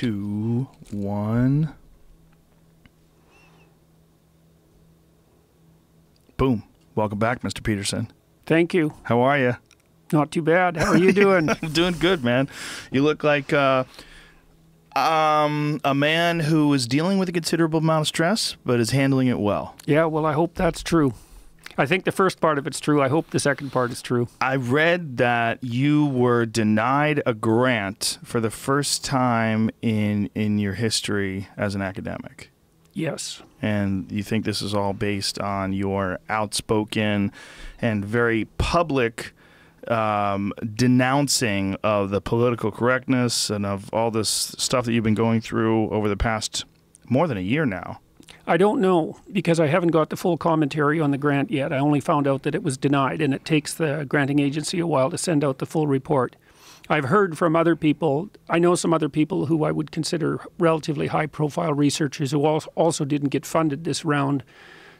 2, 1. Boom. Welcome back, Mr. Peterson. Thank you. How are you? Not too bad. How are you doing? I'm doing good, man. You look like a man who is dealing with a considerable amount of stress, but is handling it well. Yeah, well, I hope that's true. I think the first part of it's true. I hope the second part is true. I read that you were denied a grant for the first time in your history as an academic. Yes. And you think this is all based on your outspoken and very public denouncing of the political correctness and of all this stuff that you've been going through over the past more than a year now. I don't know, because I haven't got the full commentary on the grant yet. I only found out that it was denied, and it takes the granting agency a while to send out the full report. I've heard from other people. I know some other people who I would consider relatively high-profile researchers who also didn't get funded this round.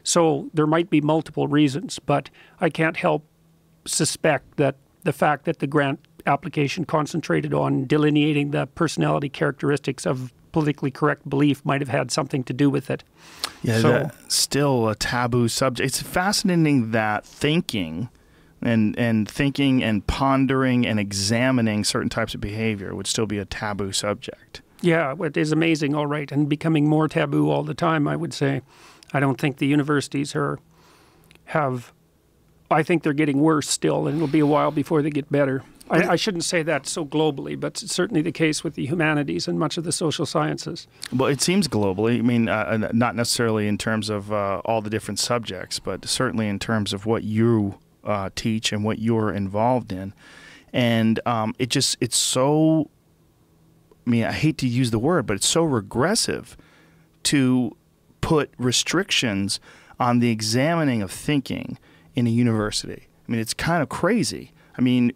So there might be multiple reasons, but I can't help suspect that the fact that the grant application concentrated on delineating the personality characteristics of politically correct belief might have had something to do with it. Yeah, so, still a taboo subject. It's fascinating that thinking and pondering and examining certain types of behavior would still be a taboo subject. Yeah, it is amazing, all right, and becoming more taboo all the time, I would say. I don't think the universities I think they're getting worse still, and it'll be a while before they get better. I shouldn't say that so globally, but it's certainly the case with the humanities and much of the social sciences. Well, it seems globally. I mean, not necessarily in terms of all the different subjects, but certainly in terms of what you teach and what you're involved in. And it's so, I mean, I hate to use the word, but it's so regressive to put restrictions on the examining of thinking in a university. I mean, it's kind of crazy. I mean,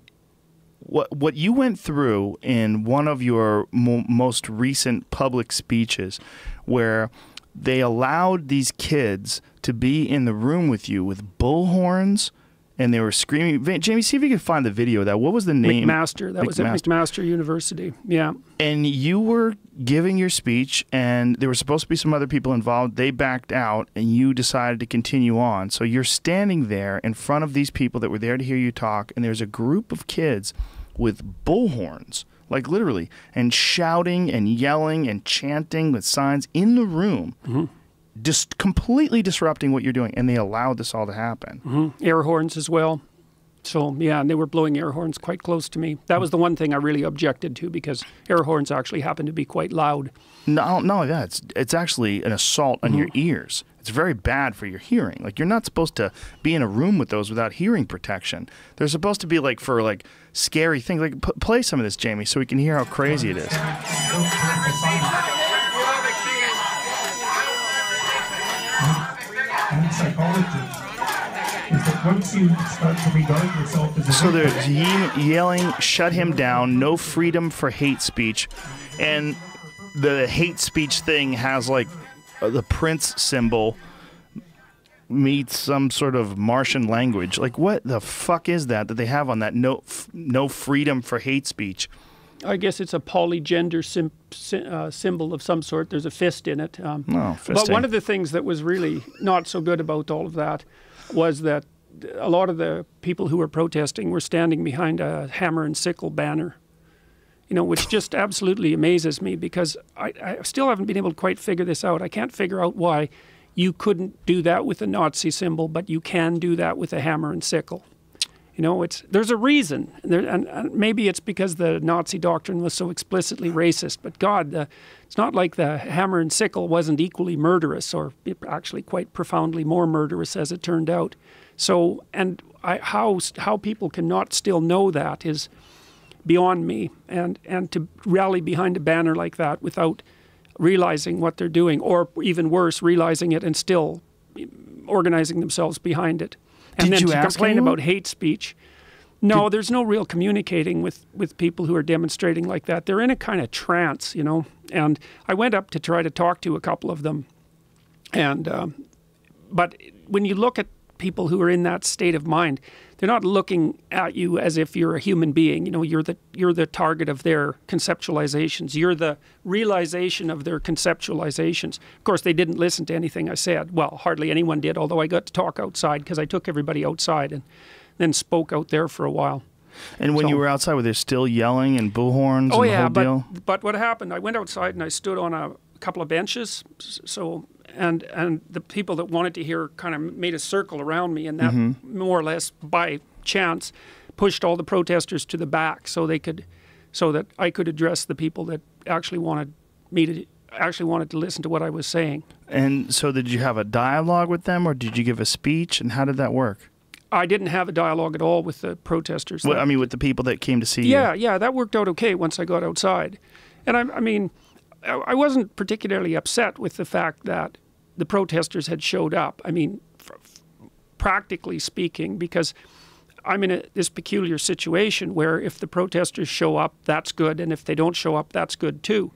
what you went through in one of your most recent public speeches, where they allowed these kids to be in the room with you with bullhorns, and they were screaming. Jamie, see if you can find the video of that. What was the name? McMaster. That was at McMaster University. Yeah. And you were giving your speech, and there were supposed to be some other people involved. They backed out, and you decided to continue on. So you're standing there in front of these people that were there to hear you talk, and there's a group of kids with bullhorns, like literally, and shouting and yelling and chanting with signs in the room. Mm-hmm. Just completely disrupting what you're doing, and they allowed this all to happen. Mm-hmm. Air horns as well. So, yeah, and they were blowing air horns quite close to me. That was the one thing I really objected to, because air horns actually happen to be quite loud. No, it's actually an assault on your ears. It's very bad for your hearing. Like, you're not supposed to be in a room with those without hearing protection. They're supposed to be like for like scary things. Like, play some of this, Jamie, so we can hear how crazy it is. And psychology is that once you start to regard yourself as a so there's yelling, shut him down, no freedom for hate speech, and the hate speech thing has like the Prince symbol meets some sort of Martian language. Like, what the fuck is that they have on that no freedom for hate speech? I guess it's a polygender symbol of some sort. There's a fist in it. But one of the things that was really not so good about all of that was that a lot of the people who were protesting were standing behind a hammer and sickle banner, you know, which just absolutely amazes me, because I still haven't been able to quite figure this out. I can't figure out why you couldn't do that with a Nazi symbol, but you can do that with a hammer and sickle. You know, there's a reason, and maybe it's because the Nazi doctrine was so explicitly racist. But God, it's not like the hammer and sickle wasn't equally murderous, or actually quite profoundly more murderous, as it turned out. So, and how people cannot still know that is beyond me. And to rally behind a banner like that without realizing what they're doing, or even worse, realizing it and still organizing themselves behind it. And then to complain about hate speech. No, there's no real communicating with people who are demonstrating like that. They're in a kind of trance, you know. And I went up to try to talk to a couple of them. And but when you look at people who are in that state of mind, they're not looking at you as if you're a human being. You know, you're the target of their conceptualizations. You're the realization of their conceptualizations. Of course, they didn't listen to anything I said. Well, hardly anyone did, although I got to talk outside because I took everybody outside and then spoke out there for a while. And when you were outside, were they still yelling and bullhorns and the whole deal? But what happened, I went outside and I stood on a couple of benches, and the people that wanted to hear kind of made a circle around me, and that more or less by chance pushed all the protesters to the back so that I could address the people that actually wanted to listen to what I was saying. And so did you have a dialogue with them, or did you give a speech, and how did that work? I didn't have a dialogue at all with the protesters. Well, I mean, with the people that came to see you. Yeah, that worked out okay once I got outside. And I mean, I wasn't particularly upset with the fact that the protesters had showed up. I mean, practically speaking, because I'm in this peculiar situation where if the protesters show up, that's good. And if they don't show up, that's good too.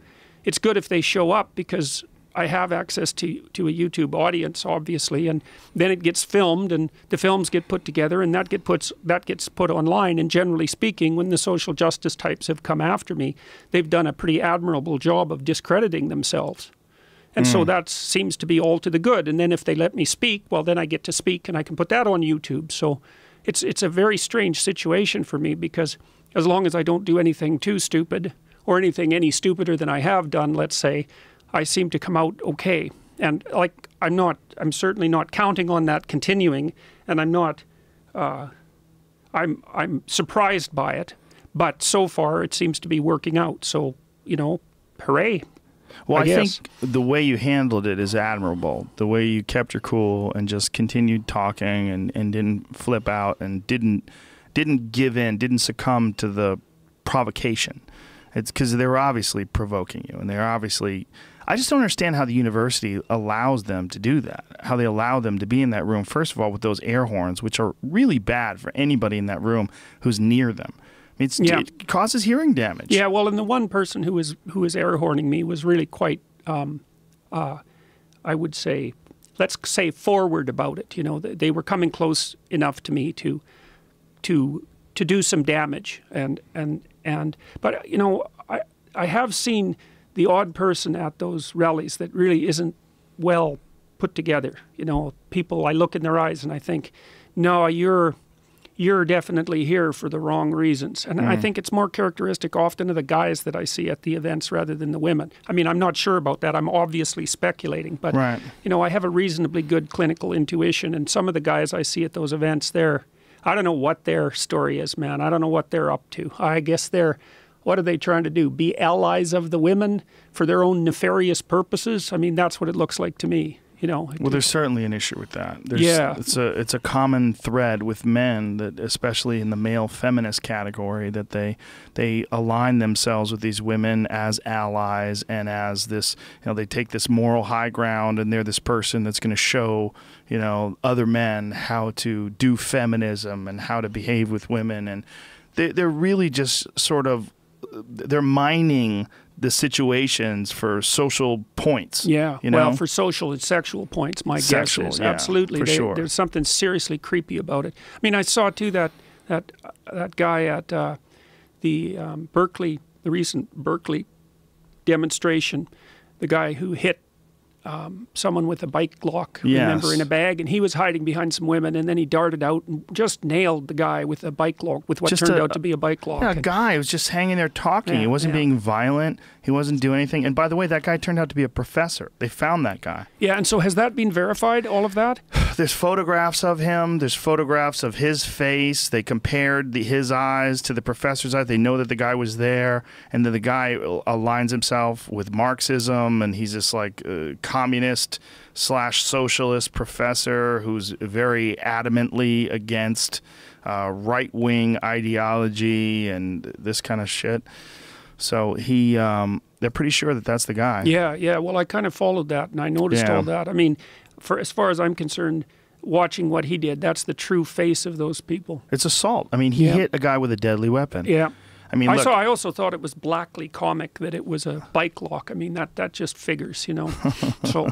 It's good if they show up because I have access to a YouTube audience, obviously, and then it gets filmed, and the films get put together, and that gets put online. And generally speaking, when the social justice types have come after me, they've done a pretty admirable job of discrediting themselves. And so that seems to be all to the good. And then if they let me speak, well, then I get to speak, and I can put that on YouTube. So it's a very strange situation for me, because as long as I don't do anything too stupid, or anything any stupider than I have done, let's say, I seem to come out okay. And like, I'm certainly not counting on that continuing, and I'm not, I'm surprised by it, but so far it seems to be working out. So, you know, hooray. Well, I think the way you handled it is admirable. The way you kept your cool and just continued talking and didn't flip out and didn't give in, didn't succumb to the provocation. It's because they were obviously provoking you, and they're obviously... I just don't understand how the university allows them to do that, how they allow them to be in that room, first of all, with those air horns, which are really bad for anybody in that room who's near them. I mean, it causes hearing damage. Yeah, well, and the one person who was air horning me was really quite, I would say, let's say forward about it. You know, they were coming close enough to me to do some damage, but you know, I have seen the odd person at those rallies that really isn't well put together. You know, people, I look in their eyes and I think, no, you're definitely here for the wrong reasons. And I think it's more characteristic often of the guys that I see at the events rather than the women. I mean, I'm not sure about that. I'm obviously speculating, but you know, I have a reasonably good clinical intuition, and some of the guys I see at those events, I don't know what their story is, man. I don't know what they're up to. I guess what are they trying to do? Be allies of the women for their own nefarious purposes? I mean, that's what it looks like to me. You know. Well, there's certainly an issue with that. It's a common thread with men, that especially in the male feminist category, that they align themselves with these women as allies, and as this, you know, they take this moral high ground, and they're this person that's going to show, you know, other men how to do feminism and how to behave with women, and they're really just sort of, they're mining the situations for social points. Yeah, you know? Well, for social and sexual points, my guess is. Yeah, absolutely. For sure. There's something seriously creepy about it. I mean, I saw, too, that guy at the recent Berkeley demonstration, the guy who hit someone with a bike lock, remember, in a bag, and he was hiding behind some women, and then he darted out and just nailed the guy with a bike lock, with what turned out to be a bike lock. Yeah, a guy was just hanging there talking. He wasn't being violent. He wasn't doing anything. And by the way, that guy turned out to be a professor. They found that guy. Yeah, and so has that been verified, all of that? There's photographs of him. There's photographs of his face. They compared his eyes to the professor's eyes. They know that the guy was there, and then the guy aligns himself with Marxism, and he's this like communist/socialist professor who's very adamantly against right-wing ideology and this kind of shit. So they're pretty sure that that's the guy. Yeah. Well, I kind of followed that, and I noticed all that. I mean, as far as I'm concerned, watching what he did, that's the true face of those people. It's assault. I mean, he hit a guy with a deadly weapon. Yeah. I mean, look, I also thought it was blackly comic that it was a bike lock. I mean, that just figures, you know. So,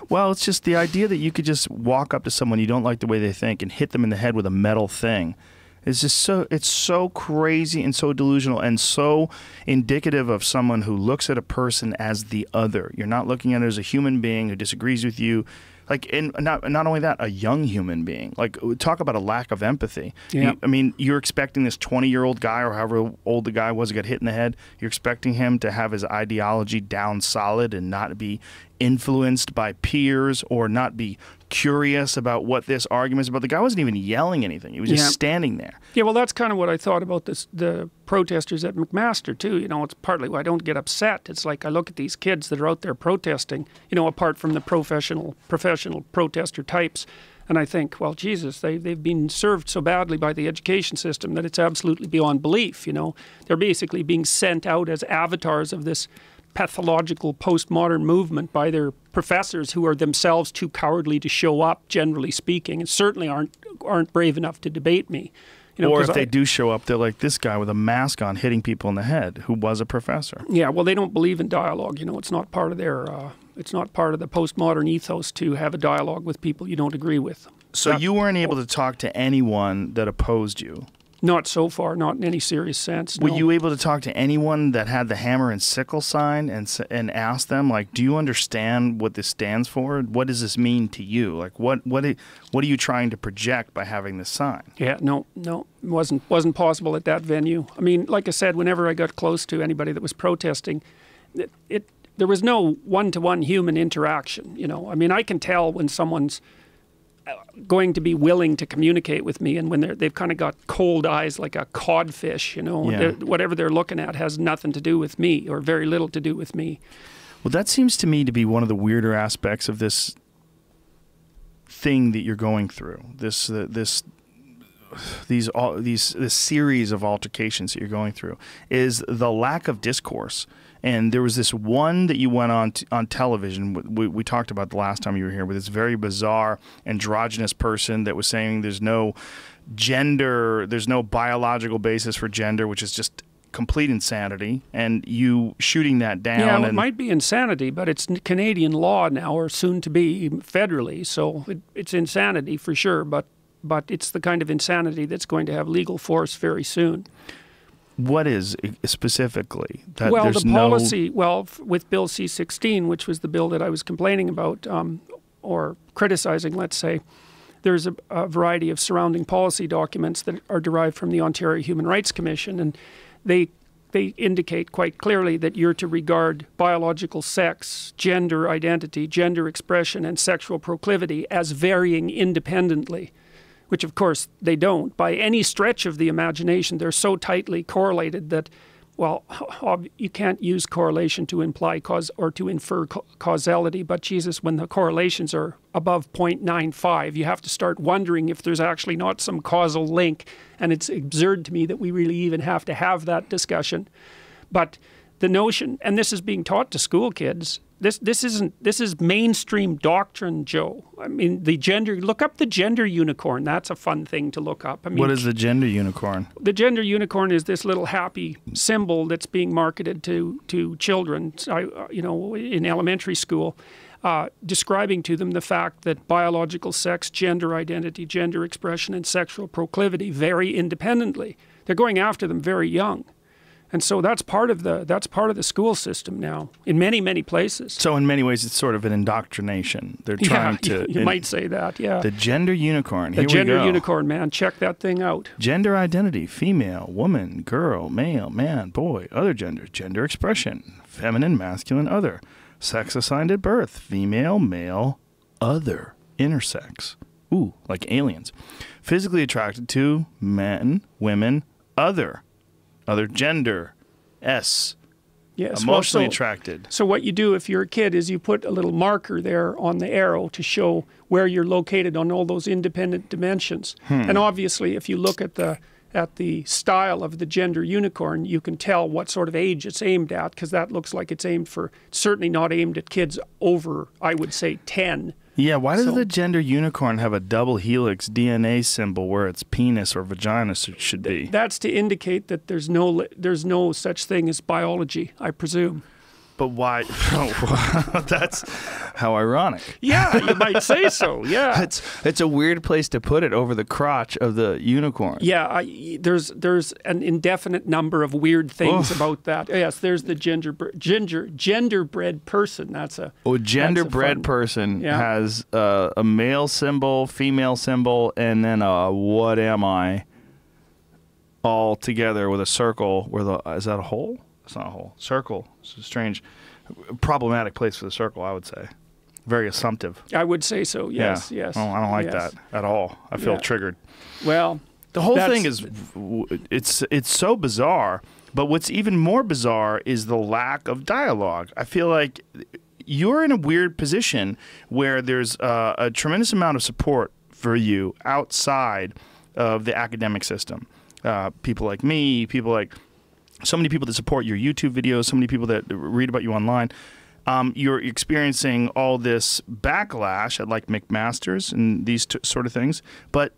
well, it's just the idea that you could just walk up to someone you don't like the way they think and hit them in the head with a metal thing. It's just so crazy and so delusional and so indicative of someone who looks at a person as the other. You're not looking at it as a human being who disagrees with you. Like, and not only that, a young human being. Like, talk about a lack of empathy. Yeah. I mean, you're expecting this 20-year-old guy, or however old the guy was, who got hit in the head. You're expecting him to have his ideology down solid and not be influenced by peers or not be curious about what this argument is about. The guy wasn't even yelling anything. He was just standing there. Yeah, well, that's kind of what I thought about the protesters at McMaster, too. You know, it's partly why I don't get upset. It's like I look at these kids that are out there protesting, you know, apart from the professional protester types, and I think, well, Jesus, they've been served so badly by the education system that it's absolutely beyond belief, you know. They're basically being sent out as avatars of this pathological postmodern movement by their professors who are themselves too cowardly to show up, generally speaking, and certainly aren't brave enough to debate me. You know, or if they do show up, they're like this guy with a mask on hitting people in the head who was a professor. Yeah, well, they don't believe in dialogue. You know, it's not part of their it's not part of the postmodern ethos to have a dialogue with people you don't agree with. So you weren't able to talk to anyone that opposed you? Not so far, not in any serious sense. Were no. you able to talk to anyone that had the hammer and sickle sign and ask them, like, do you understand what this stands for? What does this mean to you? Like, what are you trying to project by having this sign? Yeah, no, it wasn't possible at that venue. I mean, like I said, whenever I got close to anybody that was protesting, there was no one-to-one human interaction. You know, I mean, I can tell when someone's going to be willing to communicate with me, and when they've kind of got cold eyes like a codfish, you know, whatever they're looking at has nothing to do with me or very little to do with me. Well, that seems to me to be one of the weirder aspects of this thing that you're going through. This series of altercations that you're going through is the lack of discourse. And there was this one that you went on television. We talked about the last time you were here with this very bizarre androgynous person that was saying there's no gender, there's no biological basis for gender, which is just complete insanity. And you shooting that down. Yeah, well, it might be insanity, but it's Canadian law now, or soon to be federally. So it's insanity for sure. But it's the kind of insanity that's going to have legal force very soon. What is specifically that? Well, the policy, with Bill C-16, which was the bill that I was complaining about or criticizing, let's say, there's a variety of surrounding policy documents that are derived from the Ontario Human Rights Commission, and they indicate quite clearly that you're to regard biological sex, gender identity, gender expression, and sexual proclivity as varying independently, which of course they don't. By any stretch of the imagination, they're so tightly correlated that, well, you can't use correlation to imply cause or to infer causality, but Jesus, when the correlations are above 0.95, you have to start wondering if there's actually not some causal link, and it's absurd to me that we really even have to have that discussion. But the notion, and this is being taught to school kids, this is mainstream doctrine, Joe. I mean, look up the gender unicorn. That's a fun thing to look up. I mean, what is the gender unicorn? The gender unicorn is this little happy symbol that's being marketed to children, you know, in elementary school, describing to them the fact that biological sex, gender identity, gender expression, and sexual proclivity vary independently. They're going after them very young. And so that's part of the school system now in many places. So in many ways, it's sort of an indoctrination. They're trying to. You might say that. Yeah. The gender unicorn. The gender unicorn, man. Check that thing out. Gender identity: female, woman, girl, male, man, boy. Other genders: gender expression: feminine, masculine, other. Sex assigned at birth: female, male, other, intersex. Ooh, like aliens. Physically attracted to men, women, other gender, S. Yes, emotionally attracted. So what you do if you're a kid is you put a little marker there on the arrow to show where you're located on all those independent dimensions. And obviously, if you look at the style of the gender unicorn, you can tell what sort of age it's aimed at, because that looks like it's aimed for, certainly not aimed at kids over, I would say, 10. Yeah, why does the gender unicorn have a double helix DNA symbol where its penis or vagina should be? That's to indicate that there's no such thing as biology, I presume. But why? That's how ironic. Yeah, you might say so. Yeah, it's a weird place to put it over the crotch of the unicorn. Yeah, there's an indefinite number of weird things about that. Yes, there's the genderbred person. That's a genderbred person has a male symbol, female symbol, and then a what am I all together with a circle. Is that a hole? It's not a hole. Circle. It's a strange, problematic place for the circle, I would say. Very assumptive. I would say so, yes, yes. Oh, I don't like that at all. I feel triggered. Well, the whole thing is, it's so bizarre, but what's even more bizarre is the lack of dialogue. I feel like you're in a weird position where there's a tremendous amount of support for you outside of the academic system. People like me, so many people that support your YouTube videos, so many people that read about you online. You're experiencing all this backlash at like McMaster's and these sort of things, but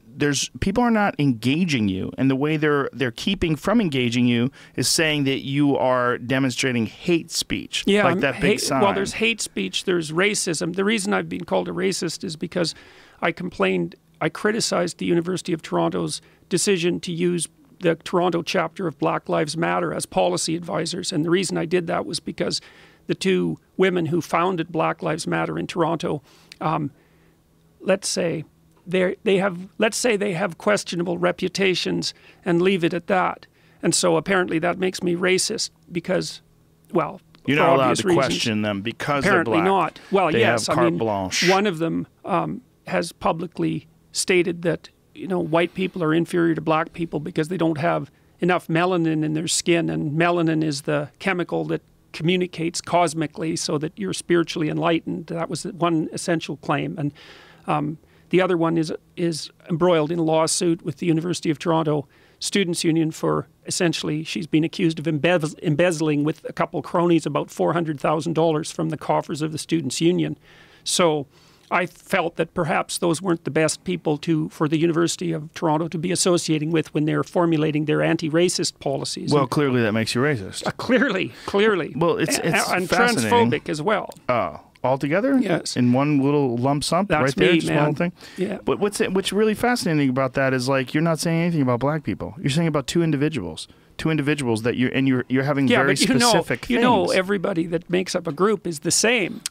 people are not engaging you, and the way they're keeping from engaging you is saying that you are demonstrating hate speech, like that big sign. Well, there's hate speech, there's racism. The reason I've been called a racist is because I criticized the University of Toronto's decision to use the Toronto chapter of Black Lives Matter as policy advisors. And the reason I did that was because the two women who founded Black Lives Matter in Toronto, let's say they have questionable reputations, and leave it at that. And so apparently that makes me racist because, well, you're not allowed to question them because apparently they're black. Not. Well, they yes, have carte blanche. One of them has publicly stated that white people are inferior to black people because they don't have enough melanin in their skin, and melanin is the chemical that communicates cosmically so that you're spiritually enlightened. That was one essential claim. And the other one is embroiled in a lawsuit with the University of Toronto Students' Union for essentially, she's been accused of embezzling with a couple cronies about $400,000 from the coffers of the Students' Union. So I felt that perhaps those weren't the best people for the University of Toronto to be associating with when they're formulating their anti-racist policies. Well, clearly that makes you racist. Clearly. Well, it's and fascinating. Transphobic as well. Oh, altogether? Yes. In one little lump sum, That's right there, me, just man. one thing. Yeah. But what's really fascinating about that is like you're not saying anything about black people. You're saying about two individuals that you're having very specific things. You know, everybody that makes up a group is the same.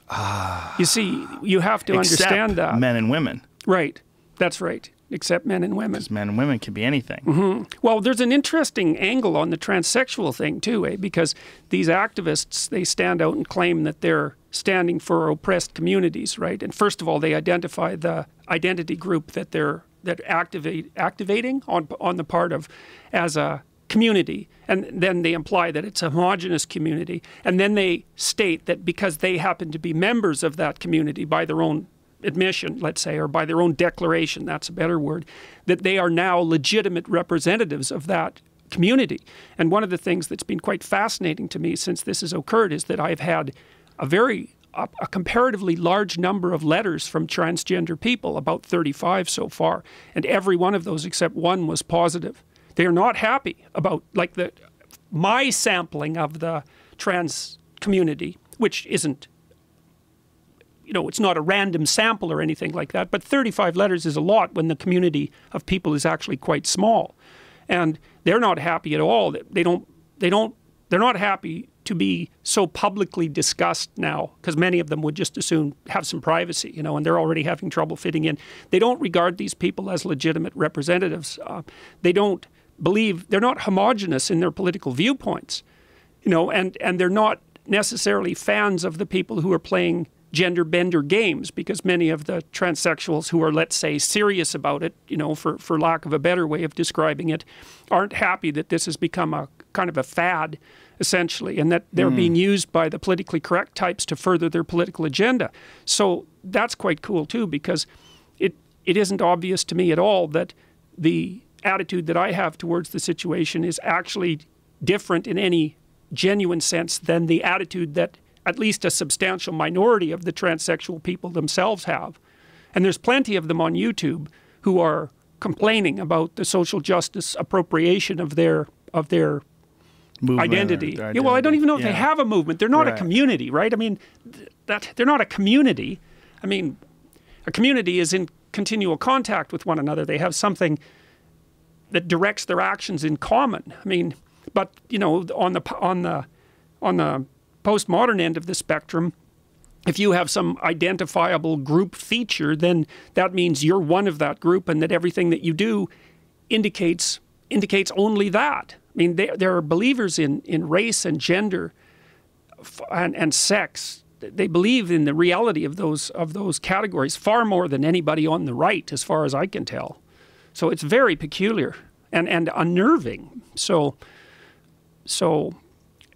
You see, you have to understand that. Men and women. Right. That's right. Except men and women. Because men and women can be anything. Mm-hmm. Well, there's an interesting angle on the transsexual thing too, because these activists, they stand out and claim that they're standing for oppressed communities, right? And first of all, they identify the identity group that they're activating on the part of as a community, and then they imply that it's a homogenous community, and then they state that because they happen to be members of that community by their own admission, let's say, or by their own declaration, that's a better word, that they are now legitimate representatives of that community. And one of the things that's been quite fascinating to me since this has occurred is that I've had a comparatively large number of letters from transgender people, about 35 so far, and every one of those except one was positive. They are not happy about my sampling of the trans community, which isn't, it's not a random sample or anything like that, but 35 letters is a lot when the community of people is actually quite small. And they're not happy at all. They're not happy to be so publicly discussed now, because many of them would just as soon have some privacy, and they're already having trouble fitting in. They don't regard these people as legitimate representatives. They don't believe, they're not homogenous in their political viewpoints, and they're not necessarily fans of the people who are playing gender bender games, because many of the transsexuals who are, let's say, serious about it, for lack of a better way of describing it, aren't happy that this has become a kind of a fad, essentially, and that they're being used by the politically correct types to further their political agenda. So that's quite cool too, because it isn't obvious to me at all that the attitude that I have towards the situation is actually different in any genuine sense than the attitude that at least a substantial minority of the transsexual people themselves have. And there's plenty of them on YouTube who are complaining about the social justice appropriation of their movement identity. Yeah, well, I don't even know if they have a movement. They're not a community, right? I mean, they're not a community. I mean, a community is in continual contact with one another. They have something that directs their actions in common. I mean, but you know, on the postmodern end of the spectrum, if you have some identifiable group feature, then that means you're one of that group, and that everything that you do indicates only that. I mean, there are believers in race and gender and sex. They believe in the reality of those categories far more than anybody on the right, as far as I can tell. So it's very peculiar and unnerving.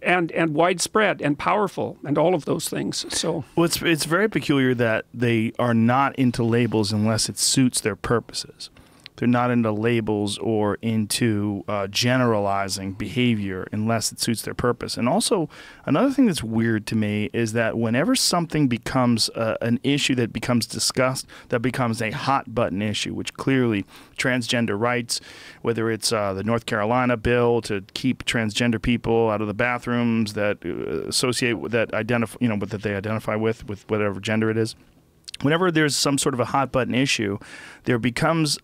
And widespread and powerful and all of those things. So well, it's very peculiar that they are not into labels unless it suits their purposes. They're not into labels or into generalizing behavior unless it suits their purpose. And also, another thing that's weird to me is that whenever something becomes an issue that becomes discussed, that becomes a hot button issue, which clearly transgender rights, whether it's the North Carolina bill to keep transgender people out of the bathrooms that that they identify with whatever gender it is. Whenever there's some sort of a hot button issue, there becomes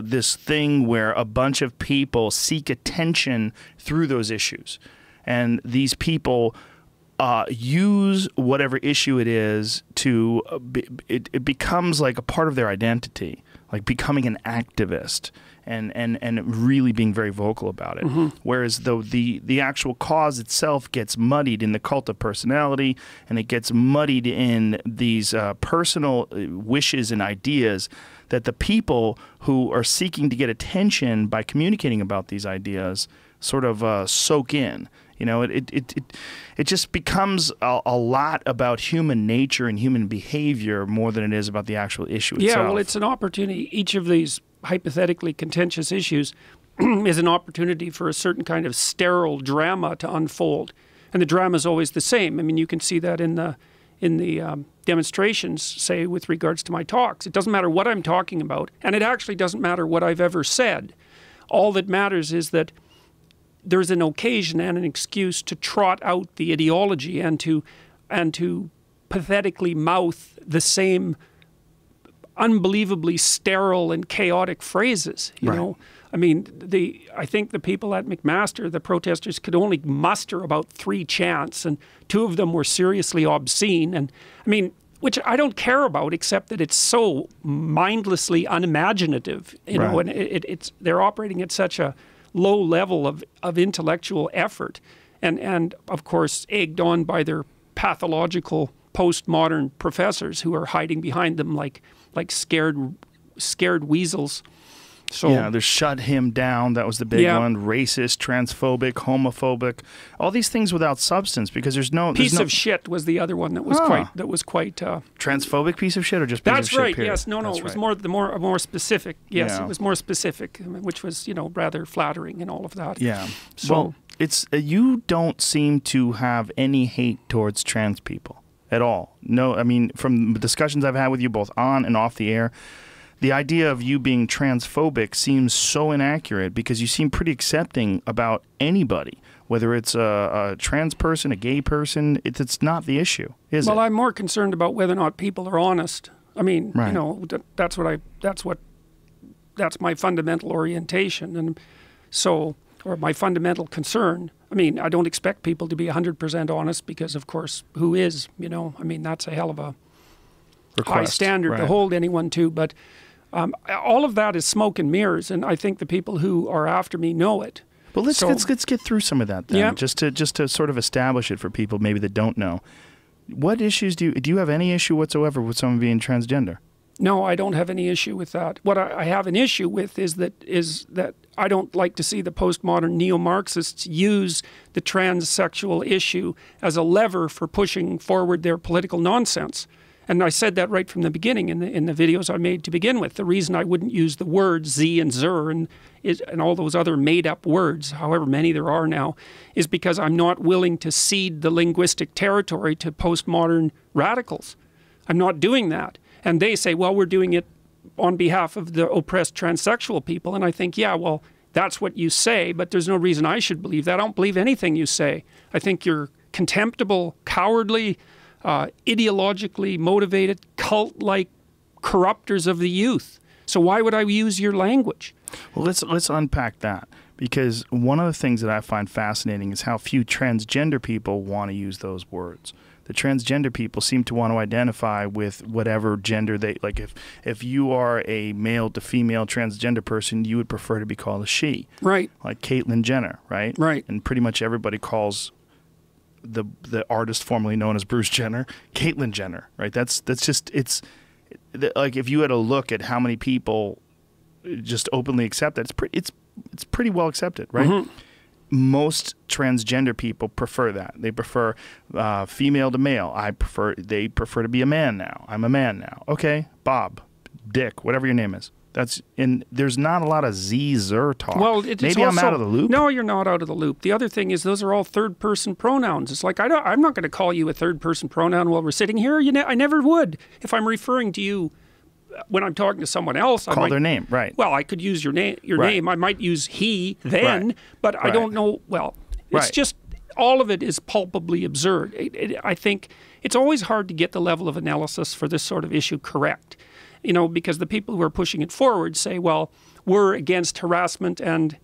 this thing where a bunch of people seek attention through those issues. And these people use whatever issue it is to, it becomes like a part of their identity, like becoming an activist and really being very vocal about it. Mm-hmm. Whereas though the actual cause itself gets muddied in the cult of personality, and it gets muddied in these personal wishes and ideas that the people who are seeking to get attention by communicating about these ideas sort of soak in. You know, it just becomes a lot about human nature and human behavior more than it is about the actual issue itself. Yeah, well, it's an opportunity. Each of these hypothetically contentious issues is an opportunity for a certain kind of sterile drama to unfold. And the drama is always the same. I mean, you can see that in the demonstrations, say, with regards to my talks. It doesn't matter what I'm talking about, and it actually doesn't matter what I've ever said. All that matters is that there's an occasion and an excuse to trot out the ideology and to pathetically mouth the same unbelievably sterile and chaotic phrases, you know. I mean, I think the people at McMaster, the protesters, could only muster about 3 chants, and 2 of them were seriously obscene. And I mean, which I don't care about, except that it's so mindlessly unimaginative, you know, and they're operating at such a low level of intellectual effort, and of course egged on by their pathological postmodern professors who are hiding behind them like scared weasels. So, yeah, there's shut him down. That was the big one. Racist, transphobic, homophobic, all these things without substance, because there's no piece of shit was the other one that was quite transphobic piece of shit, or just piece of shit. That's right. Period? Yes. No. That's it was right. more specific. Yes, Yeah. It was more specific, which was rather flattering and all of that. Yeah. So well, it's you don't seem to have any hate towards trans people at all. No, I mean, from discussions I've had with you both on and off the air, the idea of you being transphobic seems so inaccurate, because you seem pretty accepting about anybody, whether it's a trans person, a gay person. It's not the issue, is it? Well, I'm more concerned about whether or not people are honest. I mean, you know, that's my fundamental orientation, and so, or my fundamental concern. I mean, I don't expect people to be 100% honest, because, of course, who is? You know, I mean, that's a hell of a high standard to hold anyone to, but all of that is smoke and mirrors, and I think the people who are after me know it. Well, let's get through some of that then, just to sort of establish it for people maybe that don't know. What issues do you have any issue whatsoever with someone being transgender? No, I don't have any issue with that. What I have an issue with is that I don't like to see the postmodern neo-Marxists use the transsexual issue as a lever for pushing forward their political nonsense. And I said that right from the beginning in the videos I made to begin with. The reason I wouldn't use the words Z and Zer and all those other made-up words, however many there are now, is because I'm not willing to cede the linguistic territory to postmodern radicals. I'm not doing that. And they say, well, we're doing it on behalf of the oppressed transsexual people. And I think, yeah, well, that's what you say, but there's no reason I should believe that. I don't believe anything you say. I think you're contemptible, cowardly, ideologically motivated, cult-like corrupters of the youth. So why would I use your language? Well, let's unpack that, because one of the things that I find fascinating is how few transgender people want to use those words. The transgender people seem to want to identify with whatever gender they like. If you are a male to female transgender person, you would prefer to be called a she, right? Like Caitlyn Jenner, right? Right. And pretty much everybody calls the artist formerly known as Bruce Jenner Caitlyn Jenner, right? That's just like if you had a look at how many people just openly accept that, it's pretty well accepted, right? Mm-hmm. Most transgender people prefer that. They prefer female to male. They prefer to be a man now. I'm a man now. Okay, Bob, Dick, whatever your name is. There's not a lot of Z-zer talk. Well, maybe I'm out of the loop. No, you're not out of the loop. The other thing is those are all third-person pronouns. It's like I'm not going to call you a third-person pronoun while we're sitting here. I never would. If I'm referring to you when I'm talking to someone else, call their name, right? Well, I could use your name. I might use he then, but I don't know. Well, it's just all of it is palpably absurd. I think it's always hard to get the level of analysis for this sort of issue correct. Because the people who are pushing it forward say, well, we're against harassment and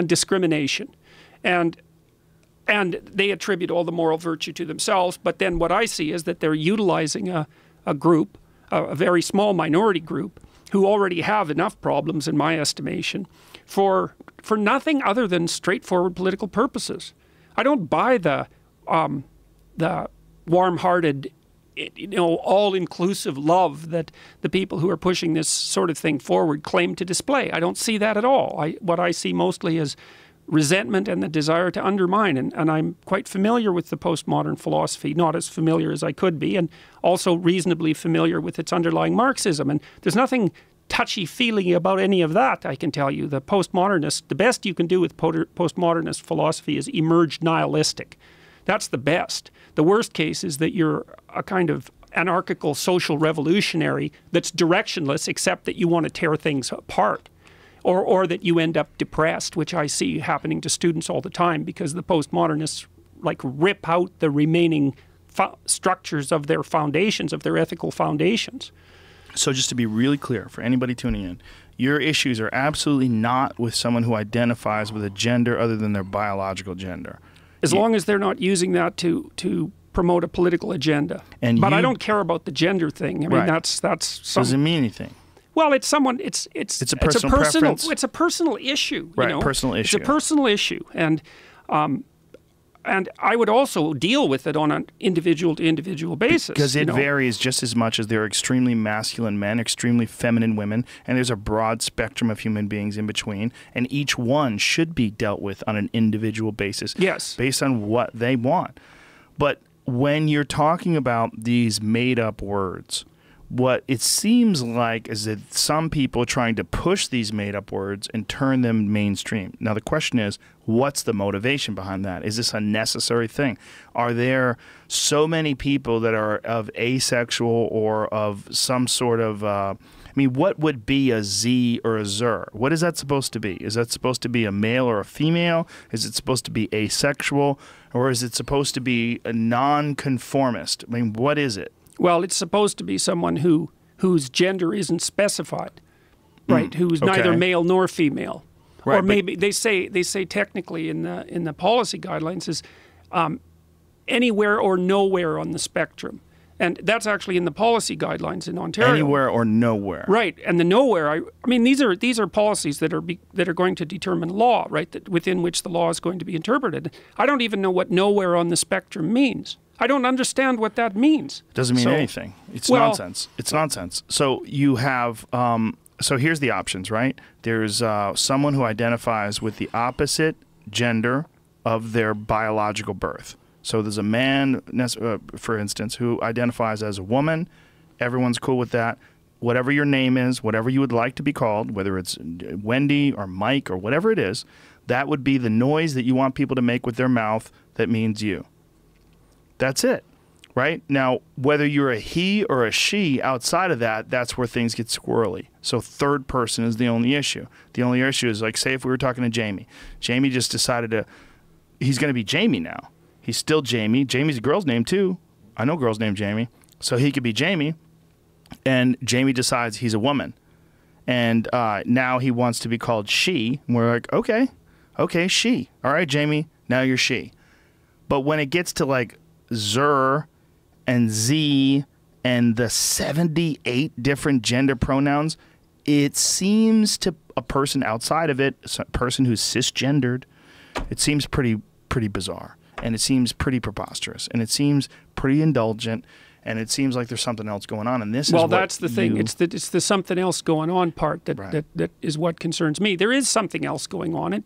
discrimination, and they attribute all the moral virtue to themselves. But then what I see is that they're utilizing a group, a very small minority group, who already have enough problems, in my estimation, for nothing other than straightforward political purposes. I don't buy the warm-hearted, all-inclusive love that the people who are pushing this sort of thing forward claim to display. I don't see that at all. What I see mostly is resentment and the desire to undermine. And I'm quite familiar with the postmodern philosophy, not as familiar as I could be, and also reasonably familiar with its underlying Marxism. And there's nothing touchy-feely about any of that, I can tell you. The postmodernists, the best you can do with postmodernist philosophy is emerge nihilistic. That's the best. The worst case is that you're a kind of anarchical social revolutionary that's directionless, except that you want to tear things apart. Or that you end up depressed, which I see happening to students all the time, because the postmodernists rip out the remaining structures of their foundations, of their ethical foundations. So just to be really clear for anybody tuning in, your issues are absolutely not with someone who identifies with a gender other than their biological gender. As long as they're not using that to promote a political agenda. But I don't care about the gender thing. I mean, that's doesn't mean anything. Well, it's a personal preference. It's a personal issue. Right, personal issue. It's a personal issue, and I would also deal with it on an individual-to-individual basis. Because it varies just as much as there are extremely masculine men, extremely feminine women, and there's a broad spectrum of human beings in between, and each one should be dealt with on an individual basis. Yes. Based on what they want. But when you're talking about these made-up words, what it seems like is that some people are trying to push these made-up words and turn them mainstream. Now, the question is, what's the motivation behind that? Is this a necessary thing? Are there so many people that are of asexual or of some sort of what would be a Z or a Zer? What is that supposed to be? Is that supposed to be a male or a female? Is it supposed to be asexual? Or is it supposed to be a nonconformist? I mean, what is it? Well, it's supposed to be someone whose gender isn't specified, right? Who's neither male nor female, or maybe they say technically in the policy guidelines is anywhere or nowhere on the spectrum, and that's actually in the policy guidelines in Ontario. Anywhere or nowhere, right? And the nowhere, I mean, these are policies that are going to determine law, right? That within which the law is going to be interpreted. I don't even know what nowhere on the spectrum means. I don't understand what that means. It doesn't mean anything. It's nonsense. It's nonsense. So you have, so here's the options, right? There's someone who identifies with the opposite gender of their biological birth. So there's a man, for instance, who identifies as a woman. Everyone's cool with that. Whatever your name is, whatever you would like to be called, whether it's Wendy or Mike or whatever it is, that would be the noise that you want people to make with their mouth that means you. That's it, right? Now, whether you're a he or a she, outside of that, that's where things get squirrely. So third person is the only issue. The only issue is, like, say if we were talking to Jamie. Jamie just decided he's going to be Jamie now. He's still Jamie. Jamie's a girl's name too. I know girls named Jamie. So he could be Jamie. And Jamie decides he's a woman. And now he wants to be called she. And we're like, okay, she. All right, Jamie, now you're she. But when it gets to like Zer and Z and the 78 different gender pronouns, it seems to a person outside of it, a person who's cisgendered, it seems pretty bizarre. And it seems pretty preposterous. And it seems pretty indulgent. And it seems like there's something else going on. And this is what that's the thing. It's the something else going on part that is what concerns me. There is something else going on.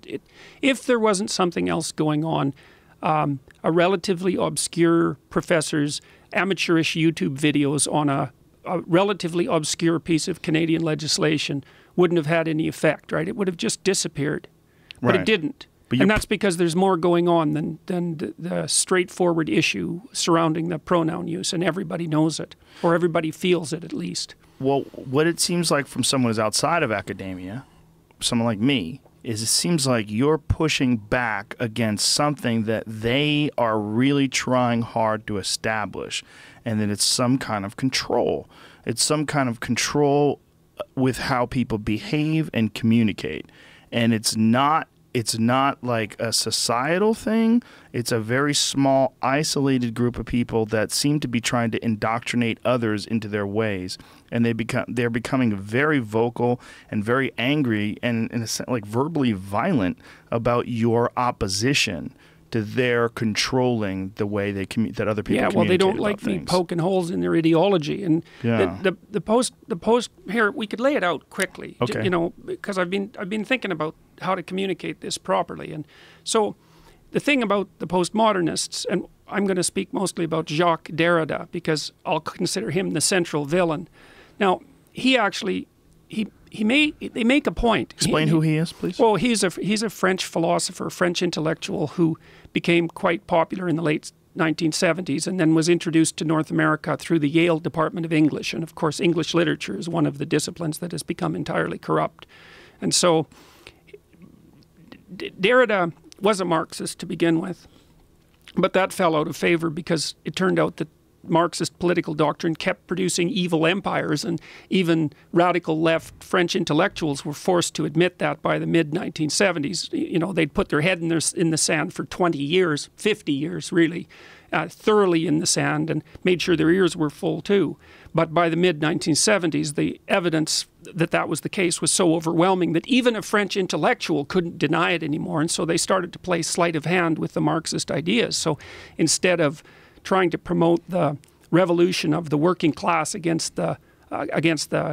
If there wasn't something else going on, a relatively obscure professor's amateurish YouTube videos on a relatively obscure piece of Canadian legislation wouldn't have had any effect, right? It would have just disappeared. But it didn't. And that's because there's more going on than the straightforward issue surrounding the pronoun use, and everybody knows it, or everybody feels it at least. Well, what it seems like from someone who's outside of academia, someone like me, is it seems like you're pushing back against something that they are really trying hard to establish, and that it's some kind of control. It's some kind of control with how people behave and communicate. And it's not like a societal thing. It's a very small, isolated group of people that seem to be trying to indoctrinate others into their ways. And they're becoming very vocal and very angry and, in a sense, like verbally violent about your opposition to their controlling the way they that other people communicate. Yeah, well, they don't like me poking holes in their ideology. And the post here, we could lay it out quickly, okay. You know, because I've been thinking about how to communicate this properly. And so the thing about the postmodernists, and I'm going to speak mostly about Jacques Derrida because I'll consider him the central villain. Now, he actually they make a point. Explain who he is, please. Well, he's a French philosopher, French intellectual who became quite popular in the late 1970s and then was introduced to North America through the Yale Department of English. And of course, English literature is one of the disciplines that has become entirely corrupt. And so Derrida was a Marxist to begin with, but that fell out of favor because it turned out that Marxist political doctrine kept producing evil empires, and even radical left French intellectuals were forced to admit that by the mid-1970s. You know, they'd put their head in the sand for 20 years, 50 years really, thoroughly in the sand, and made sure their ears were full too. But by the mid-1970s, the evidence that was the case was so overwhelming that even a French intellectual couldn't deny it anymore, and so they started to play sleight of hand with the Marxist ideas. So instead of trying to promote the revolution of the working class against the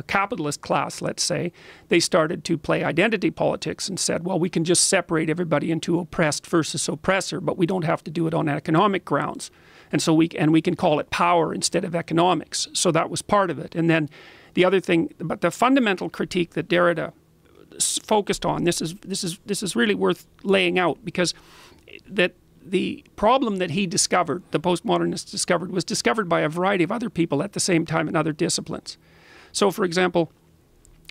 capitalist class, let's say, they started to play identity politics and said, well, we can just separate everybody into oppressed versus oppressor, but we don't have to do it on economic grounds. And so we can call it power instead of economics. So that was part of it. And then the other thing, but the fundamental critique that Derrida focused on, this is really worth laying out, because that the problem that he discovered, the postmodernists discovered, was discovered by a variety of other people at the same time in other disciplines. So, for example,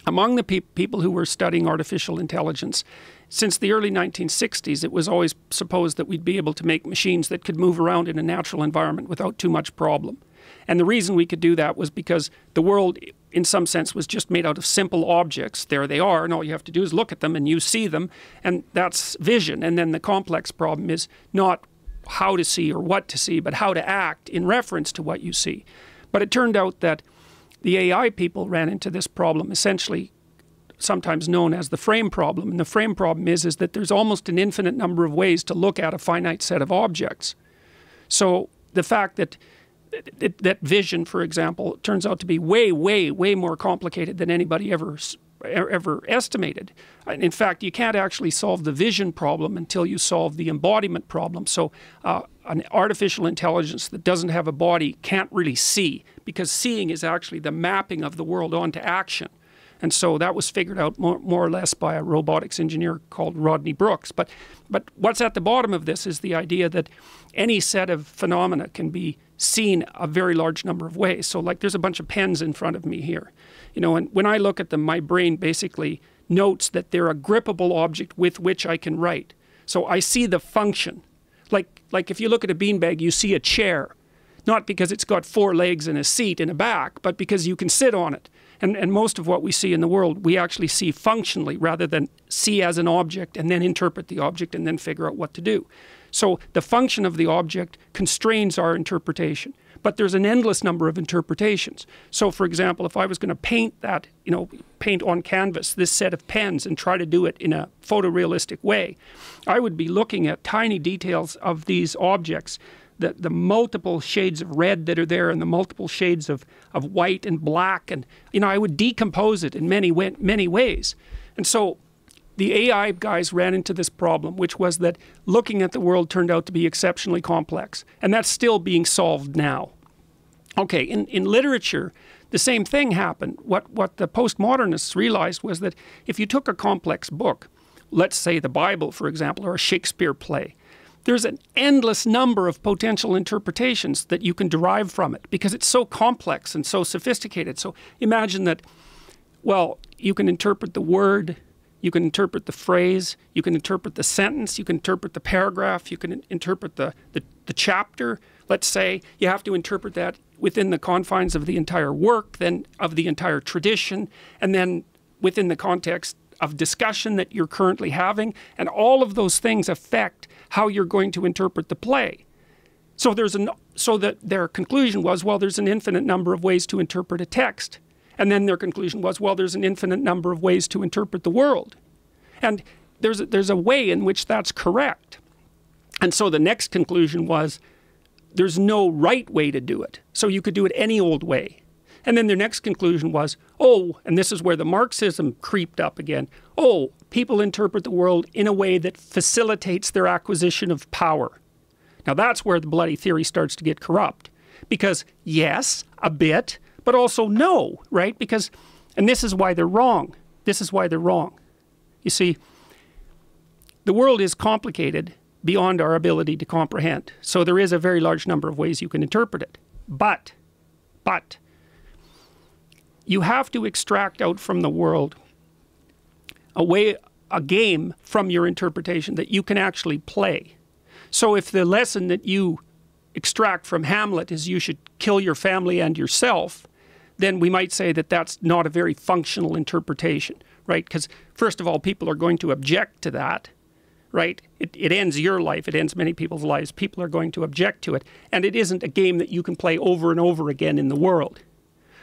among the people who were studying artificial intelligence, since the early 1960s, it was always supposed that we'd be able to make machines that could move around in a natural environment without too much problem. And the reason we could do that was because the world, in some sense, was just made out of simple objects. There they are, and all you have to do is look at them and you see them, and that's vision. And then the complex problem is not how to see or what to see, but how to act in reference to what you see. But it turned out that the AI people ran into this problem, essentially sometimes known as the frame problem. And the frame problem is that there's almost an infinite number of ways to look at a finite set of objects. So the fact that vision, for example, turns out to be way, way, way more complicated than anybody ever estimated. In fact, you can't actually solve the vision problem until you solve the embodiment problem. So an artificial intelligence that doesn't have a body can't really see, because seeing is actually the mapping of the world onto action. And so that was figured out more or less by a robotics engineer called Rodney Brooks. But what's at the bottom of this is the idea that any set of phenomena can be seen a very large number of ways. So like there's a bunch of pens in front of me here, you know, and when I look at them, my brain basically notes that they're a grippable object with which I can write. So I see the function. Like if you look at a beanbag, you see a chair, not because it's got 4 legs and a seat and a back, but because you can sit on it. And most of what we see in the world, we actually see functionally rather than see as an object and then interpret the object and then figure out what to do. So the function of the object constrains our interpretation. But there's an endless number of interpretations. So for example, if I was going to paint that, you know, paint on canvas this set of pens and try to do it in a photorealistic way, I would be looking at tiny details of these objects, the multiple shades of red that are there and the multiple shades of white and black, and you know, I would decompose it in many ways. And so the AI guys ran into this problem, which was that looking at the world turned out to be exceptionally complex, and that's still being solved now. Okay, in literature, the same thing happened. What the postmodernists realized was that if you took a complex book, let's say the Bible, for example, or a Shakespeare play, there's an endless number of potential interpretations that you can derive from it because it's so complex and so sophisticated. So imagine that, well, you can interpret the word, you can interpret the phrase, you can interpret the sentence, you can interpret the paragraph, you can interpret the chapter. Let's say you have to interpret that within the confines of the entire work, then of the entire tradition, and then within the context of discussion that you're currently having, and all of those things affect how you're going to interpret the play. So that their conclusion was, well, there's an infinite number of ways to interpret a text. And then their conclusion was, well, there's an infinite number of ways to interpret the world. And there's a way in which that's correct. And so the next conclusion was, there's no right way to do it. So you could do it any old way. And then their next conclusion was, oh, and this is where the Marxism creeped up again, oh, people interpret the world in a way that facilitates their acquisition of power. Now that's where the bloody theory starts to get corrupt. Because yes, a bit, but also no, right? Because, and this is why they're wrong. This is why they're wrong. You see, the world is complicated beyond our ability to comprehend. So there is a very large number of ways you can interpret it. But, you have to extract out from the world a game from your interpretation that you can actually play. So if the lesson that you extract from Hamlet is you should kill your family and yourself, then we might say that that's not a very functional interpretation, right? Because first of all, people are going to object to that, right? It ends your life, it ends many people's lives. People are going to object to it, and it isn't a game that you can play over and over again in the world.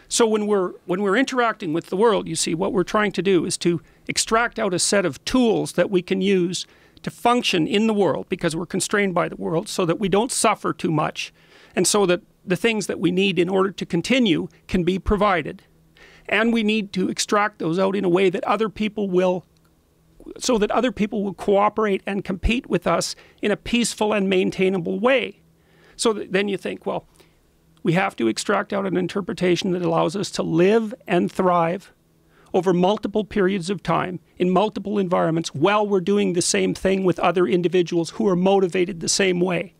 So when we're interacting with the world, you see, what we're trying to do is to extract out a set of tools that we can use to function in the world because we're constrained by the world, so that we don't suffer too much, and so that the things that we need in order to continue can be provided. And we need to extract those out in a way that other people will, so that other people will cooperate and compete with us in a peaceful and maintainable way. So then you think, well, we have to extract out an interpretation that allows us to live and thrive over multiple periods of time in multiple environments while we're doing the same thing with other individuals who are motivated the same way.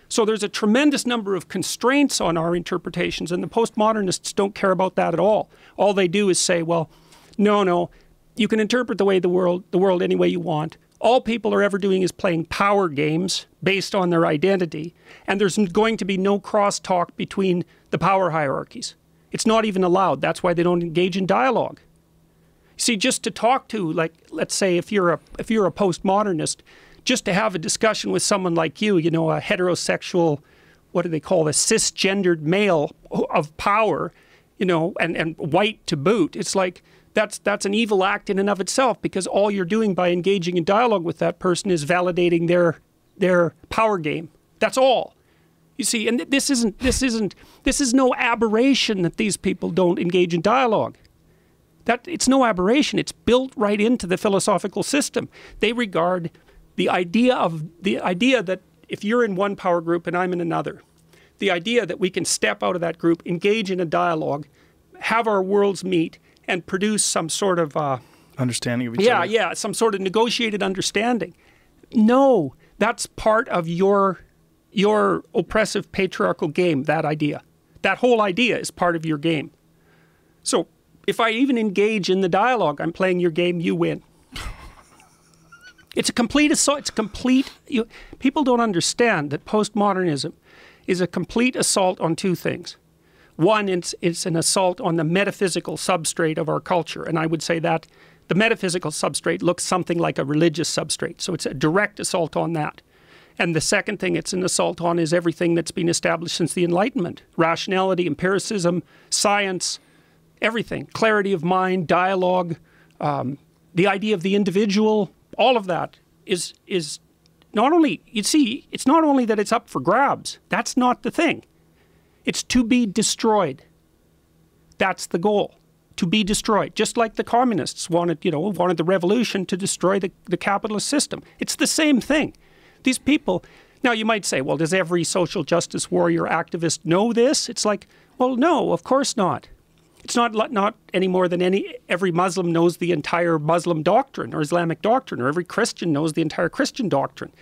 So there's a tremendous number of constraints on our interpretations, and the postmodernists don't care about that at all. All they do is say, well, no, you can interpret the world any way you want. All people are ever doing is playing power games based on their identity, and there's going to be no crosstalk between the power hierarchies. It's not even allowed. That's why they don't engage in dialogue. See, just to talk to, like, let's say if you're a postmodernist, just to have a discussion with someone like you know, a heterosexual, what do they call a cisgendered male of power, you know, and white to boot, it's like, that's an evil act in and of itself, because all you're doing by engaging in dialogue with that person is validating their power game. That's all. You see, and this is no aberration that these people don't engage in dialogue. It's no aberration. It's built right into the philosophical system. They regard the idea that if you're in one power group and I'm in another, the idea that we can step out of that group, engage in a dialogue, have our worlds meet, and produce some sort of understanding of each other. Yeah, some sort of negotiated understanding. No, that's part of your your oppressive patriarchal game, that idea. That whole idea is part of your game. So if I even engage in the dialogue, I'm playing your game, you win. It's a complete assault. It's a complete... people don't understand that postmodernism is a complete assault on two things. One, it's an assault on the metaphysical substrate of our culture. And I would say that the metaphysical substrate looks something like a religious substrate. So it's a direct assault on that. And the second thing it's an assault on is everything that's been established since the Enlightenment. Rationality, empiricism, science, everything. Clarity of mind, dialogue, the idea of the individual, all of that is not only, you see, it's not only that it's up for grabs. That's not the thing. It's to be destroyed. That's the goal. To be destroyed. Just like the communists wanted, wanted the revolution to destroy the capitalist system. It's the same thing. These people, now you might say, well, does every social justice warrior activist know this? It's like, well, no, of course not. It's not any more than every Muslim knows the entire Muslim doctrine or Islamic doctrine, or every Christian knows the entire Christian doctrine.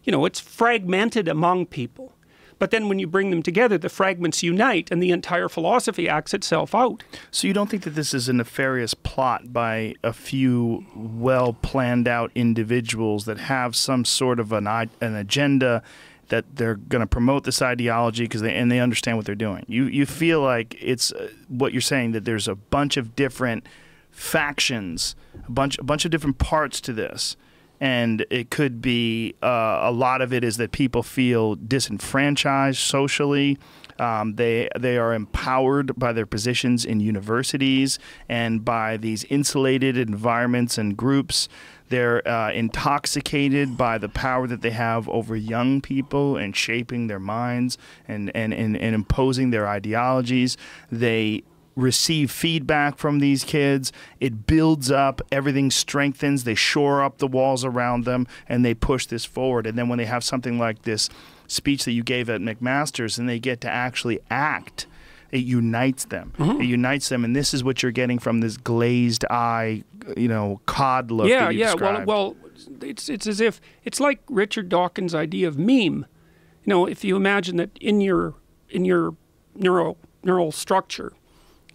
It's fragmented among people. But then when you bring them together, the fragments unite and the entire philosophy acts itself out. So you don't think that this is a nefarious plot by a few well-planned out individuals that have some sort of an agenda that they're going to promote this ideology because they understand what they're doing? You feel like it's what you're saying, that there's a bunch of different factions, a bunch of different parts to this. And it could be a lot of it is that people feel disenfranchised socially. They are empowered by their positions in universities and by these insulated environments and groups. They're intoxicated by the power that they have over young people and shaping their minds and imposing their ideologies. They receive feedback from these kids. It builds up, everything strengthens, they shore up the walls around them, and they push this forward. And then when they have something like this speech that you gave at McMaster's and they get to actually act, it unites them. Mm-hmm. It unites them, and this is what you're getting from this glazed eye, cod look that you described. Well, it's as if, it's like Richard Dawkins' idea of meme. If you imagine that in your neural structure,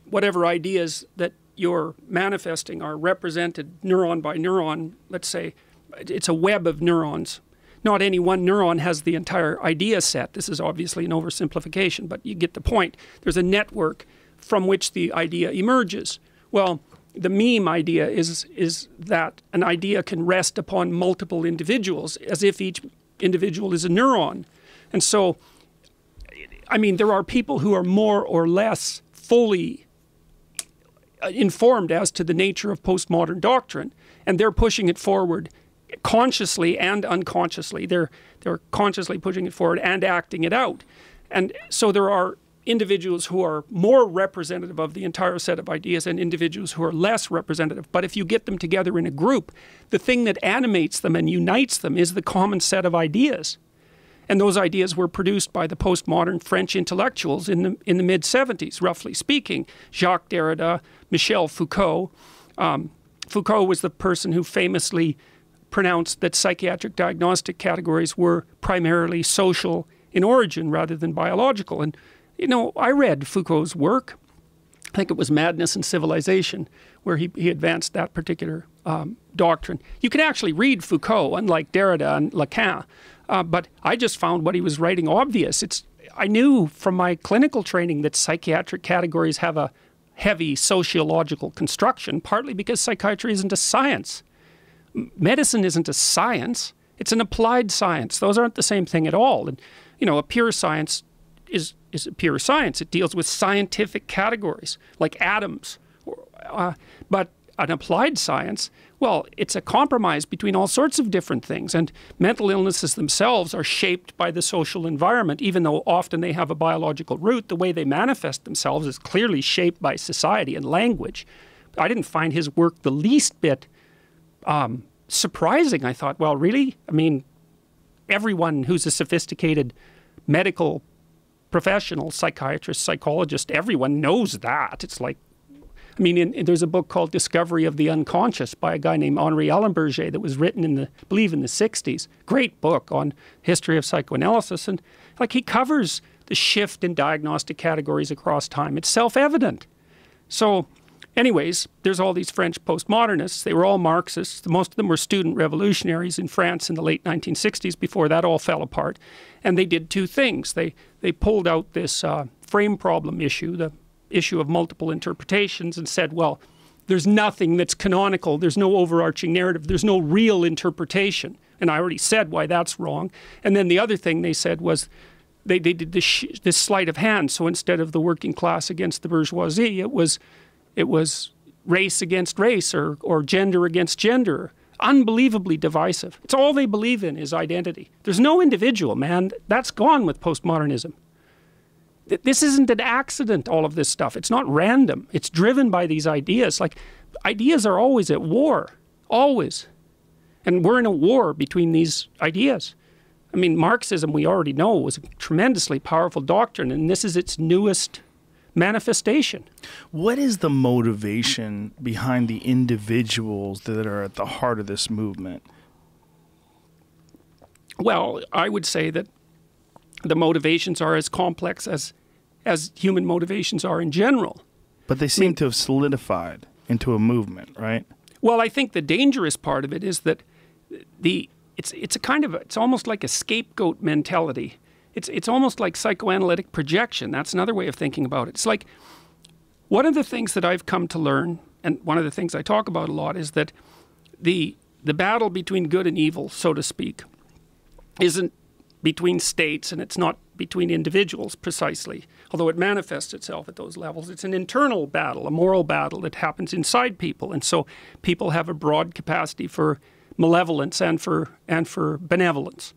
whatever ideas that you're manifesting are represented neuron by neuron. Let's say it's a web of neurons. Not any one neuron has the entire idea set. This is obviously an oversimplification, but you get the point. There's a network from which the idea emerges. Well, the meme idea is that an idea can rest upon multiple individuals as if each individual is a neuron. And so, I mean, there are people who are more or less fully informed as to the nature of postmodern doctrine, and they're pushing it forward consciously and unconsciously. They're consciously pushing it forward and acting it out. And so there are individuals who are more representative of the entire set of ideas and individuals who are less representative. But if you get them together in a group, the thing that animates them and unites them is the common set of ideas. And those ideas were produced by the postmodern French intellectuals in the mid-70s, roughly speaking. Jacques Derrida, Michel Foucault. Foucault was the person who famously pronounced that psychiatric diagnostic categories were primarily social in origin rather than biological. And, I read Foucault's work. I think it was Madness and Civilization, where he advanced that particular doctrine. You can actually read Foucault, unlike Derrida and Lacan. But I just found what he was writing obvious. I knew from my clinical training that psychiatric categories have a heavy sociological construction, partly because psychiatry isn't a science. Medicine isn't a science. It's an applied science. Those aren't the same thing at all. And, a pure science is a pure science. It deals with scientific categories like atoms. But an applied science, well, it's a compromise between all sorts of different things. And mental illnesses themselves are shaped by the social environment, even though often they have a biological root. The way they manifest themselves is clearly shaped by society and language. I didn't find his work the least bit surprising. I thought, well, really? I mean, everyone who's a sophisticated medical professional, psychiatrist, psychologist, everyone knows that. It's like, I mean, there's a book called Discovery of the Unconscious by a guy named Henri Allenberger that was written in I believe in the 60s. Great book on history of psychoanalysis. And like he covers the shift in diagnostic categories across time. It's self-evident. So anyways, there's all these French postmodernists. They were all Marxists. Most of them were student revolutionaries in France in the late 1960s before that all fell apart. And they did two things. They pulled out this frame problem issue, the issue of multiple interpretations, and said, well, there's nothing that's canonical. There's no overarching narrative. There's no real interpretation. And I already said why that's wrong. And then the other thing they said was they did this sleight of hand. So instead of the working class against the bourgeoisie, it was race against race or gender against gender. Unbelievably divisive. It's all they believe in is identity. There's no individual, man. That's gone with postmodernism. This isn't an accident, all of this stuff. It's not random. It's driven by these ideas. Like, ideas are always at war. Always. And we're in a war between these ideas. I mean, Marxism, we already know, was a tremendously powerful doctrine, and this is its newest manifestation. What is the motivation behind the individuals that are at the heart of this movement? Well, I would say that the motivations are as complex as human motivations are in general. But they seem to have solidified into a movement, right? Well, I think the dangerous part of it is that it's almost like a scapegoat mentality. It's almost like psychoanalytic projection. That's another way of thinking about it. It's like, one of the things that I've come to learn, and one of the things I talk about a lot, is that the battle between good and evil, so to speak, isn't between states, and it's not between individuals precisely, although it manifests itself at those levels. It's an internal battle, a moral battle that happens inside people. And so people have a broad capacity for malevolence and for benevolence.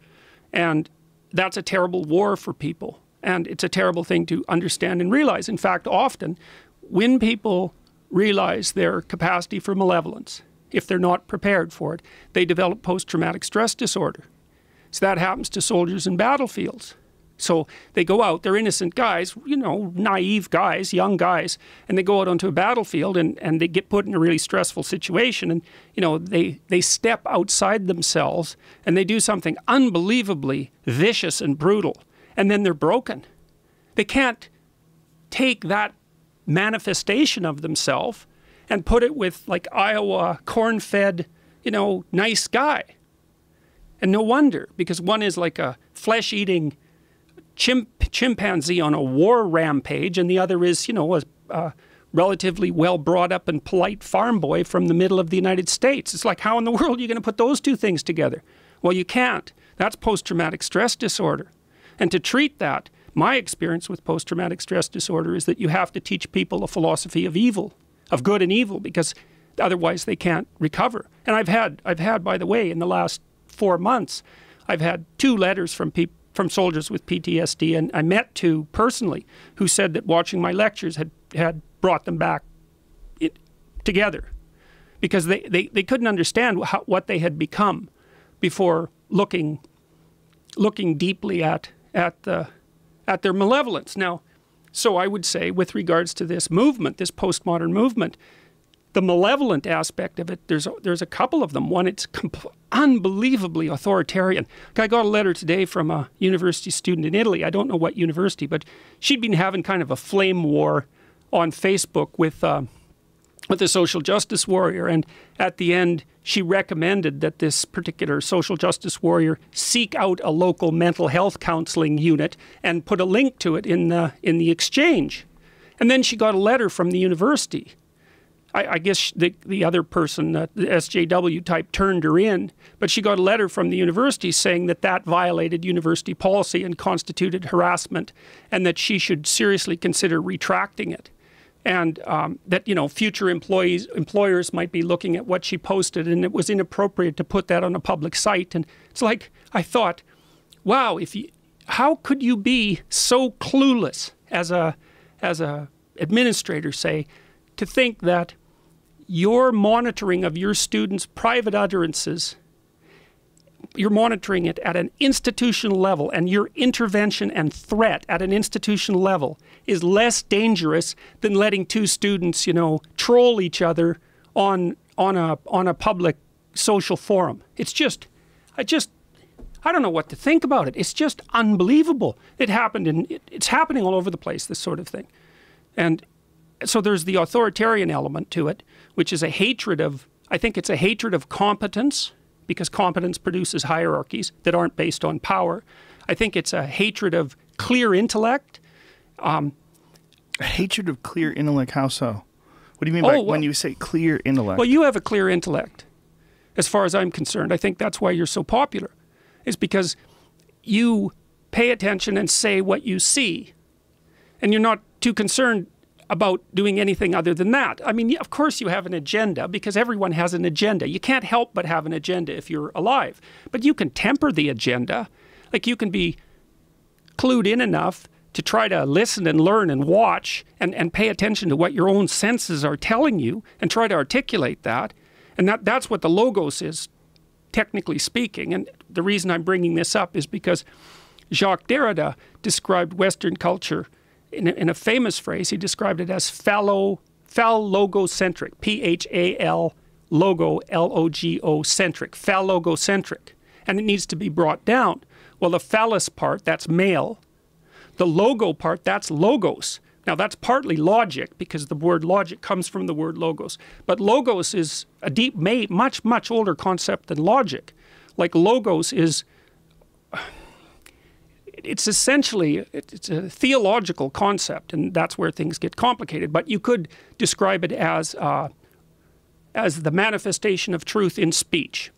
And that's a terrible war for people. And it's a terrible thing to understand and realize. In fact, often when people realize their capacity for malevolence, if they're not prepared for it, they develop post-traumatic stress disorder. So that happens to soldiers in battlefields. So they go out, they're innocent guys, you know, naive guys, young guys, and they go out onto a battlefield and they get put in a really stressful situation, and, you know, they step outside themselves and they do something unbelievably vicious and brutal, and then they're broken. They can't take that manifestation of themselves and put it with, like, Iowa corn-fed, you know, nice guy. And no wonder, because one is like a flesh-eating chimpanzee on a war rampage, and the other is, you know, a relatively well-brought-up and polite farm boy from the middle of the United States. It's like, how in the world are you going to put those two things together? Well, you can't. That's post-traumatic stress disorder. And to treat that, my experience with post-traumatic stress disorder is that you have to teach people a philosophy of evil, of good and evil, because otherwise they can't recover. And I've had, by the way, in the last 4 months, I've had 2 letters from soldiers with PTSD, and I met 2 personally who said that watching my lectures had brought them back together, because they couldn't understand what they had become before looking deeply at their malevolence. Now, so I would say, with regards to this movement, this postmodern movement, the malevolent aspect of it, there's a couple of them. One, it's unbelievably authoritarian. I got a letter today from a university student in Italy. I don't know what university, but she'd been having kind of a flame war on Facebook with a social justice warrior. And at the end, she recommended that this particular social justice warrior seek out a local mental health counseling unit and put a link to it in the exchange. And then she got a letter from the university. I guess the other person, the SJW type, turned her in, but she got a letter from the university saying that violated university policy and constituted harassment, and that she should seriously consider retracting it, and that, you know, future employers might be looking at what she posted, and it was inappropriate to put that on a public site. And it's like, I thought, wow, how could you be so clueless as a administrator, say, to think that your monitoring of your students' private utterances you're monitoring it at an institutional level, and your intervention and threat at an institutional level is less dangerous than letting two students, you know, troll each other on a public social forum. It's just, I don't know what to think about it. It's just unbelievable. It's happening all over the place, this sort of thing. And so there's the authoritarian element to it, which is a hatred of, I think it's a hatred of competence, because competence produces hierarchies that aren't based on power. I think it's a hatred of clear intellect. A hatred of clear intellect, how so? What do you mean by when you say clear intellect? Well, you have a clear intellect, as far as I'm concerned. I think that's why you're so popular, is because you pay attention and say what you see, and you're not too concerned about doing anything other than that. I mean, of course you have an agenda, because everyone has an agenda. You can't help but have an agenda if you're alive. But you can temper the agenda. Like, you can be clued in enough to try to listen and learn and watch and pay attention to what your own senses are telling you and try to articulate that. And that's what the logos is, technically speaking. And the reason I'm bringing this up is because Jacques Derrida described Western culture in a famous phrase. He described it as phallogocentric, P-H-A-L logo, L-O-G-O centric, phallogocentric. And it needs to be brought down. Well, the phallus part, that's male. The logo part, that's logos. Now, that's partly logic, because the word logic comes from the word logos. But logos is a deep, much, much older concept than logic. Like, logos is, it's essentially, it's a theological concept, and that's where things get complicated. But you could describe it as the manifestation of truth in speech.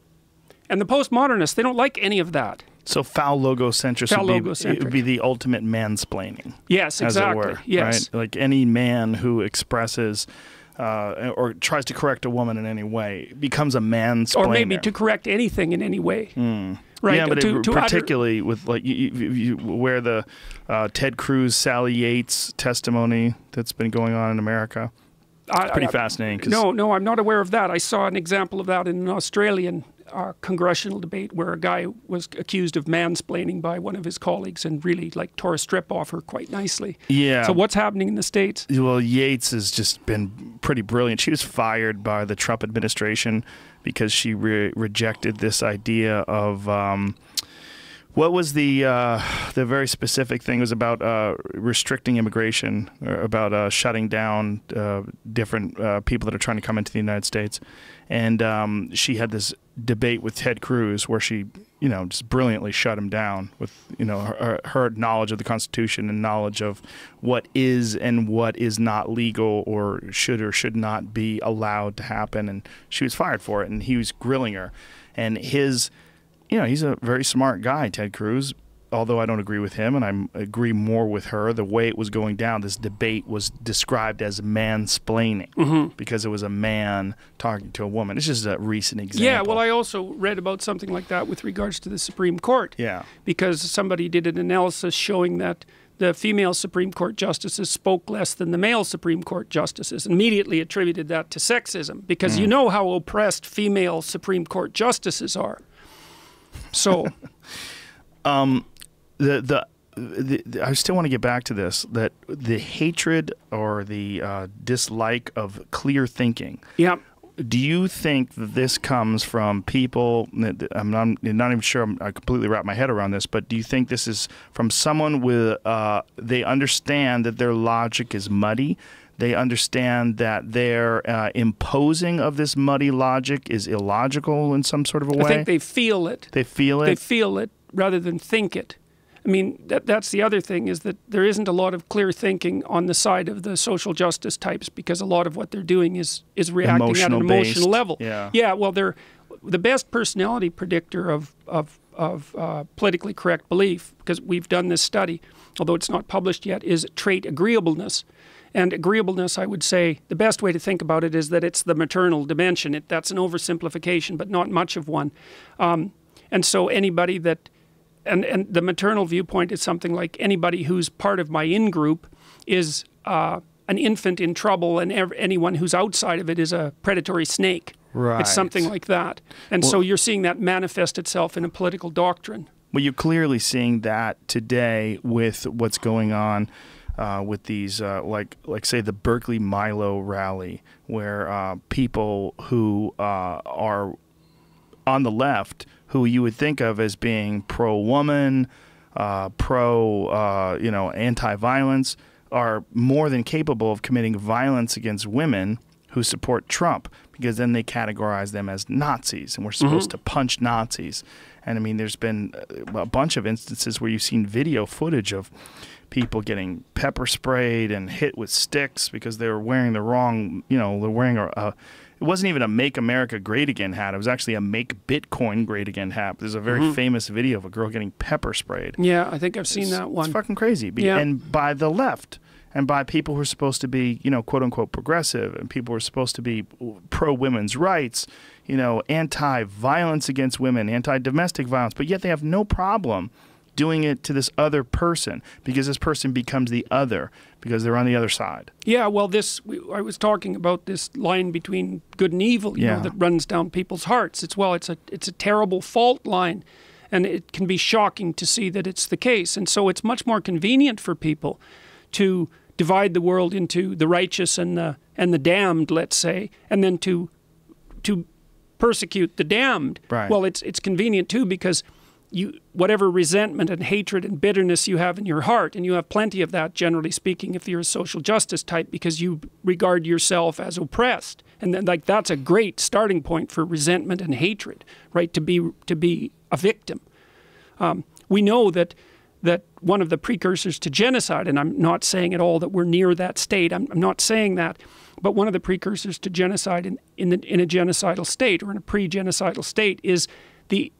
And the postmodernists, they don't like any of that. So phallogocentric would be the ultimate mansplaining. Yes, exactly. As it were, yes. Right? Like, any man who expresses or tries to correct a woman in any way becomes a mansplainer. Or maybe to correct anything in any way. Right? Yeah, but particularly with, like, you where the Ted Cruz, Sally Yates testimony that's been going on in America. It's pretty fascinating. No, I'm not aware of that. I saw an example of that in an Australian congressional debate where a guy was accused of mansplaining by one of his colleagues and really, like, tore a strip off her quite nicely. Yeah. So what's happening in the States? Well, Yates has just been pretty brilliant. She was fired by the Trump administration because she rejected this idea of what was the very specific thing? It was about restricting immigration, or about shutting down different people that are trying to come into the United States. And she had this debate with Ted Cruz where she, you know, just brilliantly shut him down with, you know, her knowledge of the Constitution and knowledge of what is and what is not legal or should not be allowed to happen. And she was fired for it, and he was grilling her. And his, you know, he's a very smart guy, Ted Cruz, although I don't agree with him, and I agree more with her. The way it was going down, this debate was described as mansplaining because it was a man talking to a woman. It's just a recent example. Yeah, well, I also read about something like that with regards to the Supreme Court. Yeah. Because somebody did an analysis showing that the female Supreme Court justices spoke less than the male Supreme Court justices, and immediately attributed that to sexism, because you know how oppressed female Supreme Court justices are. So... I still want to get back to this, that the hatred or the dislike of clear thinking. Yeah. Do you think that this comes from people, I'm not even sure I completely wrap my head around this, but do you think this is from someone with, they understand that their logic is muddy? They understand that their imposing of this muddy logic is illogical in some sort of a way? I think they feel it. They feel it? They feel it rather than think it. I mean, that's the other thing, is that there isn't a lot of clear thinking on the side of the social justice types, because a lot of what they're doing is reacting at an emotional level. Yeah, well, they're the best personality predictor of politically correct belief, because we've done this study, although it's not published yet, is trait agreeableness. And agreeableness, I would say, the best way to think about it is that it's the maternal dimension. That's an oversimplification, but not much of one. And so anybody that... And the maternal viewpoint is something like, anybody who's part of my in-group is an infant in trouble, and anyone who's outside of it is a predatory snake. Right. It's something like that. And so you're seeing that manifest itself in a political doctrine. Well, you're clearly seeing that today with what's going on with these, like say the Berkeley Milo rally, where people who are on the left, who you would think of as being pro-woman, anti-violence, are more than capable of committing violence against women who support Trump, because then they categorize them as Nazis, and we're supposed to punch Nazis. And I mean, there's been a bunch of instances where you've seen video footage of people getting pepper sprayed and hit with sticks because they were wearing the wrong, they're wearing it wasn't even a Make America Great Again hat. It was actually a Make Bitcoin Great Again hat. There's a very famous video of a girl getting pepper sprayed. Yeah, I think I've seen that one. It's fucking crazy. And by the left, and by people who are supposed to be, quote-unquote progressive, and people who are supposed to be pro-women's rights, anti-violence against women, anti-domestic violence, but yet they have no problem doing it to this other person, because this person becomes the other, because they're on the other side. Yeah, well, I was talking about this line between good and evil, you know, that runs down people's hearts. It's a terrible fault line, and it can be shocking to see that it's the case. And so it's much more convenient for people to divide the world into the righteous and the damned, let's say, and then to persecute the damned. Right. Well, it's convenient too, because whatever resentment and hatred and bitterness you have in your heart, and you have plenty of that, generally speaking, if you're a social justice type, because you regard yourself as oppressed, and then that's a great starting point for resentment and hatred, right? To be a victim. We know that one of the precursors to genocide, and I'm not saying at all that we're near that state, I'm not saying that, but one of the precursors to genocide in a genocidal state, or in a pre-genocidal state, is the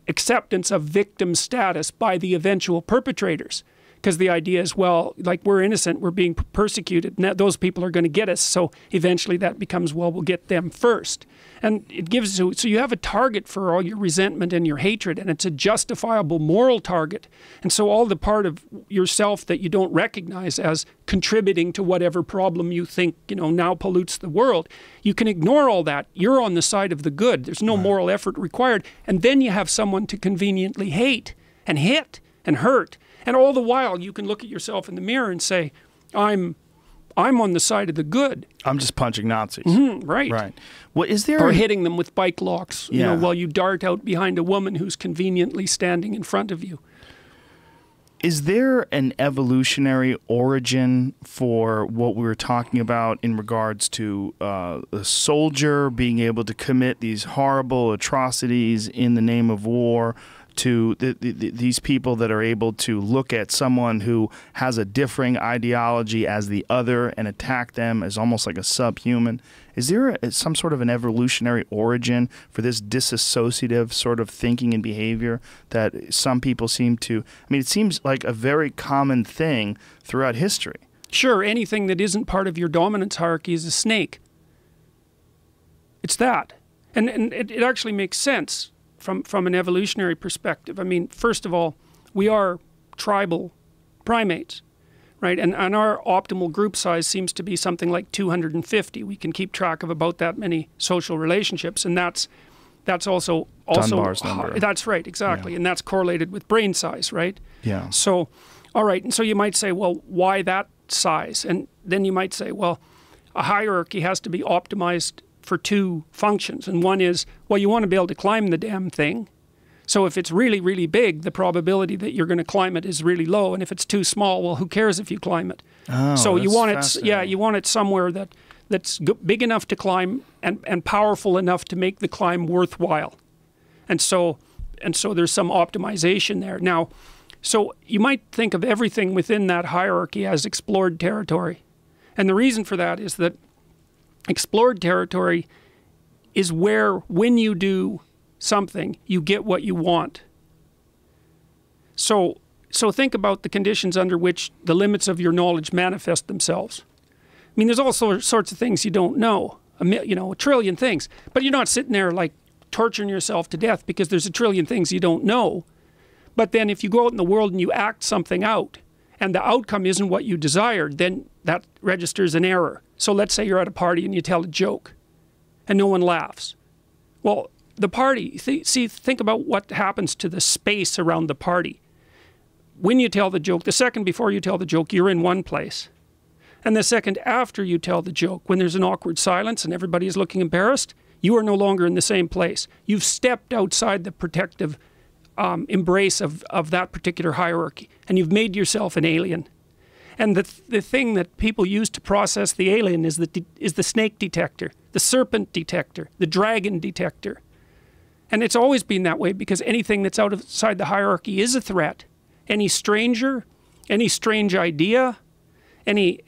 acceptance of victim status by the eventual perpetrators. Because the idea is, well, like, we're innocent, we're being persecuted, and those people are going to get us, so eventually that becomes, well, we'll get them first. And it gives you, so you have a target for all your resentment and your hatred, and it's a justifiable moral target. And so all the part of yourself that you don't recognize as contributing to whatever problem you think, now pollutes the world, you can ignore all that. You're on the side of the good. There's no moral effort required. And then you have someone to conveniently hate and hit and hurt. And all the while, you can look at yourself in the mirror and say, I'm on the side of the good. I'm just punching Nazis. Right. Right. Well, is there or hitting them with bike locks, while you dart out behind a woman who's conveniently standing in front of you. Is there an evolutionary origin for what we were talking about in regards to a soldier being able to commit these horrible atrocities in the name of war, to these people that are able to look at someone who has a differing ideology as the other and attack them as almost like a subhuman? Is there some sort of an evolutionary origin for this disassociative sort of thinking and behavior that some people seem to? I mean, it seems like a very common thing throughout history. Sure, anything that isn't part of your dominance hierarchy is a snake. It's that. And it actually makes sense from an evolutionary perspective. I mean, first of all, we are tribal primates, right? And our optimal group size seems to be something like 250. We can keep track of about that many social relationships, and that's also Dunbar's number. That's right, exactly, and that's correlated with brain size, right? Yeah. So, all right, and so you might say, well, why that size? And then you might say, well, a hierarchy has to be optimized for two functions, and one is, well, you want to be able to climb the damn thing. So if it's really, really big, the probability that you're going to climb it is really low, and if it's too small, well, who cares if you climb it? Oh, so you want it, you want it somewhere that's big enough to climb and powerful enough to make the climb worthwhile. And so there's some optimization there. Now, so you might think of everything within that hierarchy as explored territory, and the reason for that is that explored territory is where, when you do something, you get what you want. So think about the conditions under which the limits of your knowledge manifest themselves. I mean, there's all sorts of things you don't know, a trillion things, but you're not sitting there like torturing yourself to death because there's a trillion things you don't know. But then if you go out in the world and you act something out, and the outcome isn't what you desired, then that registers an error. So let's say you're at a party and you tell a joke, and no one laughs. Well, the party, think about what happens to the space around the party. When you tell the joke, the second before you tell the joke, you're in one place. And the second after you tell the joke, when there's an awkward silence and everybody is looking embarrassed, you are no longer in the same place. You've stepped outside the protective embrace of that particular hierarchy, and you've made yourself an alien. And the thing that people use to process the alien is the snake detector, the serpent detector, the dragon detector. And it's always been that way, because anything that's outside the hierarchy is a threat. Any stranger, any strange idea, any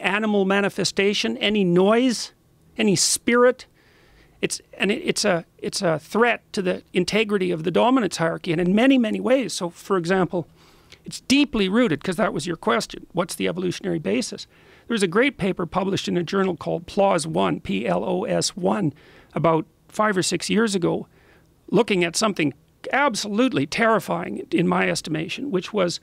animal manifestation, any noise, any spirit, it's a threat to the integrity of the dominance hierarchy, and in many, many ways. So, for example, it's deeply rooted, because that was your question. What's the evolutionary basis? There's a great paper published in a journal called PLOS 1, PLOS 1, about 5 or 6 years ago, looking at something absolutely terrifying in my estimation, which was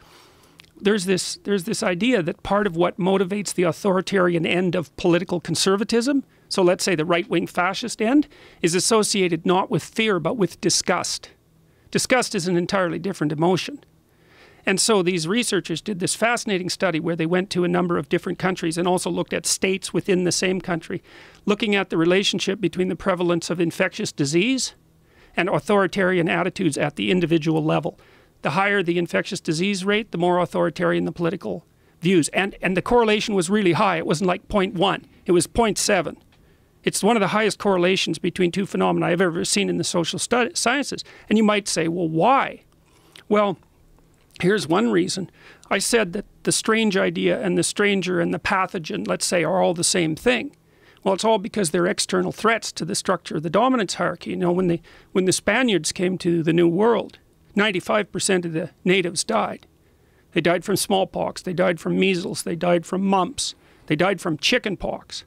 there's this idea that part of what motivates the authoritarian end of political conservatism, so let's say the right-wing fascist end, is associated not with fear but with disgust. Disgust is an entirely different emotion. And so these researchers did this fascinating study where they went to a number of different countries and also looked at states within the same country, looking at the relationship between the prevalence of infectious disease and authoritarian attitudes at the individual level. The higher the infectious disease rate, the more authoritarian the political views. And the correlation was really high. It wasn't like 0.1. It was 0.7. It's one of the highest correlations between two phenomena I've ever seen in the social sciences. And you might say, well, why? Well, here's one reason. I said that the strange idea and the stranger and the pathogen, let's say, are all the same thing. Well, it's all because they're external threats to the structure of the dominance hierarchy. You know, when the Spaniards came to the New World, 95% of the natives died. They died from smallpox, they died from measles, they died from mumps, they died from chicken pox.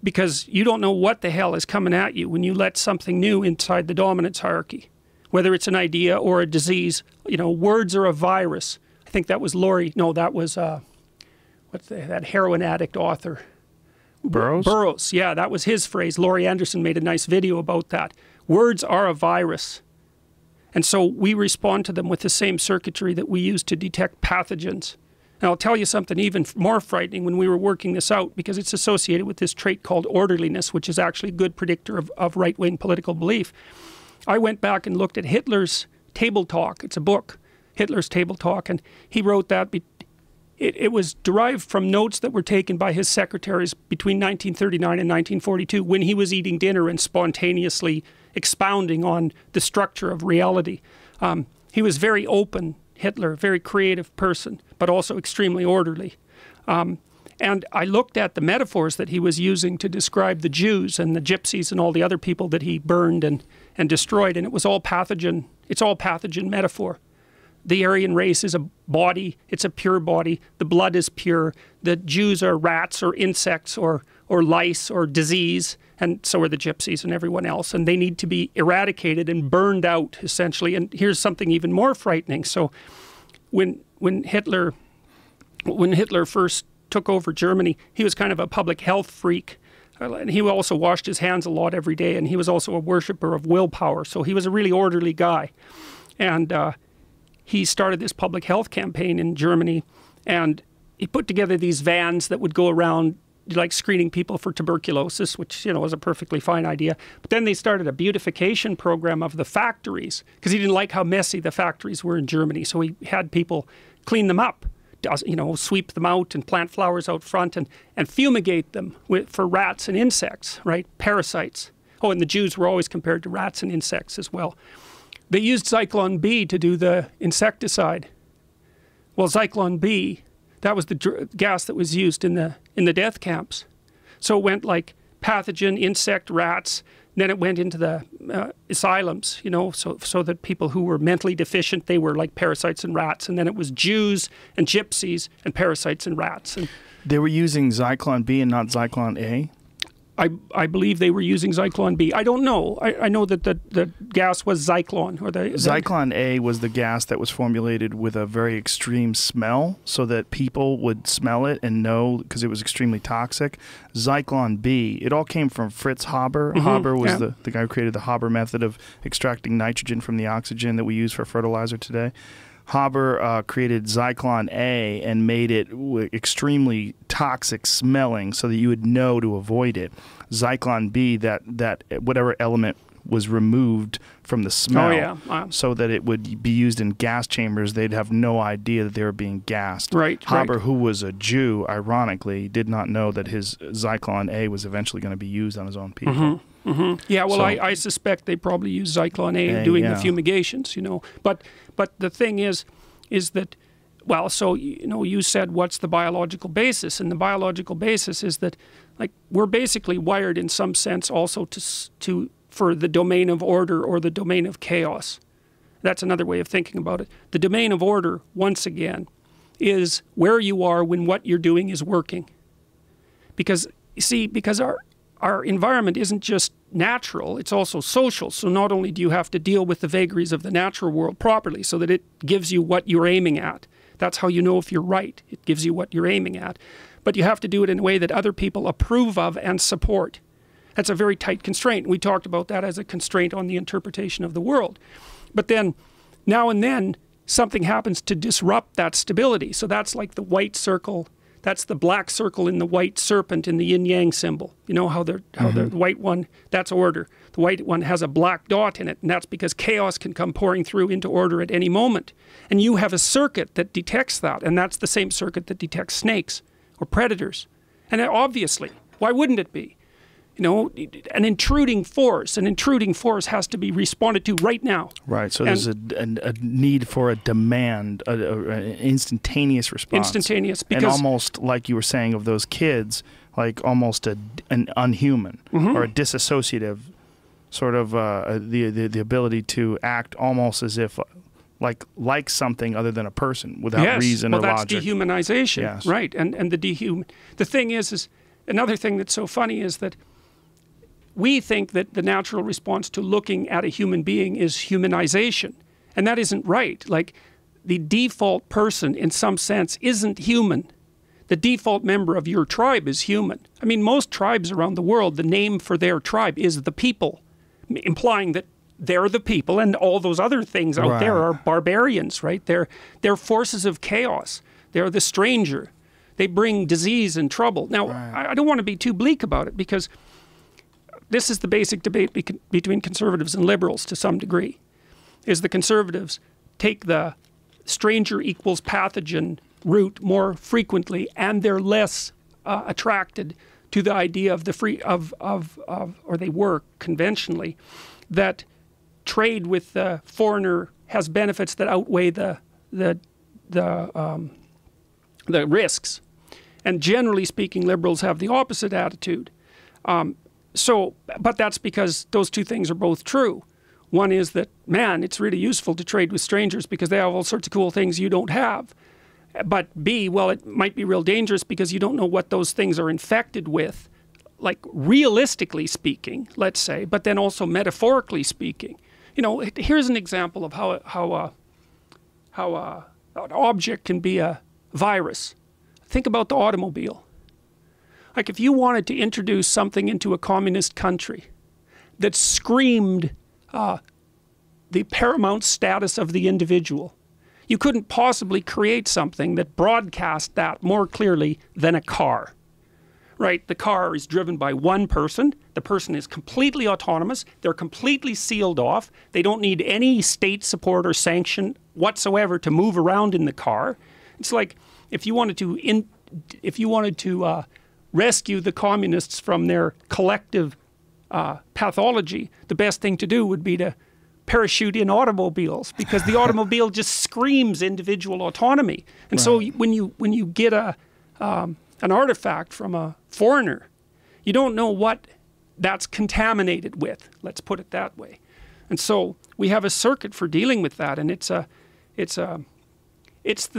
Because you don't know what the hell is coming at you when you let something new inside the dominance hierarchy. Whether it's an idea or a disease, you know, words are a virus. I think that was that was, that heroin addict author? Burroughs? Burroughs, yeah, that was his phrase. Laurie Anderson made a nice video about that. Words are a virus. And so we respond to them with the same circuitry that we use to detect pathogens. And I'll tell you something even more frightening when we were working this out, because it's associated with this trait called orderliness, which is actually a good predictor of right-wing political belief. I went back and looked at Hitler's Table Talk. It's a book, Hitler's Table Talk, and he wrote that. It was derived from notes that were taken by his secretaries between 1939 and 1942 when he was eating dinner and spontaneously expounding on the structure of reality. He was very open, Hitler, very creative person, but also extremely orderly. And I looked at the metaphors that he was using to describe the Jews and the gypsies and all the other people that he burned and destroyed, and it was all pathogen. It's all pathogen metaphor. The Aryan race is a body, it's a pure body, the blood is pure, the Jews are rats or insects or lice or disease, and so are the gypsies and everyone else, and they need to be eradicated and burned out, essentially. And here's something even more frightening. So when Hitler first took over Germany, he was kind of a public health freak, and he also washed his hands a lot every day, and he was also a worshiper of willpower, so he was a really orderly guy. And he started this public health campaign in Germany, and he put together these vans that would go around like screening people for tuberculosis, which, you know, was a perfectly fine idea. But then they started a beautification program of the factories, because he didn't like how messy the factories were in Germany. So he had people clean them up, you know, sweep them out and plant flowers out front and fumigate them for rats and insects, right? Parasites. Oh, and the Jews were always compared to rats and insects as well. They used Zyklon B to do the insecticide. Well, Zyklon B, that was the gas that was used in the death camps. So it went like pathogen, insect, rats, then it went into the asylums, you know, so that people who were mentally deficient, they were like parasites and rats. And then it was Jews and gypsies and parasites and rats. And they were using Zyklon B and not Zyklon A? I believe they were using Zyklon B. I don't know. I know that the gas was Zyklon. Zyklon A was the gas that was formulated with a very extreme smell so that people would smell it and know because it was extremely toxic. Zyklon B, it all came from Fritz Haber. Haber was the guy who created the Haber method of extracting nitrogen from the oxygen that we use for fertilizer today. Haber created Zyklon A and made it extremely toxic smelling so that you would know to avoid it. Zyklon B, that whatever element was removed from the smell so that it would be used in gas chambers, they'd have no idea that they were being gassed. Right. Haber, who was a Jew, ironically, did not know that his Zyklon A was eventually going to be used on his own people. Yeah, well, I suspect they probably use Zyklon A in doing the fumigations, But the thing is that, well, so, you said what's the biological basis? And the biological basis is that, like, we're basically wired in some sense also for the domain of order or the domain of chaos. That's another way of thinking about it. The domain of order, once again, is where you are when what you're doing is working. Because, you see, because our environment isn't just natural, it's also social. So not only do you have to deal with the vagaries of the natural world properly so that it gives you what you're aiming at. That's how you know if you're right. It gives you what you're aiming at. But you have to do it in a way that other people approve of and support. That's a very tight constraint. We talked about that as a constraint on the interpretation of the world. But then, now and then, something happens to disrupt that stability. So that's like the white circle. That's the black circle in the white serpent in the yin-yang symbol. You know how the white one, that's order. The white one has a black dot in it, and that's because chaos can come pouring through into order at any moment. And you have a circuit that detects that, and that's the same circuit that detects snakes or predators. And obviously, why wouldn't it be? An intruding force has to be responded to right now. Right, so there's a need for a demand, an instantaneous response. Instantaneous, because... And almost like you were saying of those kids, like almost an unhuman or a disassociative sort of the ability to act almost as if like something other than a person without reason or logic. That's dehumanization, right? And the thing is another thing that's so funny is that we think that the natural response to looking at a human being is humanization. And that isn't right. Like, the default person, in some sense, isn't human. The default member of your tribe is human. I mean, most tribes around the world, the name for their tribe is the people, implying that they're the people and all those other things out there are barbarians, right? They're forces of chaos. They're the stranger. They bring disease and trouble. Now, I don't want to be too bleak about it, because this is the basic debate between conservatives and liberals to some degree, is the conservatives take the stranger equals pathogen route more frequently, and they're less attracted to the idea of or they were conventionally, that trade with the foreigner has benefits that outweigh the risks. And generally speaking, liberals have the opposite attitude. But that's because those two things are both true. One is that, man, it's really useful to trade with strangers because they have all sorts of cool things you don't have. But B, well, it might be real dangerous because you don't know what those things are infected with, like realistically speaking, let's say, but then also metaphorically speaking. Here's an example of how an object can be a virus. Think about the automobile. Like, if you wanted to introduce something into a communist country that screamed the paramount status of the individual, you couldn't possibly create something that broadcast that more clearly than a car. Right? The car is driven by one person. The person is completely autonomous. They're completely sealed off. They don't need any state support or sanction whatsoever to move around in the car. It's like if you wanted to rescue the communists from their collective pathology, the best thing to do would be to parachute in automobiles, because the automobile just screams individual autonomy. And so when you get an artifact from a foreigner, you don't know what that's contaminated with. Let's put it that way. And so we have a circuit for dealing with that, and it's the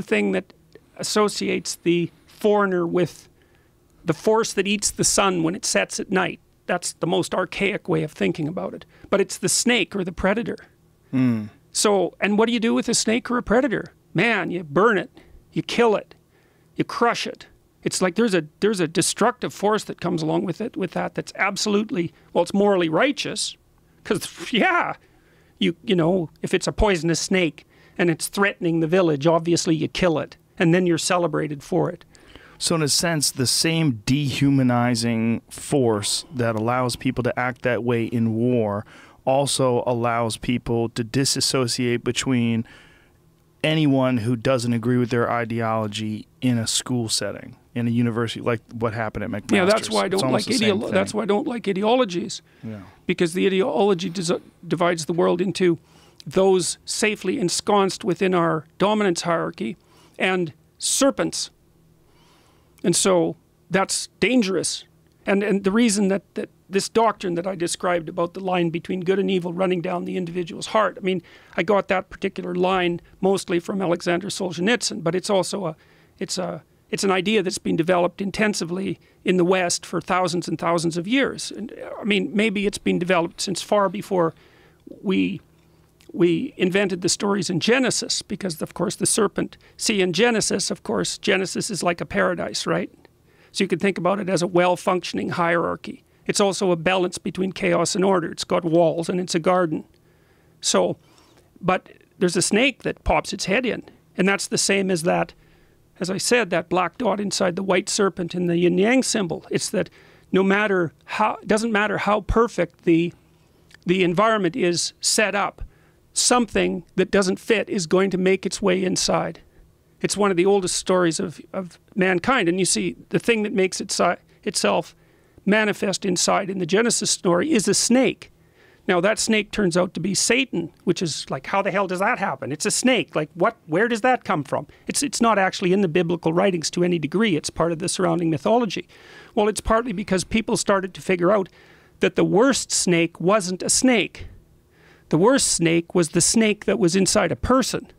thing that associates the foreigner with the force that eats the sun when it sets at night. that's the most archaic way of thinking about it. But it's the snake or the predator. So, and what do you do with a snake or a predator? Man, you burn it, you kill it, you crush it. It's like there's a destructive force that comes along with it, with that's absolutely, well, it's morally righteous. Because, yeah, you know, if it's a poisonous snake and it's threatening the village, obviously you kill it. And then you're celebrated for it. So in a sense, the same dehumanizing force that allows people to act that way in war also allows people to disassociate between anyone who doesn't agree with their ideology in a school setting, in a university, like what happened at McMaster's. Yeah, that's why I don't like that's why I don't like ideologies. Yeah. Because the ideology divides the world into those safely ensconced within our dominance hierarchy and serpents. And so that's dangerous. And the reason that this doctrine that I described about the line between good and evil running down the individual's heart, I mean, I got that particular line mostly from Alexander Solzhenitsyn, but it's also it's an idea that's been developed intensively in the West for thousands and thousands of years. And I mean, maybe it's been developed since far before we invented the stories in Genesis, because of course the serpent, see in Genesis, of course, Genesis is like a paradise, right? So you can think about it as a well-functioning hierarchy. It's also a balance between chaos and order. It's got walls and it's a garden. So, but there's a snake that pops its head in, and that's the same as that, as I said, that black dot inside the white serpent in the yin-yang symbol. It's that no matter how, it doesn't matter how perfect the environment is set up, something that doesn't fit is going to make its way inside. It's one of the oldest stories of mankind. And you see, the thing that makes itself manifest inside in the Genesis story is a snake. Now, that snake turns out to be Satan, which is like, how the hell does that happen? It's a snake. Like, what? Where does that come from? It's not actually in the biblical writings to any degree. It's part of the surrounding mythology. Well, it's partly because people started to figure out that the worst snake wasn't a snake. The worst snake was the snake that was inside a person.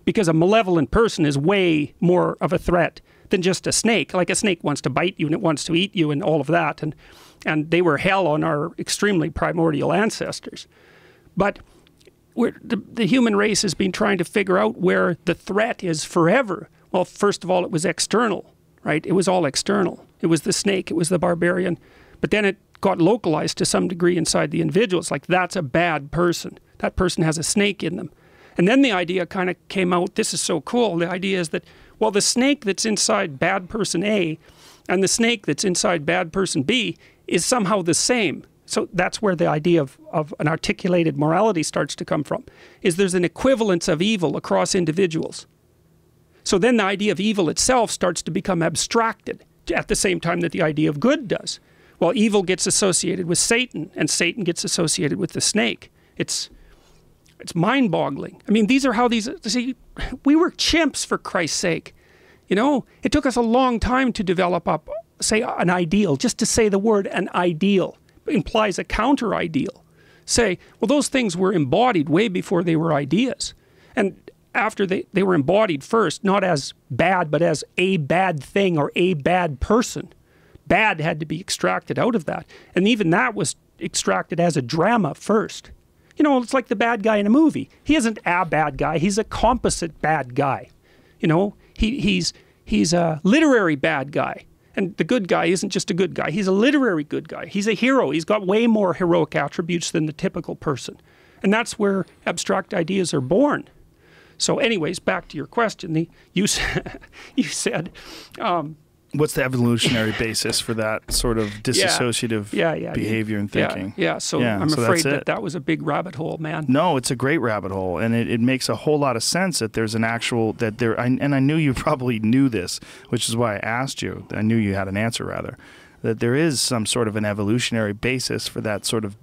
Because a malevolent person is way more of a threat than just a snake. Like a snake wants to bite you and it wants to eat you and all of that. And they were hell on our extremely primordial ancestors. But the human race has been trying to figure out where the threat is forever. Well, first of all, it was external, right? It was all external. It was the snake, it was the barbarian. But then it got localized to some degree inside the individual. It's like, that's a bad person. That person has a snake in them. And then the idea kind of came out, this is so cool, the idea is that, well, the snake that's inside bad person A and the snake that's inside bad person B is somehow the same. So that's where the idea of an articulated morality starts to come from, is there's an equivalence of evil across individuals. So then the idea of evil itself starts to become abstracted at the same time that the idea of good does. Well, evil gets associated with Satan and Satan gets associated with the snake. It's mind-boggling. I mean, these are how these, see, we were chimps, for Christ's sake. You know, it took us a long time to develop up, say, an ideal. Just to say the word an ideal implies a counter-ideal. Say, well, those things were embodied way before they were ideas. And after they were embodied first, not as bad, but as a bad thing or a bad person. Bad had to be extracted out of that. And even that was extracted as a drama first. You know, it's like the bad guy in a movie. He isn't a bad guy. He's a composite bad guy. You know, he's a literary bad guy. And the good guy isn't just a good guy. He's a literary good guy. He's a hero. He's got way more heroic attributes than the typical person. And that's where abstract ideas are born. So anyways, back to your question. You said... what's the evolutionary basis for that sort of dissociative behavior and thinking? So I'm afraid that was a big rabbit hole, man. No, it's a great rabbit hole, and it makes a whole lot of sense that there's an actual, and I knew you probably knew this, which is why I asked you. I knew you had an answer, rather, that there is some sort of an evolutionary basis for that sort of,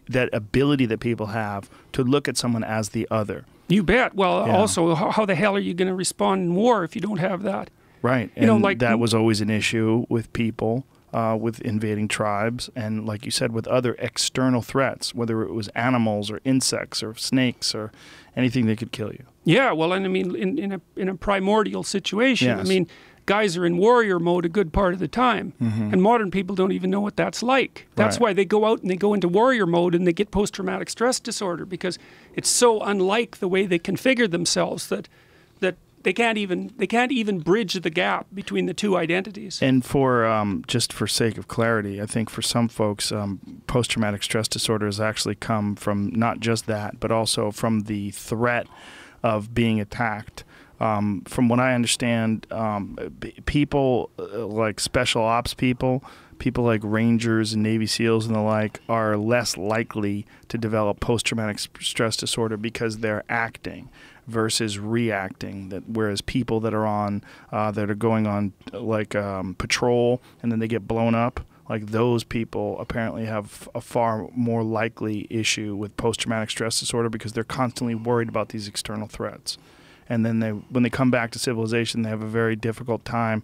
that ability that people have to look at someone as the other. You bet. Well, also, how the hell are you going to respond in war if you don't have that? Right, and you know, like, that was always an issue with people with invading tribes, and like you said, with other external threats, whether it was animals or insects or snakes or anything that could kill you. Yeah, well, and I mean, in a primordial situation, Yes. I mean, guys are in warrior mode a good part of the time, and modern people don't even know what that's like. That's Right. why they go out and they go into warrior mode and they get post-traumatic stress disorder, because it's so unlike the way they configure themselves that they can't even bridge the gap between the two identities. And for just for sake of clarity, I think for some folks, post-traumatic stress disorder has actually come from not just that, but also from the threat of being attacked. From what I understand, people like special ops people like Rangers and Navy SEALs and the like, are less likely to develop post-traumatic stress disorder because they're acting versus reacting. Whereas people that are going on like patrol and then they get blown up, like those people apparently have a far more likely issue with post-traumatic stress disorder because they're constantly worried about these external threats. And then when they come back to civilization, they have a very difficult time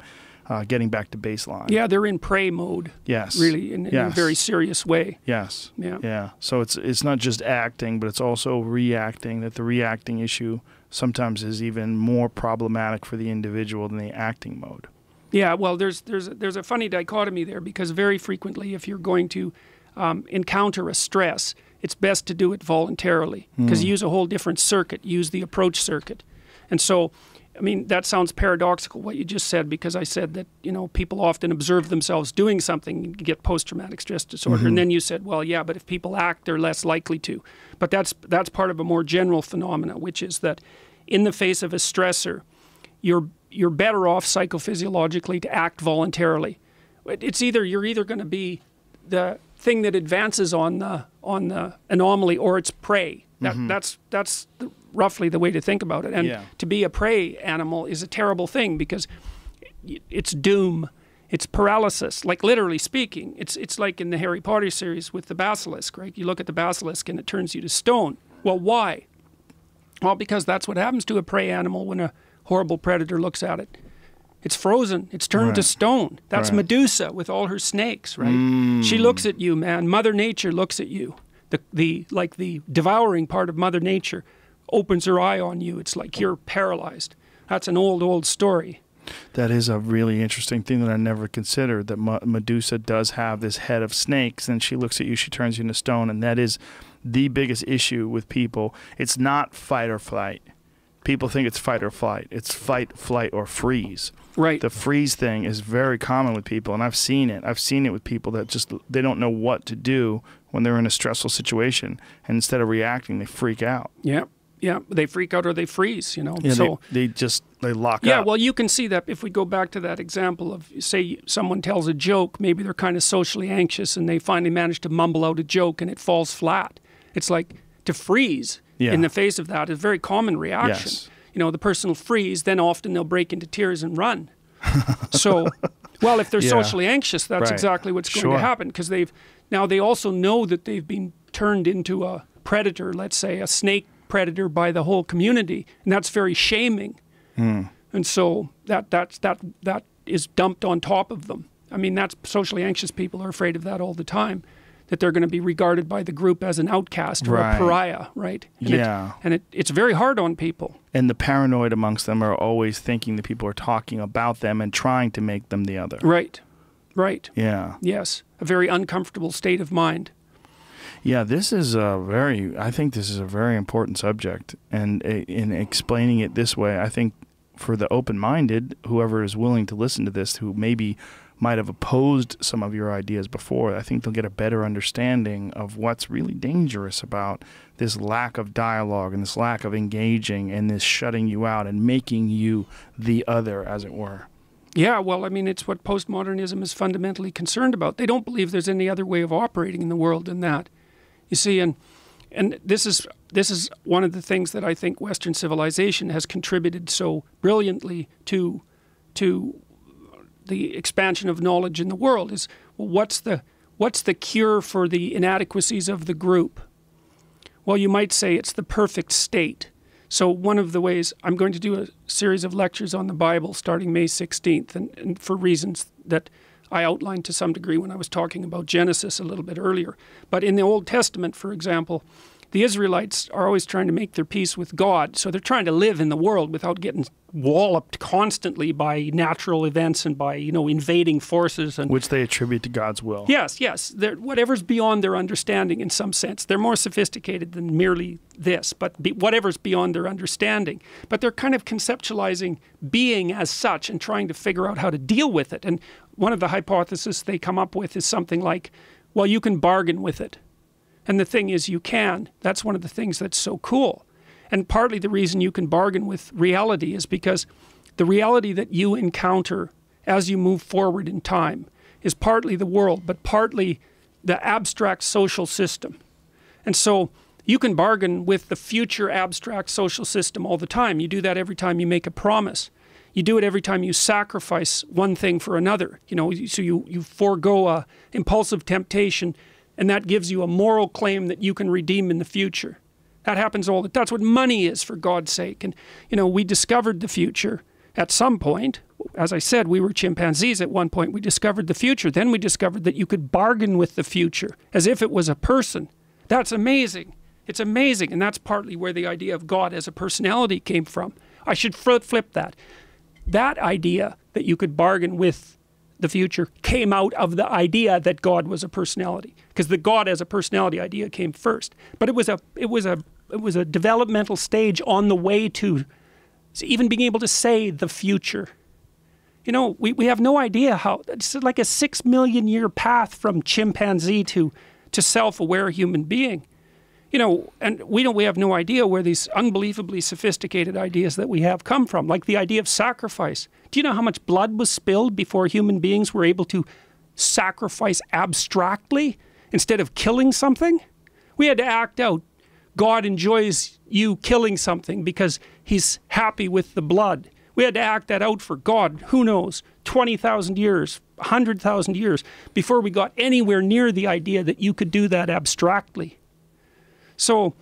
getting back to baseline. Yeah, they're in prey mode. Yes. Really, in a very serious way. Yes. Yeah. Yeah. So it's not just acting, but it's also reacting. That the reacting issue sometimes is even more problematic for the individual than the acting mode. Yeah. Well, there's a funny dichotomy there, because very frequently, if you're going to encounter a stress, it's best to do it voluntarily, because you use a whole different circuit. You use the approach circuit, and so. I mean, that sounds paradoxical, what you just said, because I said that, people often observe themselves doing something and get post-traumatic stress disorder. And then you said, well, yeah, but if people act, they're less likely to. But that's part of a more general phenomena, which is that in the face of a stressor, you're better off psychophysiologically to act voluntarily. You're either going to be the thing that advances on the anomaly, or it's prey. That's roughly the way to think about it. And to be a prey animal is a terrible thing, because it's doom, it's paralysis. Like, literally speaking, it's like in the Harry Potter series with the basilisk, right? You look at the basilisk and it turns you to stone. Well, why? Well, because that's what happens to a prey animal when a horrible predator looks at it. It's frozen. It's turned to stone. That's Medusa with all her snakes, right? She looks at you, man. Mother Nature looks at you. The devouring part of Mother Nature opens her eye on you. It's like you're paralyzed. That's an old story. That is a really interesting thing that I never considered, that Medusa does have this head of snakes, and she looks at you, she turns you into stone, and that is the biggest issue with people. It's not fight or flight. People think it's fight or flight. It's fight, flight, or freeze. Right. The freeze thing is very common with people, and I've seen it. I've seen it with people that they don't know what to do when they're in a stressful situation, and instead of reacting, they freak out. Yeah. Yeah, they freak out or they freeze, Yeah, so they lock up. Yeah, well, you can see that if we go back to that example of, say, someone tells a joke, maybe they're kind of socially anxious and they finally manage to mumble out a joke and it falls flat. It's like to freeze in the face of that is a very common reaction. Yes. The person will freeze, then often they'll break into tears and run. So, well, if they're socially anxious, that's exactly what's going to happen, because they also know that they've been turned into a predator, let's say a snake predator, by the whole community, and that's very shaming. And so that is dumped on top of them. I mean, that's socially anxious people are afraid of that all the time, that they're going to be regarded by the group as an outcast or a pariah, right? And it's very hard on people. And the paranoid amongst them are always thinking that people are talking about them and trying to make them the other. Right. Yeah. Yes, a very uncomfortable state of mind. Yeah, I think this is a very important subject. And in explaining it this way, I think for the open-minded, whoever is willing to listen to this, who maybe might have opposed some of your ideas before, I think they'll get a better understanding of what's really dangerous about this lack of dialogue and this lack of engaging and this shutting you out and making you the other, as it were. Yeah, well, I mean, it's what postmodernism is fundamentally concerned about. They don't believe there's any other way of operating in the world than that. You see, and this is one of the things that I think Western civilization has contributed so brilliantly to the expansion of knowledge in the world is, well, what's the cure for the inadequacies of the group? Well, you might say it's the perfect state. So one of the ways, I'm going to do a series of lectures on the Bible starting May 16th, and for reasons that I outlined to some degree when I was talking about Genesis a little bit earlier. But in the Old Testament, for example, the Israelites are always trying to make their peace with God. So they're trying to live in the world without getting walloped constantly by natural events and by, invading forces. Which they attribute to God's will. Yes, yes. Whatever's beyond their understanding in some sense. They're more sophisticated than merely this, but whatever's beyond their understanding. But they're kind of conceptualizing being as such and trying to figure out how to deal with it. And one of the hypotheses they come up with is something like, well, you can bargain with it. And the thing is, you can. That's one of the things that's so cool. And partly the reason you can bargain with reality is because the reality that you encounter as you move forward in time is partly the world, but partly the abstract social system. And so you can bargain with the future abstract social system all the time. You do that every time you make a promise. You do it every time you sacrifice one thing for another. So you forego a impulsive temptation, and that gives you a moral claim that you can redeem in the future. That happens that's what money is, for God's sake. And, we discovered the future at some point. As I said, we were chimpanzees at one point. We discovered the future. Then we discovered that you could bargain with the future as if it was a person. That's amazing. It's amazing. And that's partly where the idea of God as a personality came from. I should flip that. That idea that you could bargain with the future came out of the idea that God was a personality, because the God as a personality idea came first. But it was a developmental stage on the way to even being able to say the future. We have no idea how. It's like a 6 million year path from chimpanzee to self-aware human being. And we have no idea where these unbelievably sophisticated ideas that we have come from, like the idea of sacrifice. Do you know how much blood was spilled before human beings were able to sacrifice abstractly instead of killing something? We had to act out. God enjoys you killing something because he's happy with the blood. We had to act that out for God, who knows, 20,000 years, 100,000 years, before we got anywhere near the idea that you could do that abstractly. So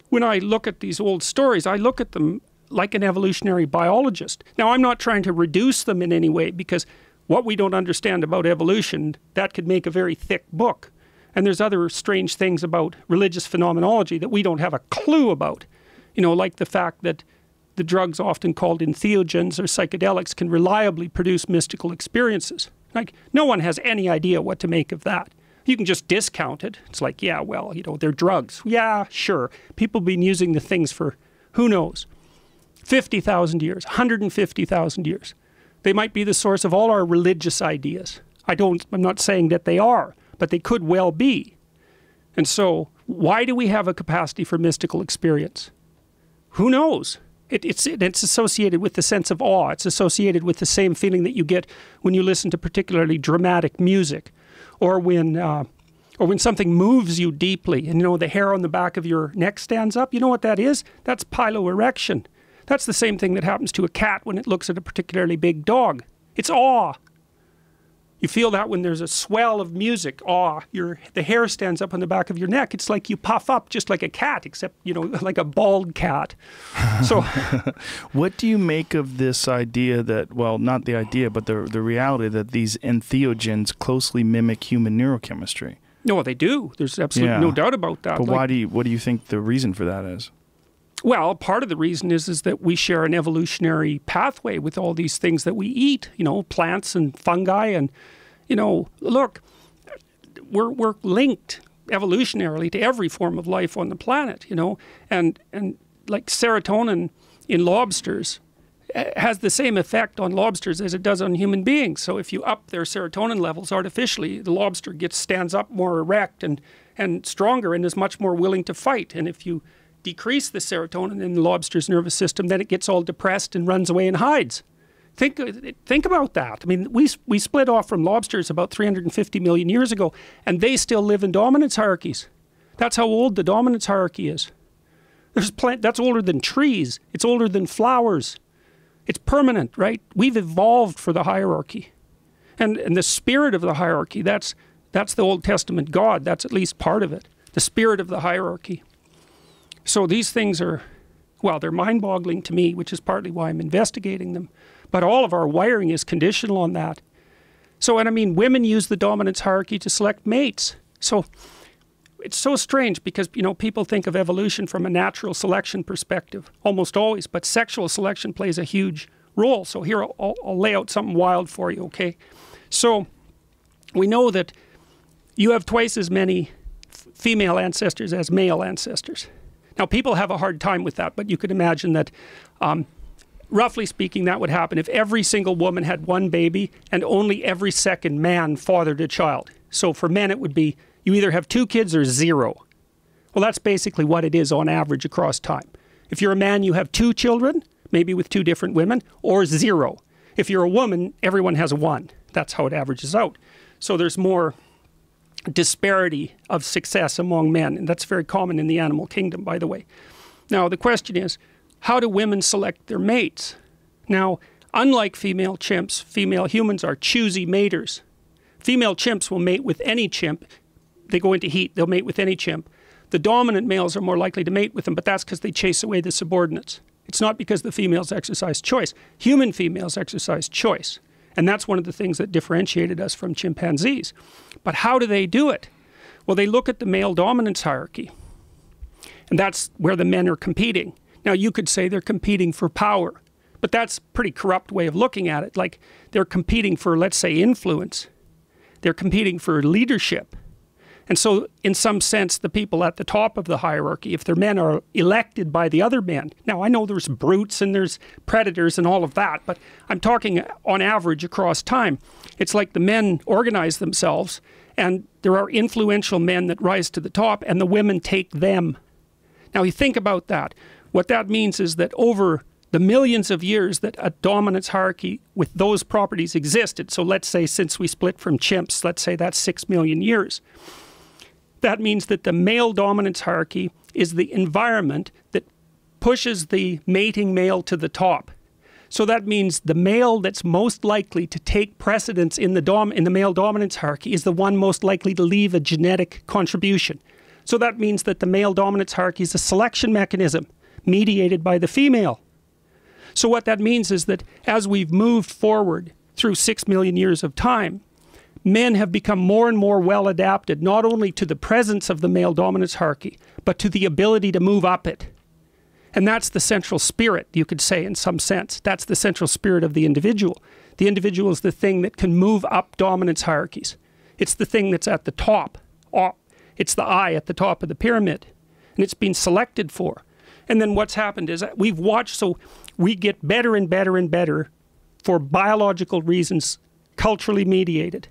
when I look at these old stories, I look at them like an evolutionary biologist. Now, I'm not trying to reduce them in any way, because what we don't understand about evolution, that could make a very thick book. And there's other strange things about religious phenomenology that we don't have a clue about. Like the fact that the drugs often called entheogens or psychedelics can reliably produce mystical experiences. Like, no one has any idea what to make of that. You can just discount it. It's like, yeah, well, they're drugs. Yeah, sure. People have been using the things for, who knows, 50,000 years, 150,000 years. They might be the source of all our religious ideas. I'm not saying that they are, but they could well be. And so, why do we have a capacity for mystical experience? Who knows? It's associated with the sense of awe. It's associated with the same feeling that you get when you listen to particularly dramatic music, or when something moves you deeply, and the hair on the back of your neck stands up. You know what that is? That's piloerection. That's the same thing that happens to a cat when it looks at a particularly big dog. It's awe. You feel that when there's a swell of music, awe. The hair stands up on the back of your neck. It's like you puff up just like a cat, except, like a bald cat. So, what do you make of this idea that, well, not the idea, but the reality that these entheogens closely mimic human neurochemistry? No, they do. There's absolutely no doubt about that. But what do you think the reason for that is? Well, part of the reason is that we share an evolutionary pathway with all these things that we eat, plants and fungi. And, look, we're linked evolutionarily to every form of life on the planet, and like serotonin in lobsters has the same effect on lobsters as it does on human beings. So if you up their serotonin levels artificially, the lobster stands up more erect and stronger and is much more willing to fight. And if you decrease the serotonin in the lobster's nervous system, then it gets all depressed and runs away and hides. Think about that. I mean, we split off from lobsters about 350 million years ago, and they still live in dominance hierarchies. That's how old the dominance hierarchy is. That's older than trees. It's older than flowers. It's permanent, right? We've evolved for the hierarchy. And the spirit of the hierarchy, that's the Old Testament God. That's at least part of it. The spirit of the hierarchy. So these things are, well, they're mind-boggling to me, which is partly why I'm investigating them. But all of our wiring is conditional on that. So, and I mean, women use the dominance hierarchy to select mates. So it's so strange because, you know, people think of evolution from a natural selection perspective, almost always, but sexual selection plays a huge role. So here, I'll lay out something wild for you, okay? So we know that you have twice as many female ancestors as male ancestors. Now, people have a hard time with that, but you could imagine that, roughly speaking, that would happen if every single woman had one baby and only every second man fathered a child. So for men, it would be you either have 2 kids or 0. Well, that's basically what it is on average across time. If you're a man, you have 2 children, maybe with 2 different women, or 0. If you're a woman, everyone has 1. That's how it averages out. So there's more disparity of success among men, and that's very common in the animal kingdom, by the way. Now, the question is, how do women select their mates? Now, unlike female chimps, female humans are choosy maters. Female chimps will mate with any chimp. They go into heat, they'll mate with any chimp. The dominant males are more likely to mate with them, but that's because they chase away the subordinates. It's not because the females exercise choice. Human females exercise choice. And that's one of the things that differentiated us from chimpanzees. But how do they do it? Well, they look at the male dominance hierarchy. And that's where the men are competing. Now, you could say they're competing for power, but that's a pretty corrupt way of looking at it. Like, they're competing for, let's say, influence. They're competing for leadership. And so, in some sense, the people at the top of the hierarchy, if their men are elected by the other men. Now, I know there's brutes and there's predators and all of that, but I'm talking on average across time. It's like the men organize themselves, and there are influential men that rise to the top, and the women take them. Now, you think about that. What that means is that over the millions of years that a dominance hierarchy with those properties existed, so let's say since we split from chimps, let's say that's 6 million years, that means that the male dominance hierarchy is the environment that pushes the mating male to the top. So that means the male that's most likely to take precedence in the male dominance hierarchy is the one most likely to leave a genetic contribution. So that means that the male dominance hierarchy is a selection mechanism mediated by the female. So what that means is that as we've moved forward through 6 million years of time, men have become more and more well adapted, not only to the presence of the male dominance hierarchy, but to the ability to move up it. And that's the central spirit, you could say, in some sense. That's the central spirit of the individual. The individual is the thing that can move up dominance hierarchies. It's the thing that's at the top. It's the eye at the top of the pyramid. And it's been selected for. And then what's happened is that we've watched, so we get better and better and better for biological reasons, culturally mediated,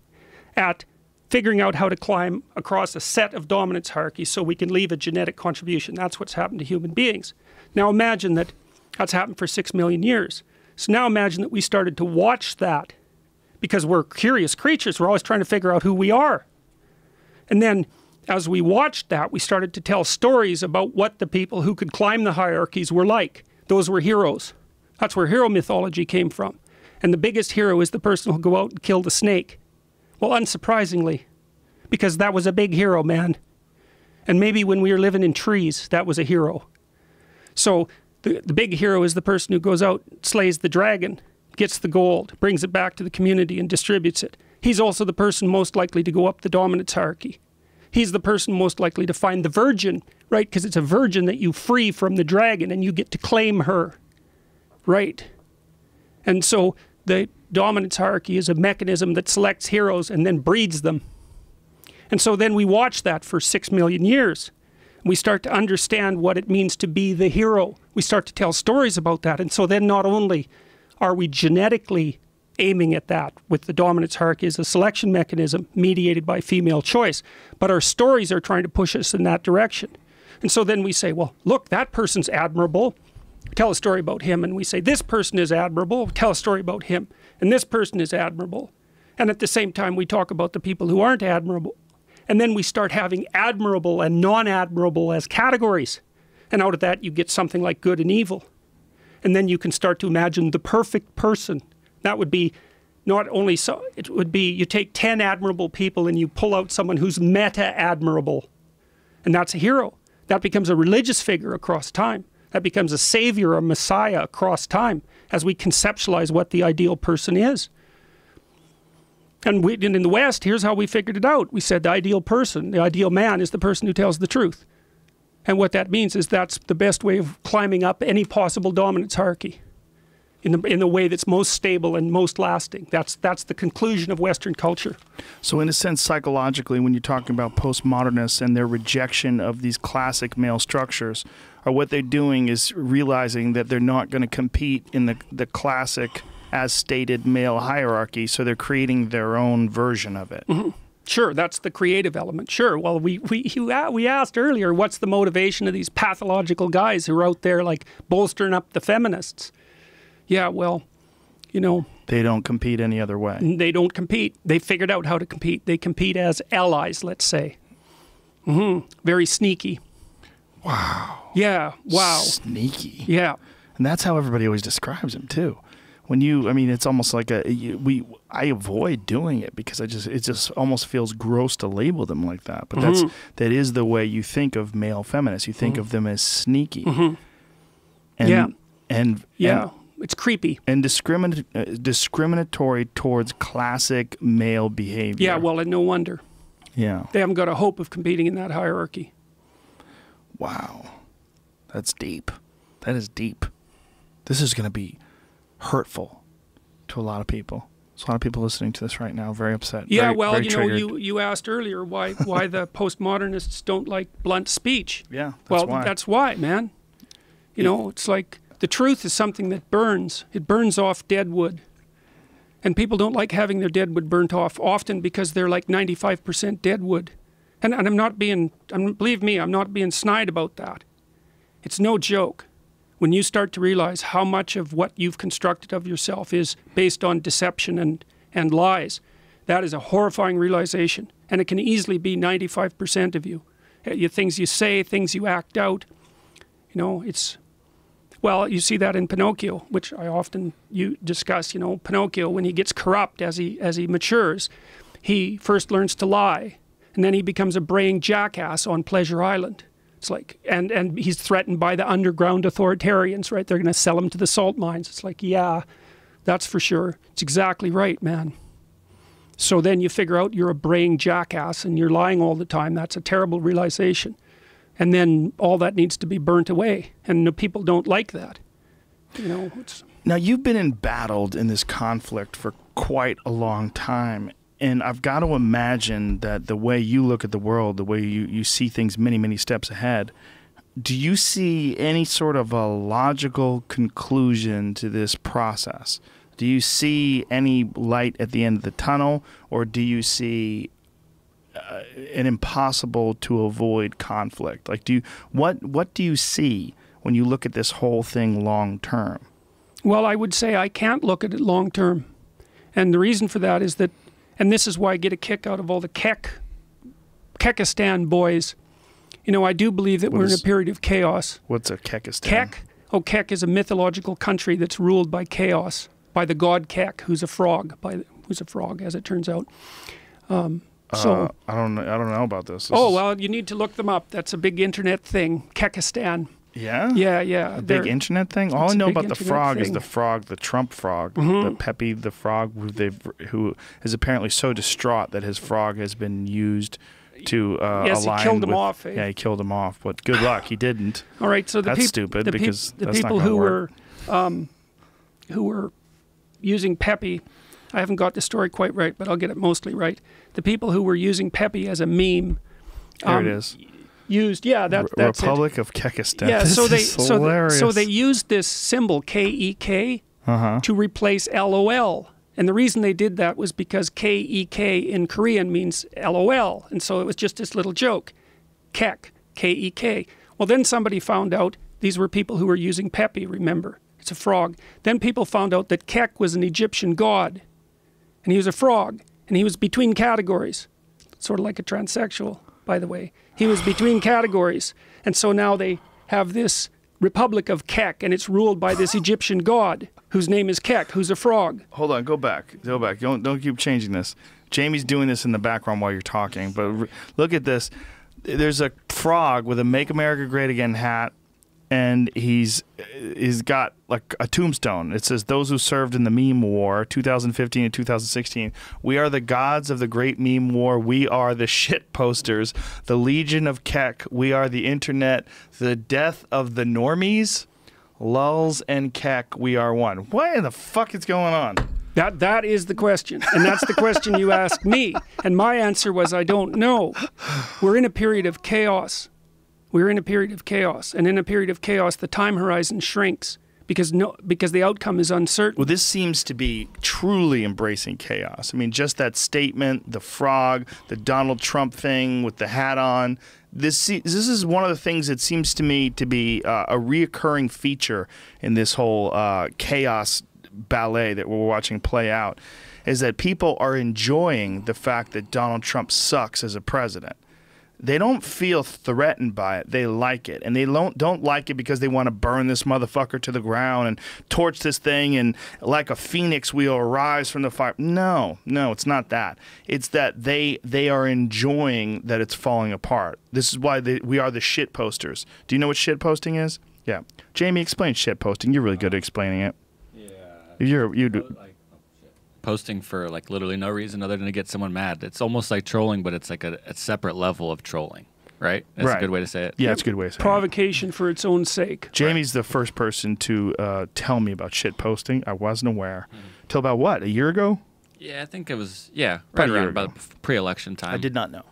at figuring out how to climb across a set of dominance hierarchies so we can leave a genetic contribution. That's what's happened to human beings. Now imagine that that's happened for 6 million years. So now imagine that we started to watch that, because we're curious creatures. We're always trying to figure out who we are. And then as we watched that, we started to tell stories about what the people who could climb the hierarchies were like. Those were heroes. That's where hero mythology came from. And the biggest hero is the person who'll go out and kill the snake. Well, unsurprisingly, because that was a big hero, man. And maybe when we were living in trees, that was a hero. So the big hero is the person who goes out, slays the dragon, gets the gold, brings it back to the community and distributes it. He's also the person most likely to go up the dominance hierarchy. He's the person most likely to find the virgin, right? Because it's a virgin that you free from the dragon and you get to claim her, right? And so the dominance hierarchy is a mechanism that selects heroes and then breeds them. And so then we watch that for 6 million years. We start to understand what it means to be the hero. We start to tell stories about that. And so then not only are we genetically aiming at that with the dominance hierarchy as a selection mechanism mediated by female choice, but our stories are trying to push us in that direction. And so then we say, well, look, that person's admirable. Tell a story about him. And we say, this person is admirable. Tell a story about him. And this person is admirable. And at the same time, we talk about the people who aren't admirable. And then we start having admirable and non-admirable as categories. And out of that, you get something like good and evil. And then you can start to imagine the perfect person. That would be not only so, it would be you take 10 admirable people and you pull out someone who's meta-admirable. And that's a hero. That becomes a religious figure across time. That becomes a savior, a messiah across time as we conceptualize what the ideal person is. And in the West, here's how we figured it out. We said the ideal person, the ideal man is the person who tells the truth. And what that means is that's the best way of climbing up any possible dominance hierarchy in the way that's most stable and most lasting. That's the conclusion of Western culture. So in a sense, psychologically, when you're talking about postmodernists and their rejection of these classic male structures, or what they're doing is realizing that they're not going to compete in the classic as stated male hierarchy, so they're creating their own version of it. Mm-hmm. Sure, that's the creative element. Sure. Well, we asked earlier, what's the motivation of these pathological guys who are out there like bolstering up the feminists? Yeah, well, you know, they don't compete any other way. They don't compete. They figured out how to compete. They compete as allies, let's say. Very sneaky. Wow. Yeah. Wow. Sneaky. Yeah. And that's how everybody always describes him too. When I mean, it's almost like I avoid doing it because it just almost feels gross to label them like that. But that is the way you think of male feminists. You think of them as sneaky. And it's creepy and discriminatory towards classic male behavior. Yeah, well, and no wonder. Yeah, they haven't got a hope of competing in that hierarchy. Wow, that's deep. That is deep. This is going to be hurtful to a lot of people. There's a lot of people listening to this right now, very upset. Yeah, very, well, very you triggered. know, you asked earlier why the postmodernists don't like blunt speech. Yeah, that's why, man. You know, it's like the truth is something that burns. It burns off dead wood. And people don't like having their dead wood burnt off, often because they're like 95% dead wood. And believe me, I'm not being snide about that. It's no joke. When you start to realize how much of what you've constructed of yourself is based on deception and lies, that is a horrifying realization. And it can easily be 95% of you. Things you say, things you act out. You know, well, you see that in Pinocchio, which I often discuss. You know, Pinocchio, when he gets corrupt as he matures, he first learns to lie, and then he becomes a braying jackass on Pleasure Island. It's like, and he's threatened by the underground authoritarians, right? They're going to sell him to the salt mines. It's like, yeah, that's for sure. It's exactly right, man. So then you figure out you're a braying jackass and you're lying all the time. That's a terrible realization. And then all that needs to be burnt away. And the people don't like that. You know, Now, you've been embattled in this conflict for quite a long time. And I've got to imagine that the way you look at the world, the way you see things many, many steps ahead, do you see any sort of a logical conclusion to this process? Do you see any light at the end of the tunnel, or do you see an impossible to avoid conflict? Like, what do you see when you look at this whole thing long term? Well, I would say I can't look at it long term. And the reason for that is that, and this is why I get a kick out of all the Kekistan boys. You know, I do believe that we're in a period of chaos. What's a Kekistan? Kek is a mythological country that's ruled by chaos, by the god Kek, who's a frog, as it turns out. So I don't know about this. Well, you need to look them up. That's a big internet thing, Kekistan. Yeah? Yeah. A big internet thing? All I know about the frog is the frog, the Trump frog, the Pepe the frog, who is apparently so distraught that his frog has been used to yes, align he killed him with, off. Yeah, he killed him off, but good luck, he didn't. All right, so that's stupid because the that's people not gonna who were using Pepe, I haven't got the story quite right, but I'll get it mostly right. The people who were using Pepe as a meme. There it is. That's Republic it. of Kekistan. Yeah, this so they used this symbol KEK to replace LOL. And the reason they did that was because KEK in Korean means LOL. And so it was just this little joke. Kek, K-E-K. Well, then somebody found out these were people who were using Pepe, remember. It's a frog. Then people found out that Kek was an Egyptian god. And he was a frog. And he was between categories. Sort of like a transsexual, by the way. He was between categories. And so now they have this Republic of Kek, and it's ruled by this Egyptian god, whose name is Kek, who's a frog. Hold on, go back. Don't keep changing this. Jamie's doing this in the background while you're talking, but look at this. There's a frog with a Make America Great Again hat and he's got like a tombstone. It says, "Those who served in the meme war, 2015 and 2016. We are the gods of the great meme war. We are the shit posters, the Legion of Keck. We are the internet, the death of the normies. Lulz and Keck, we are one." What in the fuck is going on? That is the question, and that's the question you asked me, and my answer was I don't know. We're in a period of chaos. We're in a period of chaos, and in a period of chaos, the time horizon shrinks because the outcome is uncertain. Well, this seems to be truly embracing chaos. I mean, just that statement, the frog, the Donald Trump thing with the hat on. This is one of the things that seems to me to be a reoccurring feature in this whole chaos ballet that we're watching play out, is that people are enjoying the fact that Donald Trump sucks as a president. They don't feel threatened by it. They like it. And they don't like it because they want to burn this motherfucker to the ground and torch this thing, and like a phoenix we'll arise from the fire. No, it's not that. It's that they are enjoying that it's falling apart. This is why we are the shit posters. Do you know what shit posting is? Yeah. Jamie, explain shit posting. You're really good at explaining it. You do. Posting for like literally no reason other than to get someone mad. It's almost like trolling, but it's like a separate level of trolling, right? That's a good way to say it. Yeah, that's a good way to say it. Provocation for its own sake. Jamie's the first person to tell me about shit posting. I wasn't aware. Till about what, a year ago? Yeah, I think it was, right around about pre-election time. I did not know.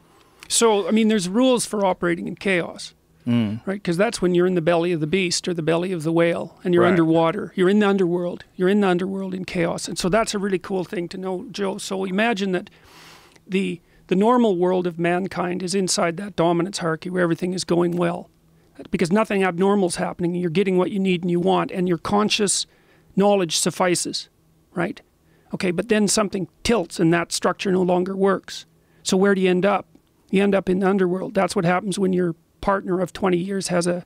So, I mean, there's rules for operating in chaos. Right, because that's when you're in the belly of the beast or the belly of the whale, and you're underwater. You're in the underworld. You're in the underworld in chaos, and so that's a really cool thing to know, Joe. So imagine that the normal world of mankind is inside that dominance hierarchy where everything is going well, because nothing abnormal is happening, and you're getting what you need and you want, and your conscious knowledge suffices, right? Okay, but then something tilts, and that structure no longer works. So where do you end up? You end up in the underworld. That's what happens when you're partner of 20 years has a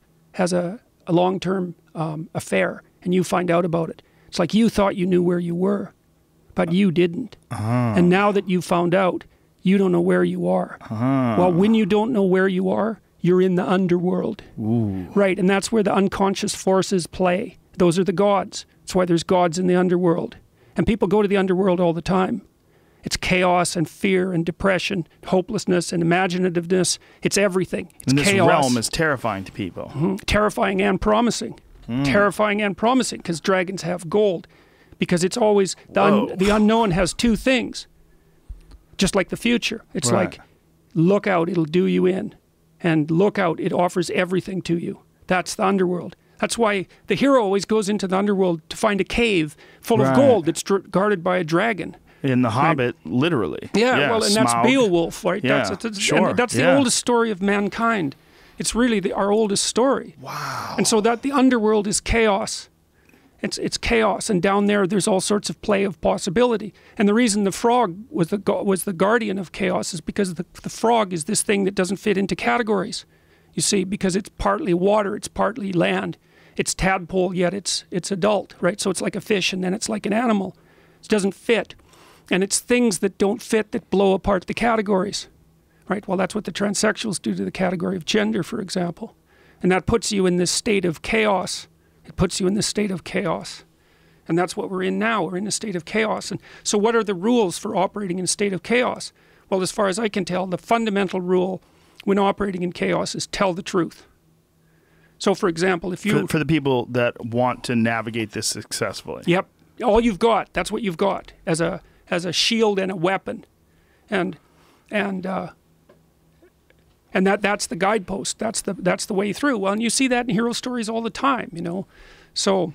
long-term affair, and you find out about it. It's like you thought you knew where you were, but you didn't. And now that you found out, you don't know where you are. Well, when you don't know where you are, you're in the underworld. Right, and that's where the unconscious forces play. Those are the gods. That's why there's gods in the underworld. And people go to the underworld all the time. It's chaos and fear and depression, hopelessness and imaginativeness. It's everything. It's and this chaos. realm is terrifying to people. Terrifying and promising. Terrifying and promising, because dragons have gold. Because it's always, the unknown has two things. Just like the future. It's like, look out, it'll do you in. And look out, it offers everything to you. That's the underworld. That's why the hero always goes into the underworld to find a cave full of gold that's guarded by a dragon. In The Hobbit, literally. Yeah, well, and Smaug. that's Beowulf, right? Yeah, And that's the oldest story of mankind. It's really our oldest story. Wow. And so that the underworld is chaos. It's chaos, and down there's all sorts of play of possibility. And the reason the frog was the guardian of chaos is because the frog is this thing that doesn't fit into categories. You see, because it's partly water, it's partly land. It's tadpole, yet it's adult, right? So it's like a fish, and then it's like an animal. It doesn't fit. And it's things that don't fit that blow apart the categories, right? Well, that's what the transsexuals do to the category of gender, for example. And that puts you in this state of chaos. It puts you in this state of chaos. And that's what we're in now. We're in a state of chaos. And so what are the rules for operating in a state of chaos? Well, as far as I can tell, the fundamental rule when operating in chaos is tell the truth. So, for example, if you... For the people that want to navigate this successfully. Yep. All you've got, that's what you've got as a shield and a weapon, and that's the guidepost. That's the way through. Well, and you see that in hero stories all the time, you know. So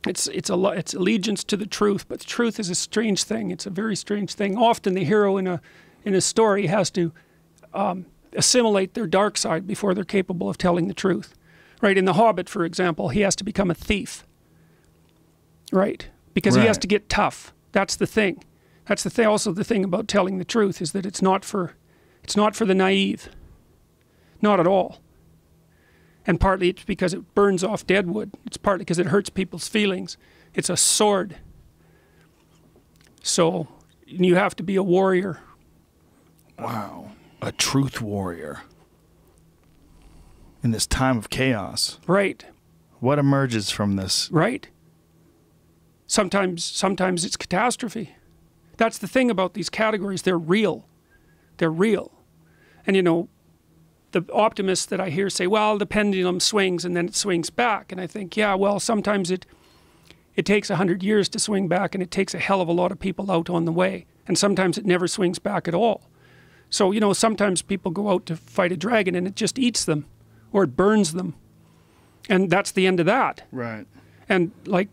it's allegiance to the truth, but the truth is a strange thing. It's a very strange thing. Often the hero in a story has to assimilate their dark side before they're capable of telling the truth. Right? In The Hobbit, for example, he has to become a thief. Right? Because he has to get tough. That's the thing. That's the thing. Also, the thing about telling the truth is that it's not for the naive. Not at all. And partly it's because it burns off dead wood. It's partly because it hurts people's feelings. It's a sword. So you have to be a warrior. Wow. A truth warrior. In this time of chaos. Right. What emerges from this? Right. Sometimes it's catastrophe. That's the thing about these categories. They're real. They're real. And, you know, the optimists that I hear say, well, the pendulum swings and then it swings back. And I think, yeah, well, sometimes it takes 100 years to swing back, and it takes a hell of a lot of people out on the way. And sometimes it never swings back at all. So, you know, sometimes people go out to fight a dragon and it just eats them, or it burns them. And that's the end of that. Right. And like,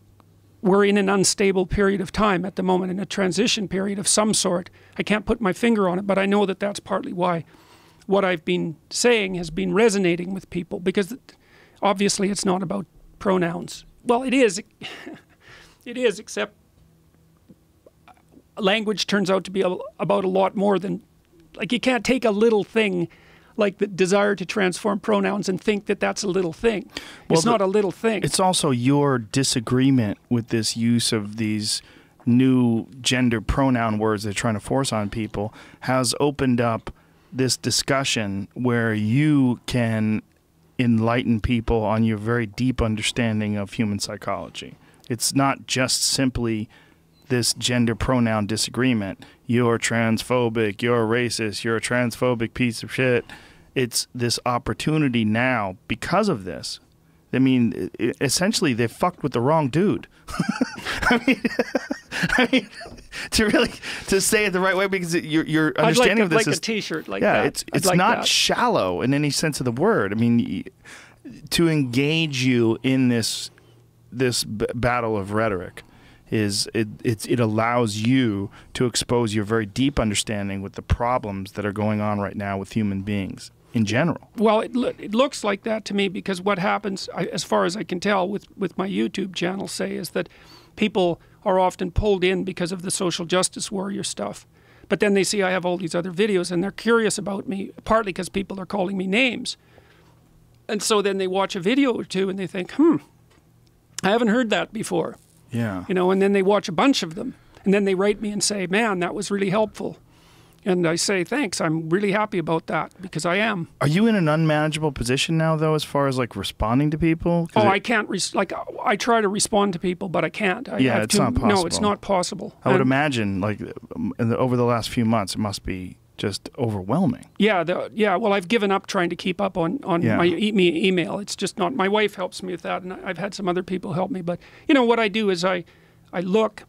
we're in an unstable period of time at the moment, in a transition period of some sort. I can't put my finger on it, but I know that that's partly why what I've been saying has been resonating with people, because obviously it's not about pronouns. Well, it is. It is, except language turns out to be about a lot more than, like, you can't take a little thing like the desire to transform pronouns and think that that's a little thing. Well, it's not a little thing. It's also your disagreement with this use of these new gender pronoun words they're trying to force on people has opened up this discussion where you can enlighten people on your very deep understanding of human psychology. It's not just simply this gender pronoun disagreement. You're transphobic, you're racist, you're a transphobic piece of shit. It's this opportunity now because of this. I mean, essentially, they fucked with the wrong dude. I mean, to say it the right way, because your understanding of this is like a T-shirt like that. Yeah, it's like not that. Shallow in any sense of the word. I mean, to engage you in this battle of rhetoric it allows you to expose your very deep understanding with the problems that are going on right now with human beings in general. Well, it looks like that to me, because what happens, as far as I can tell with my YouTube channel, say, is that people are often pulled in because of the social justice warrior stuff. But then they see I have all these other videos and they're curious about me, partly because people are calling me names. And so then they watch a video or two and they think, I haven't heard that before. Yeah. You know, and then they watch a bunch of them. And then they write me and say, man, that was really helpful. And I say, thanks, I'm really happy about that, because I am. Are you in an unmanageable position now, though, as far as, like, responding to people? Oh, I can't, I try to respond to people, but I can't. It's not possible. No, it's not possible. I would imagine, like, over the last few months, it must be just overwhelming. Yeah, well, I've given up trying to keep up on my email. It's just not, my wife helps me with that, and I've had some other people help me. But, you know, what I do is I look,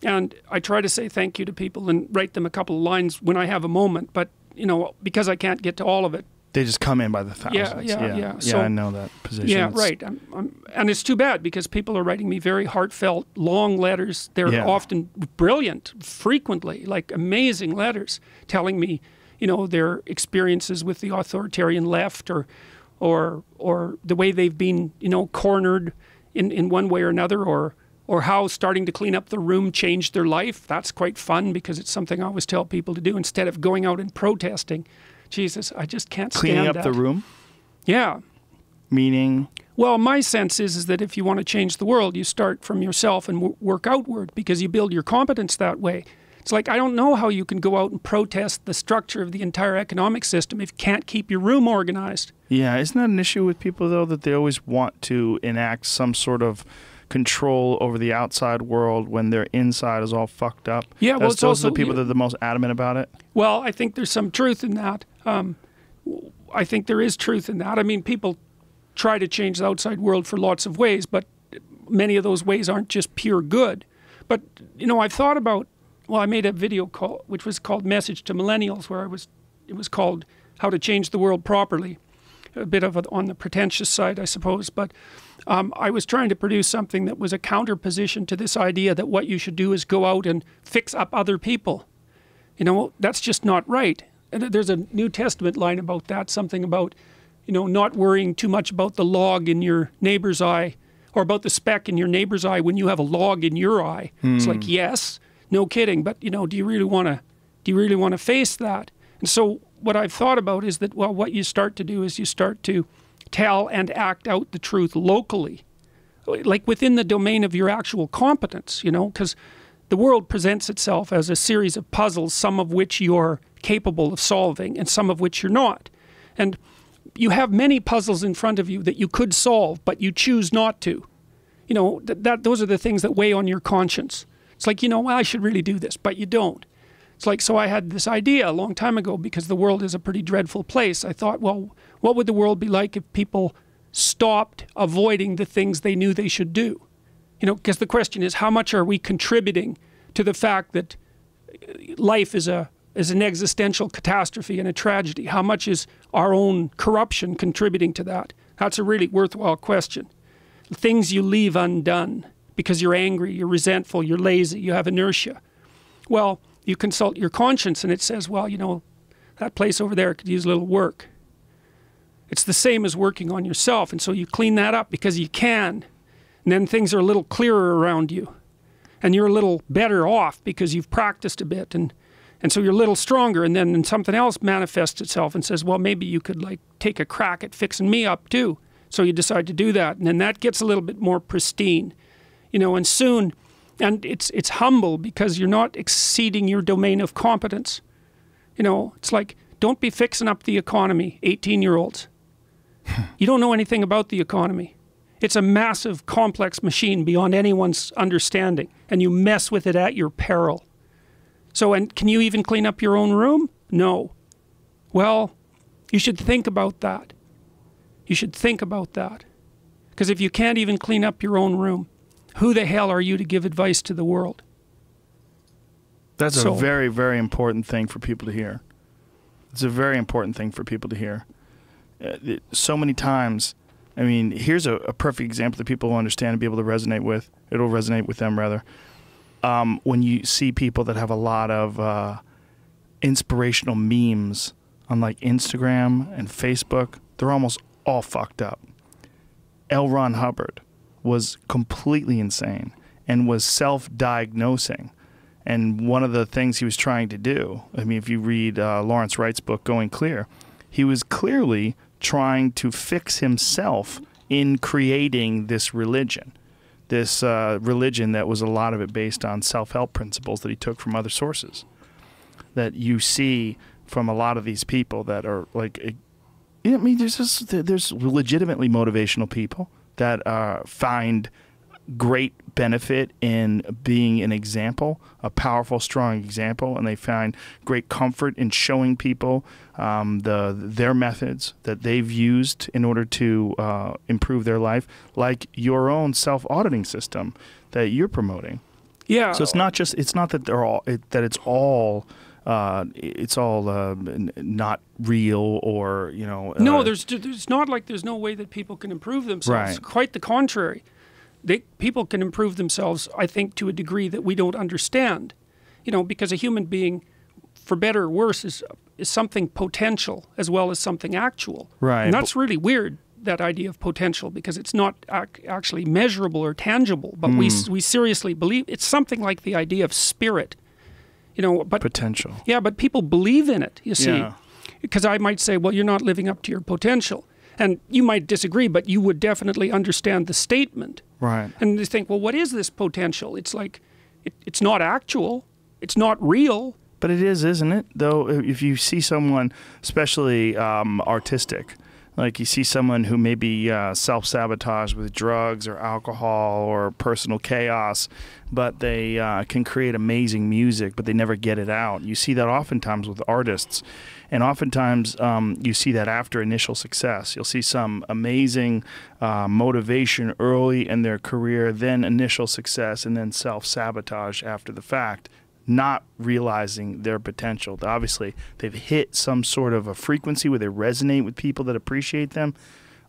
and I try to say thank you to people and write them a couple of lines when I have a moment. But, you know, because I can't get to all of it. They just come in by the thousands. Yeah. So, I know that position. Yeah, right. And it's too bad, because people are writing me very heartfelt, long letters. They're often brilliant, frequently, like amazing letters, telling me, you know, their experiences with the authoritarian left, or the way they've been, you know, cornered in one way or another, or how starting to clean up the room changed their life. That's quite fun, because it's something I always tell people to do instead of going out and protesting. Jesus, I just can't stand that. Cleaning up the room? Yeah. Meaning? Well, my sense is that if you want to change the world, you start from yourself and work outward, because you build your competence that way. It's like, I don't know how you can go out and protest the structure of the entire economic system if you can't keep your room organized. Yeah, isn't that an issue with people, though, that they always want to enact some sort of control over the outside world when their inside is all fucked up? Yeah, well, it's those also are the people that are the most adamant about it. Well, I think there's some truth in that. I think there is truth in that. I mean, people try to change the outside world for lots of ways, but many of those ways aren't just pure good. But, you know, I've thought about, well, I made a video which was called Message to Millennials, where it was called How to Change the World Properly. A bit of on the pretentious side, I suppose, but I was trying to produce something that was a counterposition to this idea that what you should do is go out and fix up other people. You know, that's just not right. And there's a New Testament line about that, something about, you know, not worrying too much about the log in your neighbor's eye, or about the speck in your neighbor's eye when you have a log in your eye. It's like, yes, no kidding, but, you know, do you really want to face that? And so what I've thought about is that, well, what you start to do is you start to tell and act out the truth locally, like within the domain of your actual competence, you know, because the world presents itself as a series of puzzles, some of which you're capable of solving and some of which you're not. And you have many puzzles in front of you that you could solve, but you choose not to. You know, those are the things that weigh on your conscience. It's like, you know, well, I should really do this, but you don't. It's like, so I had this idea a long time ago, because the world is a pretty dreadful place. I thought, well, what would the world be like if people stopped avoiding the things they knew they should do? You know, because the question is, how much are we contributing to the fact that life is an existential catastrophe and a tragedy? How much is our own corruption contributing to that? That's a really worthwhile question. Things you leave undone because you're angry, you're resentful, you're lazy, you have inertia. Well, you consult your conscience and it says, well, you know, that place over there could use a little work. It's the same as working on yourself, and so you clean that up because you can, and then things are a little clearer around you, and you're a little better off because you've practiced a bit, and so you're a little stronger, and then something else manifests itself and says, well, maybe you could like take a crack at fixing me up too. So you decide to do that, and then that gets a little bit more pristine, you know, and soon, and it's humble because you're not exceeding your domain of competence. You know, it's like, don't be fixing up the economy, 18-year-olds. You don't know anything about the economy. It's a massive, complex machine beyond anyone's understanding, and you mess with it at your peril. So, and can you even clean up your own room? No. Well, you should think about that. You should think about that. Because if you can't even clean up your own room, who the hell are you to give advice to the world? That's a very, very important thing for people to hear. It's a very important thing for people to hear. So many times, I mean, here's a perfect example that people will understand and be able to resonate with. It'll resonate with them, rather. When you see people that have a lot of inspirational memes on like Instagram and Facebook, they're almost all fucked up. L. Ron Hubbard was completely insane and was self-diagnosing. And one of the things he was trying to do, I mean, if you read Lawrence Wright's book, Going Clear, he was clearly trying to fix himself in creating this religion. This religion that was a lot of it based on self-help principles that he took from other sources. That you see from a lot of these people that are like, I mean, there's legitimately motivational people that find great benefit in being an example, a powerful, strong example, and they find great comfort in showing people their methods that they've used in order to improve their life, like your own self-auditing system that you're promoting. Yeah. So it's not that they're all it's all not real, or you know. No, there's not like there's no way that people can improve themselves. Right. Quite the contrary. People can improve themselves, I think, to a degree that we don't understand. You know, because a human being, for better or worse, is something potential as well as something actual. Right. And that's really weird, that idea of potential, because it's not actually measurable or tangible, but we seriously believe it's something like the idea of spirit. You know, but potential. Yeah, but people believe in it, you see. Yeah. Because I might say, well, you're not living up to your potential. And you might disagree, but you would definitely understand the statement. Right. And you think, well, what is this potential? It's like, it's not actual. It's not real. But it is, isn't it? Though, if you see someone, especially artistic, like you see someone who may be self-sabotage with drugs or alcohol or personal chaos, but they can create amazing music, but they never get it out. You see that oftentimes with artists. And oftentimes you see that after initial success. You'll see some amazing motivation early in their career, then initial success, and then self-sabotage after the fact, not realizing their potential. Obviously, they've hit some sort of a frequency where they resonate with people that appreciate them.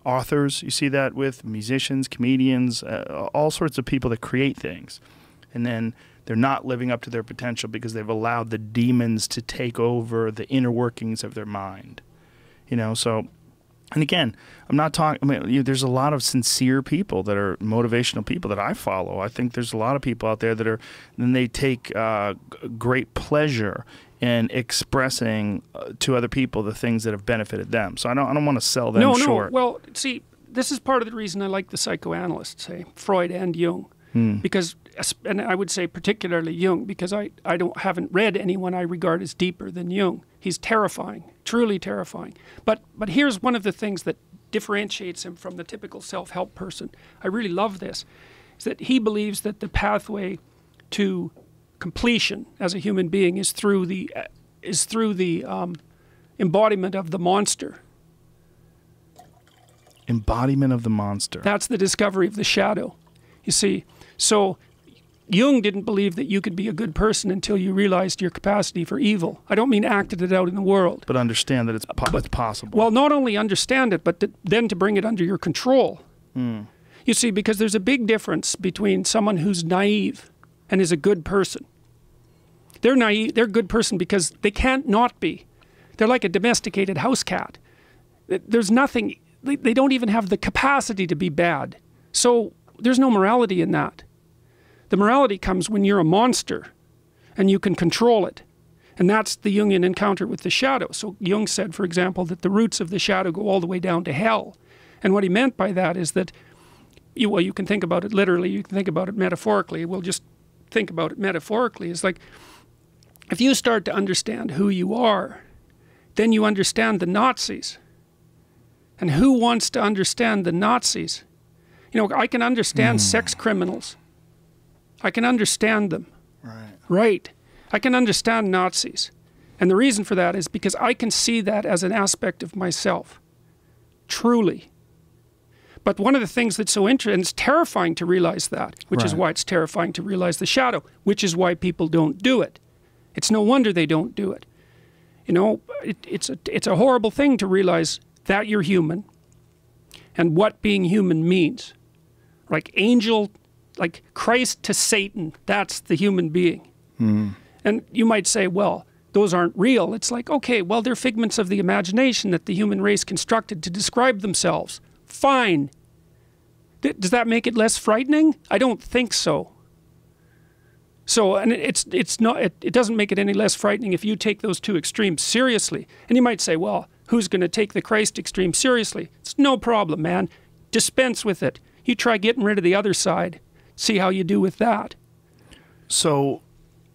Authors, you see that with musicians, comedians, all sorts of people that create things. And then they're not living up to their potential because they've allowed the demons to take over the inner workings of their mind. You know, so, and again, I'm not talking, I mean, there's a lot of sincere people that are motivational people that I follow. I think there's a lot of people out there that are, and they take great pleasure in expressing to other people the things that have benefited them. So I don't want to sell them short. No, well, see, this is part of the reason I like the psychoanalysts, Freud and Jung. Because, and I would say particularly Jung, because I haven't read anyone I regard as deeper than Jung. He's terrifying. truly terrifying. But here's one of the things that differentiates him from the typical self-help person. I really love this, is that he believes that the pathway to completion as a human being is through the embodiment of the monster. Embodiment of the monster. That's the discovery of the shadow. You see, so Jung didn't believe that you could be a good person until you realized your capacity for evil. I don't mean acted it out in the world. But understand that it's possible. Well, not only understand it, but then to bring it under your control. You see, because there's a big difference between someone who's naive and is a good person. They're naive, they're a good person because they can't not be. They're like a domesticated house cat. There's nothing, they don't even have the capacity to be bad. So there's no morality in that. The morality comes when you're a monster and you can control it. And that's the Jungian encounter with the shadow. So Jung said, for example, that the roots of the shadow go all the way down to hell. And what he meant by that is that, well, you can think about it literally, you can think about it metaphorically. We'll just think about it metaphorically. It's like, if you start to understand who you are, then you understand the Nazis. And who wants to understand the Nazis? You know, I can understand sex criminals. I can understand them. Right. I can understand Nazis. And the reason for that is because I can see that as an aspect of myself. Truly. But one of the things that's so interesting, and it's terrifying to realize that, which is why it's terrifying to realize the shadow, which is why people don't do it. It's no wonder they don't do it. You know, it's a horrible thing to realize that you're human and what being human means. Like angel, like Christ to Satan, that's the human being. And you might say, well, those aren't real. It's like, okay, well, they're figments of the imagination that the human race constructed to describe themselves. Fine. Does that make it less frightening? I don't think so. So, and it doesn't make it any less frightening if you take those two extremes seriously. And you might say, well, who's going to take the Christ extreme seriously? It's no problem, man. Dispense with it. You try getting rid of the other side. See how you do with that. So,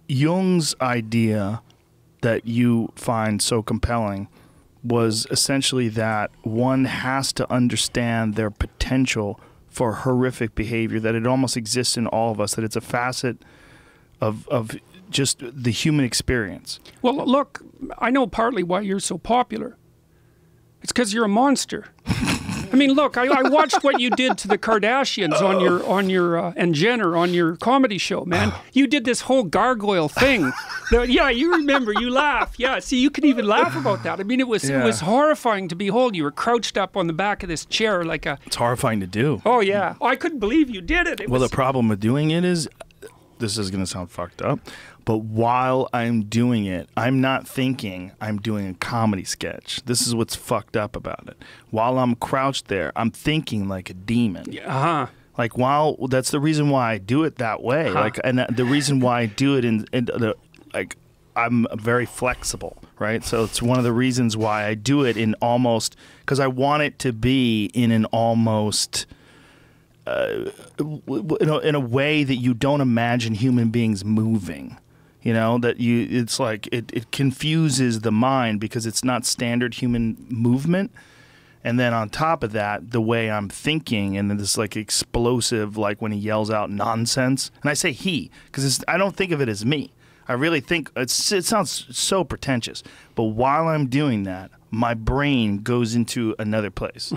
Jung's idea that you find so compelling was essentially that one has to understand their potential for horrific behavior, that it almost exists in all of us, that it's a facet of just the human experience. Well, look, I know partly why you're so popular. It's because you're a monster. I mean, look, I watched what you did to the Kardashians on your and Jenner on your comedy show, man. You did this whole gargoyle thing. Yeah, you remember, you laugh. Yeah, see, you can even laugh about that. I mean, it was horrifying to behold. You were crouched up on the back of this chair like a... It's horrifying to do. Oh, yeah. I couldn't believe you did it. Well, the problem with doing it is, this is going to sound fucked up, but while I'm doing it, I'm not thinking I'm doing a comedy sketch. This is what's fucked up about it. While I'm crouched there, I'm thinking like a demon. Like, that's the reason why I do it that way. Like, and the reason why I do it like, I'm very flexible, right? So it's one of the reasons why I do it in almost, because I want it to be in an almost... in a way that you don't imagine human beings moving, you know, that it's like it confuses the mind because it's not standard human movement. And then on top of that, the way I'm thinking, and then this like explosive, like when he yells out nonsense, and I say he because I don't think of it as me. I really think it sounds so pretentious, but while I'm doing that, my brain goes into another place.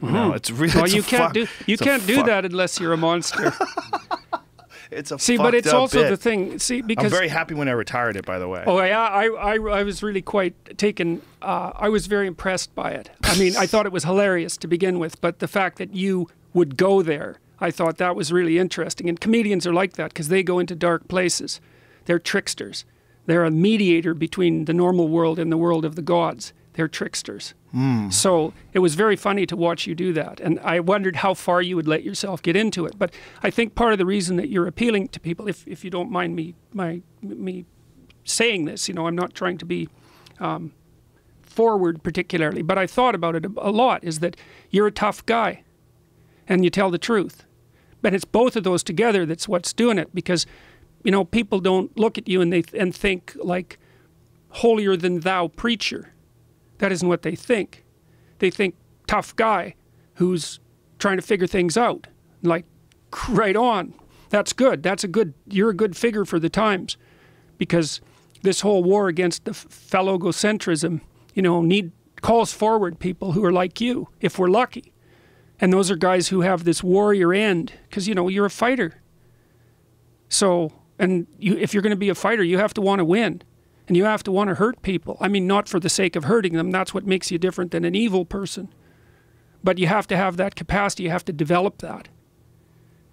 No, it's really. Well, you can't do that unless you're a monster. It's a but it's also bit. The thing. See, because I'm very happy when I retired it. By the way. Oh yeah, I was really quite taken. I was very impressed by it. I mean, I thought it was hilarious to begin with, but the fact that you would go there, I thought that was really interesting. And comedians are like that because they go into dark places. They're tricksters. They're a mediator between the normal world and the world of the gods. They're tricksters. So it was very funny to watch you do that. And I wondered how far you would let yourself get into it. But I think part of the reason that you're appealing to people, if you don't mind me saying this, you know, I'm not trying to be forward particularly, but I thought about it a lot, is that you're a tough guy and you tell the truth. And it's both of those together that's what's doing it, because, you know, people don't look at you and think like holier than thou preacher. That isn't what they think. They think tough guy who's trying to figure things out. Like, right on. That's good. You're a good figure for the times. Because this whole war against the phallogocentrism, you know, calls forward people who are like you, if we're lucky. And those are guys who have this warrior end, because, you know, you're a fighter. So, and if you're going to be a fighter, you have to want to win. And you have to want to hurt people. I mean, not for the sake of hurting them. That's what makes you different than an evil person. But you have to have that capacity. You have to develop that.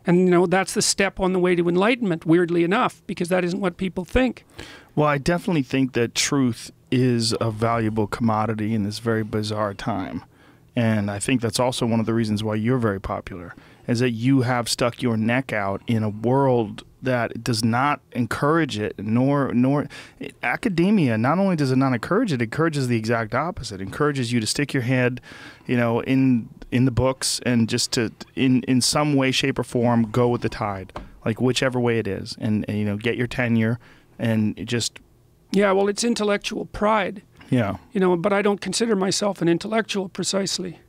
And, you know, that's the step on the way to enlightenment, weirdly enough, because that isn't what people think. Well, I definitely think that truth is a valuable commodity in this very bizarre time. And I think that's also one of the reasons why you're very popular, is that you have stuck your neck out in a world that does not encourage it, nor academia. Not only does it not encourage it, it encourages the exact opposite. It encourages you to stick your head, you know, in the books and just to in some way, shape, or form go with the tide, like whichever way it is, and you know, get your tenure and just. Yeah, well, it's intellectual pride. Yeah. You know, but I don't consider myself an intellectual precisely.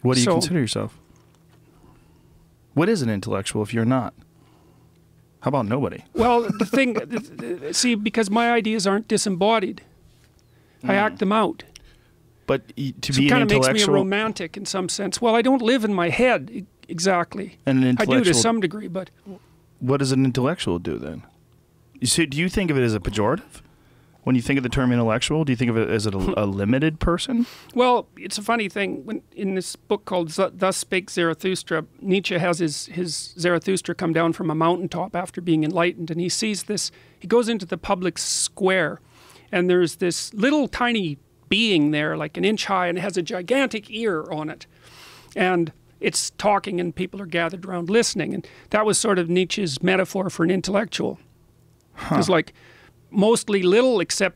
What do you consider yourself? What is an intellectual if you're not? How about nobody? Well, the thing, see, because my ideas aren't disembodied. I act them out. But to be an intellectual... it kind of makes me a romantic in some sense. Well, I don't live in my head exactly. And an intellectual... I do to some degree, but... What does an intellectual do then? You see, do you think of it as a pejorative? When you think of the term intellectual, do you think of it as a limited person? Well, it's a funny thing. When in this book called Thus Spake Zarathustra, Nietzsche has his Zarathustra come down from a mountaintop after being enlightened, and he sees this, he goes into the public square, and there's this little tiny being there, like an inch high, and it has a gigantic ear on it. And it's talking, and people are gathered around listening. And that was sort of Nietzsche's metaphor for an intellectual. It's like... mostly little, except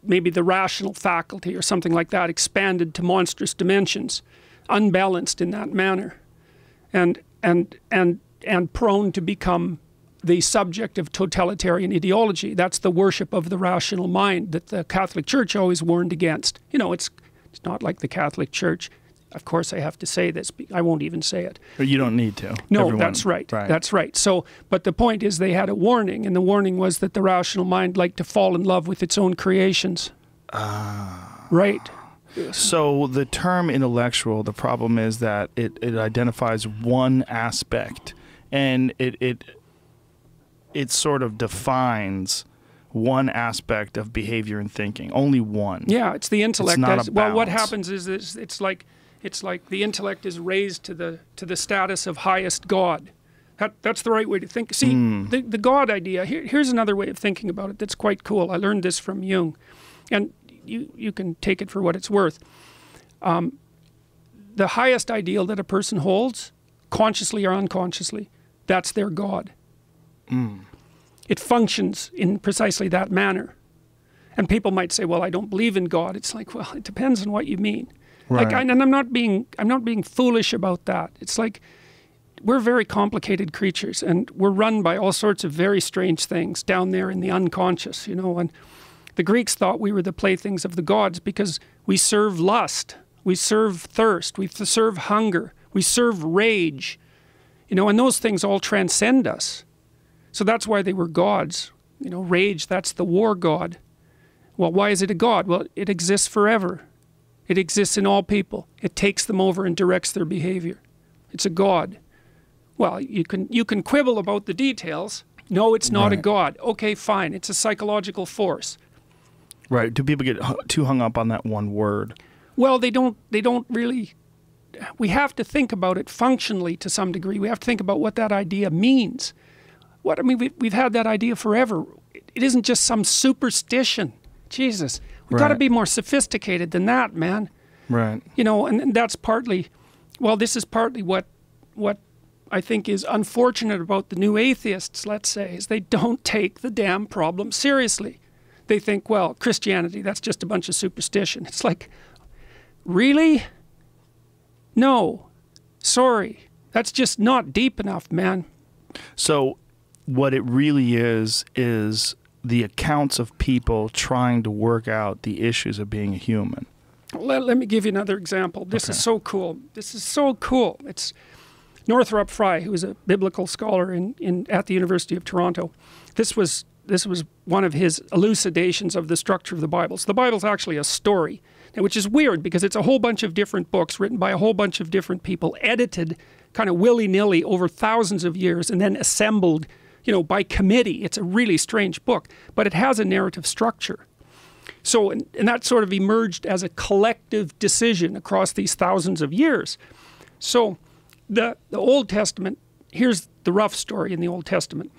maybe the rational faculty or something like that, expanded to monstrous dimensions, unbalanced in that manner, and prone to become the subject of totalitarian ideology. That's the worship of the rational mind that the Catholic Church always warned against. You know, it's not like the Catholic Church. Of course, I have to say this. I won't even say it. But you don't need to. No, that's right. That's right. So, but the point is they had a warning, and the warning was that the rational mind liked to fall in love with its own creations. Right. So the term intellectual, the problem is that it identifies one aspect, and it sort of defines one aspect of behavior and thinking, only one. Yeah, it's the intellect. It's not a well, what happens is it's like the intellect is raised to the status of highest God. That's the right way to think. See, the God idea, here's another way of thinking about it that's quite cool. I learned this from Jung, and you can take it for what it's worth. The highest ideal that a person holds, consciously or unconsciously, that's their God. It functions in precisely that manner. And people might say, well, I don't believe in God. It's like, well, it depends on what you mean. Right. Like, and I'm not being foolish about that. It's like, we're very complicated creatures, and we're run by all sorts of very strange things down there in the unconscious, you know. And the Greeks thought we were the playthings of the gods because we serve lust, we serve thirst, we serve hunger, we serve rage, you know, and those things all transcend us. So that's why they were gods. You know, rage, that's the war god. Well, why is it a god? Well, it exists forever. It exists in all people. It takes them over and directs their behavior. It's a god. Well, you can quibble about the details. No, it's not a god. Okay, fine. It's a psychological force. Right. Do people get too hung up on that one word? Well, they don't really. We have to think about it functionally to some degree. We have to think about what that idea means. I mean, we've had that idea forever. It isn't just some superstition. Jesus. We've got to be more sophisticated than that, man. Right. You know, and that's partly, well, this is partly what I think is unfortunate about the new atheists, let's say, is they don't take the damn problem seriously. They think, well, Christianity, that's just a bunch of superstition. It's like, really? No. Sorry. That's just not deep enough, man. So what it really is the accounts of people trying to work out the issues of being a human. Let me give you another example. This is so cool. This is so cool. It's Northrop Frye, who is a biblical scholar at the University of Toronto. This was one of his elucidations of the structure of the Bible. So the Bible's actually a story, which is weird because it's a whole bunch of different books written by a whole bunch of different people, edited kind of willy-nilly over thousands of years and then assembled, you know, by committee. It's a really strange book, but it has a narrative structure. So, and that sort of emerged as a collective decision across these thousands of years. So the Old Testament, here's the rough story in the Old Testament.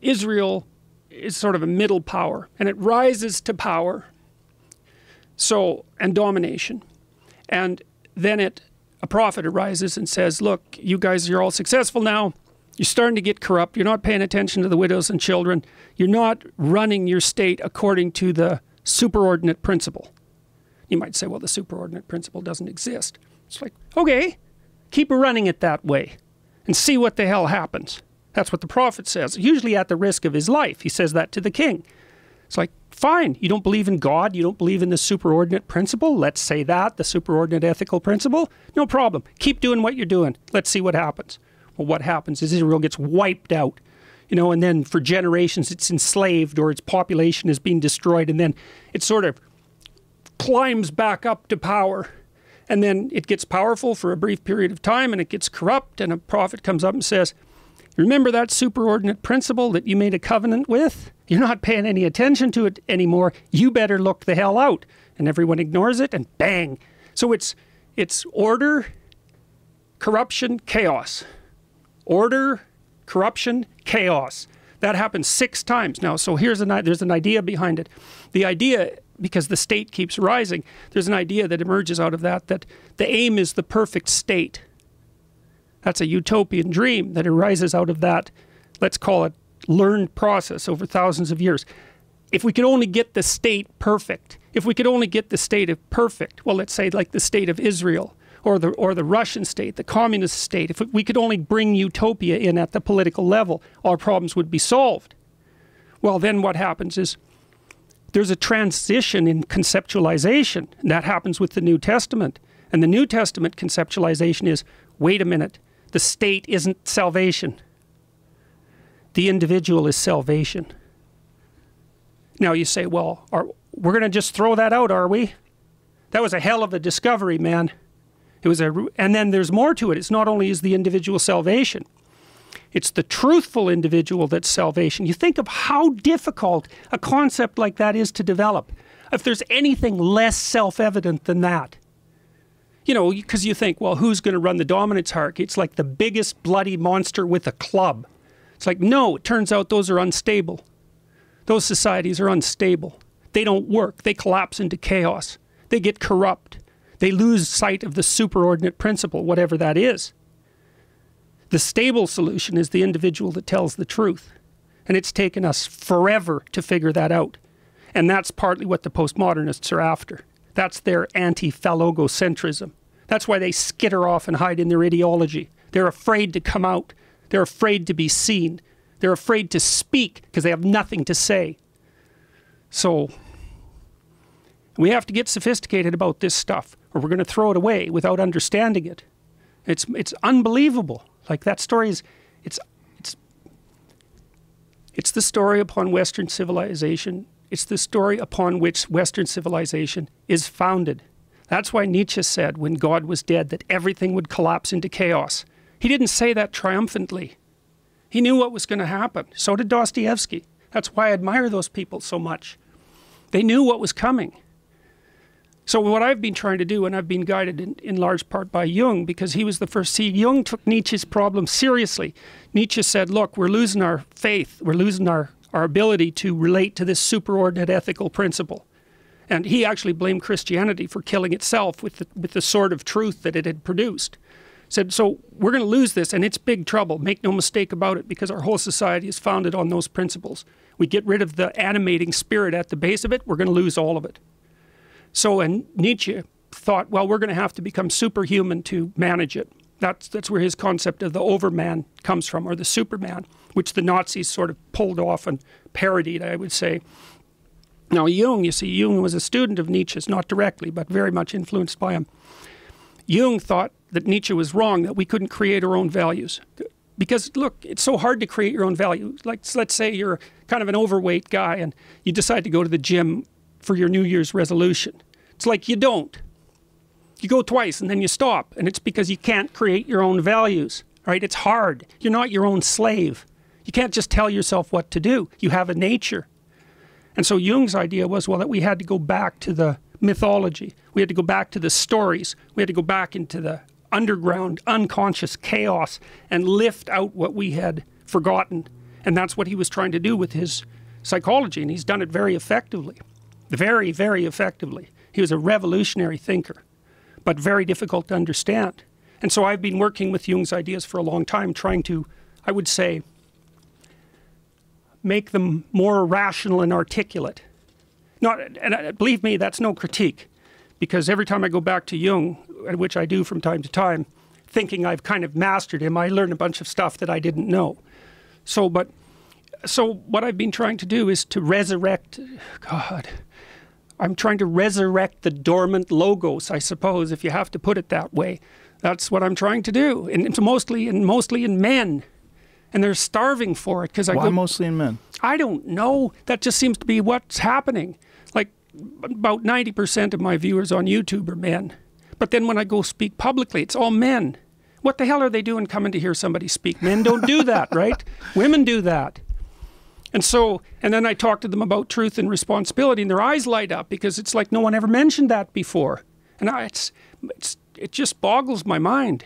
Israel is sort of a middle power, and it rises to power, so, and domination. And then a prophet arises and says, look, you guys, you're all successful now. You're starting to get corrupt. You're not paying attention to the widows and children. You're not running your state according to the superordinate principle. You might say, well, the superordinate principle doesn't exist. It's like, okay, keep running it that way and see what the hell happens. That's what the prophet says, usually at the risk of his life. He says that to the king. It's like, fine, you don't believe in God, you don't believe in the superordinate principle, let's say that, the superordinate ethical principle, no problem. Keep doing what you're doing. Let's see what happens. Well, what happens is Israel gets wiped out, you know, and then for generations it's enslaved or its population is being destroyed, and then it sort of climbs back up to power, and then it gets powerful for a brief period of time and it gets corrupt, and a prophet comes up and says, remember that superordinate principle that you made a covenant with? You're not paying any attention to it anymore. You better look the hell out. And everyone ignores it, and bang. So it's order, corruption, chaos. Order, corruption, chaos. That happens 6 times now. So there's an idea behind it. The idea, because the state keeps rising, there's an idea that emerges out of that the aim is the perfect state. That's a utopian dream that arises out of that, let's call it, learned process over thousands of years. If we could only get the state perfect, if we could only get the state of perfect, well, let's say like the state of Israel or the Russian state, the communist state, if we could only bring utopia in at the political level, our problems would be solved. Well, then what happens is there's a transition in conceptualization. That happens with the New Testament. And the New Testament conceptualization is, wait a minute, the state isn't salvation. The individual is salvation. Now you say, well, we're going to just throw that out, are we? That was a hell of a discovery, man. And then there's more to it. It's not only is the individual salvation, it's the truthful individual that's salvation. You think of how difficult a concept like that is to develop. If there's anything less self-evident than that. You know, because you think, well, who's going to run the dominance hierarchy? It's like the biggest bloody monster with a club. It's like, no, it turns out those are unstable. Those societies are unstable. They don't work. They collapse into chaos. They get corrupt. They lose sight of the superordinate principle, whatever that is. The stable solution is the individual that tells the truth. And it's taken us forever to figure that out. And that's partly what the postmodernists are after. That's their anti-phallogocentrism. That's why they skitter off and hide in their ideology. They're afraid to come out. They're afraid to be seen. They're afraid to speak because they have nothing to say. So we have to get sophisticated about this stuff, or we're going to throw it away without understanding it. It's unbelievable. Like that story is, it's the story upon Western civilization. It's the story upon which Western civilization is founded. That's why Nietzsche said when God was dead that everything would collapse into chaos. He didn't say that triumphantly. He knew what was going to happen. So did Dostoevsky. That's why I admire those people so much. They knew what was coming. So what I've been trying to do, and I've been guided in large part by Jung, because he was the first. See, Jung took Nietzsche's problem seriously. Nietzsche said, look, we're losing our faith. We're losing our ability to relate to this superordinate ethical principle. And he actually blamed Christianity for killing itself with the sort of truth that it had produced. Said, so we're going to lose this, and it's big trouble. Make no mistake about it, because our whole society is founded on those principles. We get rid of the animating spirit at the base of it, we're going to lose all of it. So, and Nietzsche thought, well, we're going to have to become superhuman to manage it. That's where his concept of the overman comes from, or the superman, which the Nazis sort of pulled off and parodied, I would say. Now Jung, you see, Jung was a student of Nietzsche's, not directly, but very much influenced by him. Jung thought that Nietzsche was wrong, that we couldn't create our own values. Because look, it's so hard to create your own value. Like, let's say you're kind of an overweight guy and you decide to go to the gym for your New Year's resolution. It's like you don't. You go twice and then you stop, and it's because you can't create your own values, right? It's hard. You're not your own slave. You can't just tell yourself what to do. You have a nature. And so Jung's idea was, well, that we had to go back to the mythology. We had to go back to the stories. We had to go back into the underground, unconscious chaos and lift out what we had forgotten. And that's what he was trying to do with his psychology, and he's done it very effectively. Very, very effectively. He was a revolutionary thinker, but very difficult to understand. And so I've been working with Jung's ideas for a long time, trying to, I would say, make them more rational and articulate. And believe me, that's no critique, because every time I go back to Jung, which I do from time to time, thinking I've kind of mastered him, I learn a bunch of stuff that I didn't know. So what I've been trying to do is to resurrect, I'm trying to resurrect the dormant logos, I suppose, if you have to put it that way. That's what I'm trying to do, and it's mostly in men. And they're starving for it. Why mostly in men? I don't know. That just seems to be what's happening. Like, about 90% of my viewers on YouTube are men. But then when I go speak publicly, it's all men. What the hell are they doing coming to hear somebody speak? Men don't do that, right? Women do that. And then I talk to them about truth and responsibility, and their eyes light up, because it's like no one ever mentioned that before. And it just boggles my mind.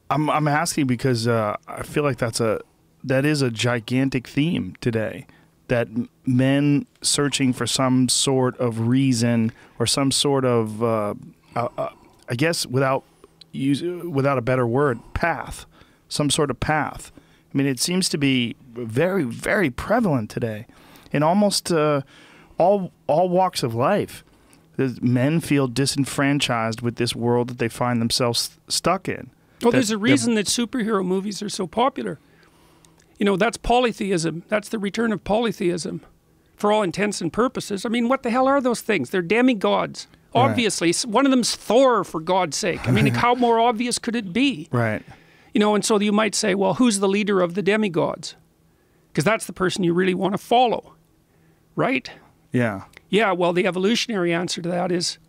I'm asking because I feel like that is a gigantic theme today, that men searching for some sort of reason or some sort of, I guess without a better word, path, some sort of path. I mean, it seems to be very, very prevalent today in almost all walks of life. Men feel disenfranchised with this world that they find themselves stuck in. Well, there's a reason that superhero movies are so popular. You know, that's polytheism. That's the return of polytheism for all intents and purposes. I mean, what the hell are those things? They're demigods. Right. Obviously, one of them's Thor, for God's sake. I mean, how more obvious could it be? Right. You know, and so you might say, well, who's the leader of the demigods? Because that's the person you really want to follow, right? Yeah. Yeah, well, the evolutionary answer to that is,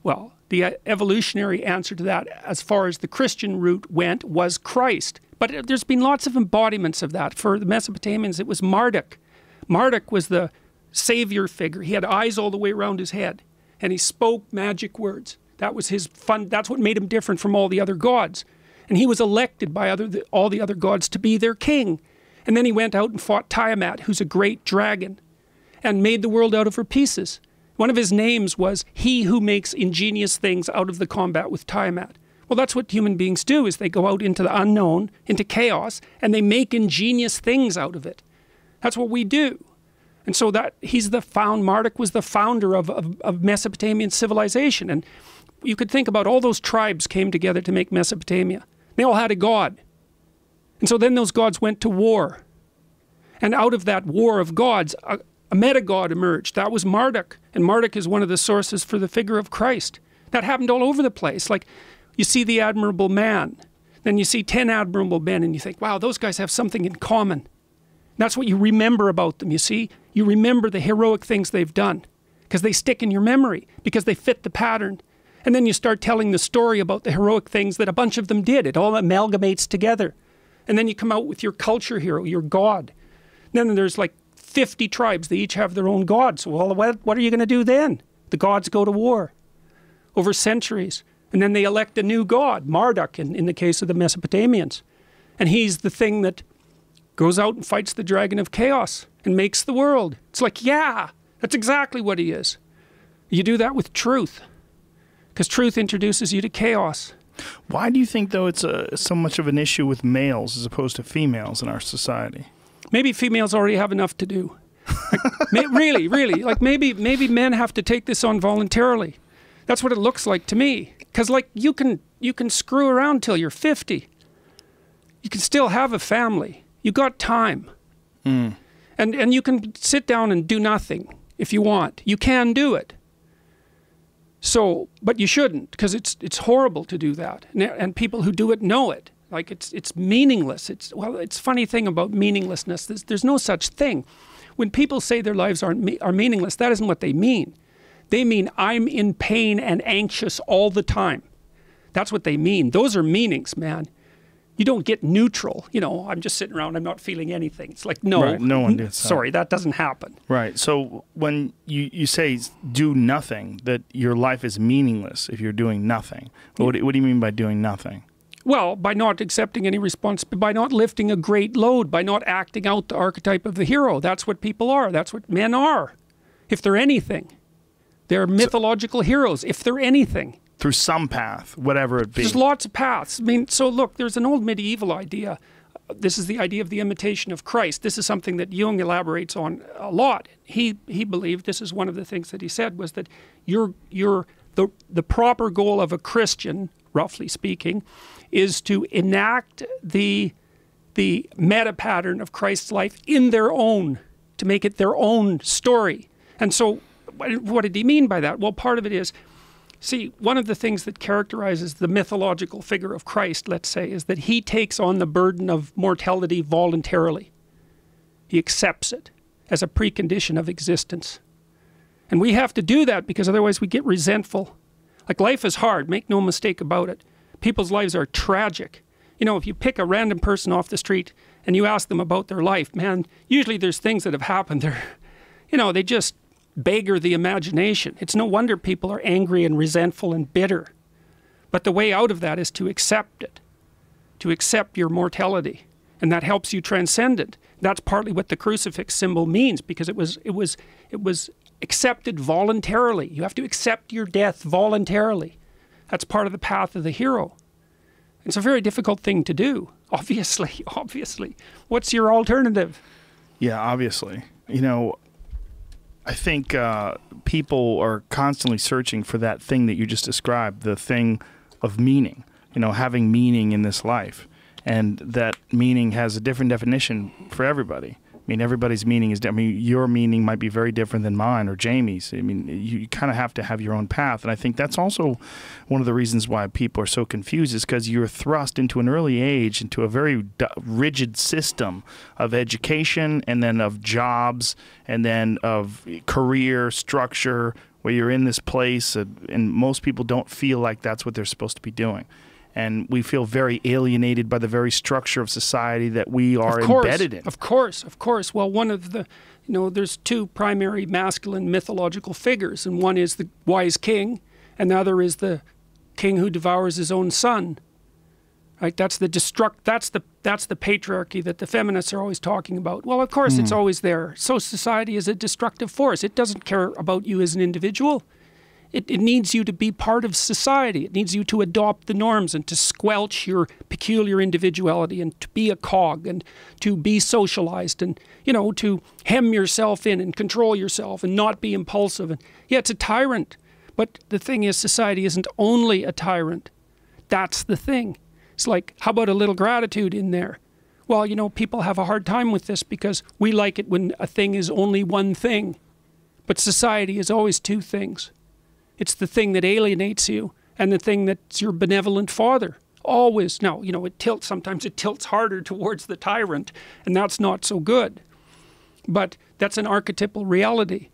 as far as the Christian route went, was Christ. But there's been lots of embodiments of that. For the Mesopotamians, it was Marduk. Marduk was the savior figure. He had eyes all the way around his head, and he spoke magic words. That was his fun. That's what made him different from all the other gods. And he was elected by all the other gods to be their king. And then he went out and fought Tiamat, who's a great dragon, and made the world out of her pieces. One of his names was He Who Makes Ingenious Things Out of the Combat with Tiamat. Well, that's what human beings do, is they go out into the unknown, into chaos, and they make ingenious things out of it. That's what we do. And so Marduk was the founder of Mesopotamian civilization. And you could think about all those tribes came together to make Mesopotamia. They all had a god. And so then those gods went to war. And out of that war of gods, a metagod emerged. That was Marduk. And Marduk is one of the sources for the figure of Christ. That happened all over the place. Like, you see the admirable man. Then you see 10 admirable men, and you think, wow, those guys have something in common. That's what you remember about them, you see? You remember the heroic things they've done, because they stick in your memory, because they fit the pattern. And then you start telling the story about the heroic things that a bunch of them did. It all amalgamates together. And then you come out with your culture hero, your god. Then there's like 50 tribes. They each have their own gods. Well, what are you going to do then? The gods go to war over centuries. And then they elect a new god, Marduk, in the case of the Mesopotamians. And he's the thing that goes out and fights the dragon of chaos and makes the world. It's like, yeah, that's exactly what he is. You do that with truth, because truth introduces you to chaos. Why do you think, though, it's so much of an issue with males as opposed to females in our society? Maybe females already have enough to do. Like, really. Like, maybe men have to take this on voluntarily. That's what it looks like to me. Because, like, you can screw around till you're 50. You can still have a family. You got time. And you can sit down and do nothing. if you want. You can do it. So, but you shouldn't, because it's horrible to do that. And people who do it know it. Like it's meaningless. It's a funny thing about meaninglessness. There's no such thing. When people say their lives are meaningless, that isn't what they mean. They mean I'm in pain and anxious all the time. That's what they mean. Those are meanings, man. You don't get neutral. You know, I'm just sitting around, I'm not feeling anything. It's like, no, right, no one gets that. Sorry, that doesn't happen. Right. So when you say do nothing, that your life is meaningless if you're doing nothing. What do you mean by doing nothing? Well, by not accepting any responsibility, by not lifting a great load, by not acting out the archetype of the hero. That's what people are. That's what men are. If they're anything. They're mythological heroes, if they're anything. Through some path, whatever it be. There's lots of paths. I mean, so look, there's an old medieval idea. This is the idea of the imitation of Christ. This is something that Jung elaborates on a lot. He believed, this is one of the things that he said, was that the proper goal of a Christian, roughly speaking, is to enact the meta pattern of Christ's life in their own, to make it their own story. And so what did he mean by that? Well, part of it is, see, one of the things that characterizes the mythological figure of Christ, let's say, is that he takes on the burden of mortality voluntarily. He accepts it as a precondition of existence. And we have to do that because otherwise we get resentful. Like, life is hard, make no mistake about it. People's lives are tragic. You know, if you pick a random person off the street and you ask them about their life, man, usually there's things that have happened. They just beggar the imagination. It's no wonder people are angry and resentful and bitter. But the way out of that is to accept it, to accept your mortality, and that helps you transcend it. That's partly what the crucifix symbol means, because it was accepted voluntarily. You have to accept your death voluntarily. That's part of the path of the hero. It's a very difficult thing to do, obviously. What's your alternative? Yeah, obviously. I think people are constantly searching for that thing that you just described, the thing of meaning, having meaning in this life. And that meaning has a different definition for everybody. I mean, everybody's meaning is different. I mean, your meaning might be very different than mine or Jamie's. I mean, you kind of have to have your own path. And I think that's also one of the reasons why people are so confused, is because you're thrust into an early age into a very rigid system of education, and then of jobs, and then of career structure, where you're in this place, and most people don't feel like that's what they're supposed to be doing. And we feel very alienated by the very structure of society that we are embedded in. Of course. Well, one of the, there's two primary masculine mythological figures, and one is the wise king, and the other is the king who devours his own son. Right? That's the patriarchy that the feminists are always talking about. Well, of course, it's always there. So society is a destructive force. It doesn't care about you as an individual. It needs you to be part of society. It needs you to adopt the norms and to squelch your peculiar individuality and to be a cog and to be socialized and, to hem yourself in and control yourself and not be impulsive. And yeah, it's a tyrant. But the thing is, society isn't only a tyrant. That's the thing. It's like, how about a little gratitude in there? Well, people have a hard time with this because we like it when a thing is only one thing. But society is always two things. It's the thing that alienates you and the thing that's your benevolent father. Always. Now, sometimes it tilts harder towards the tyrant, and that's not so good. But that's an archetypal reality.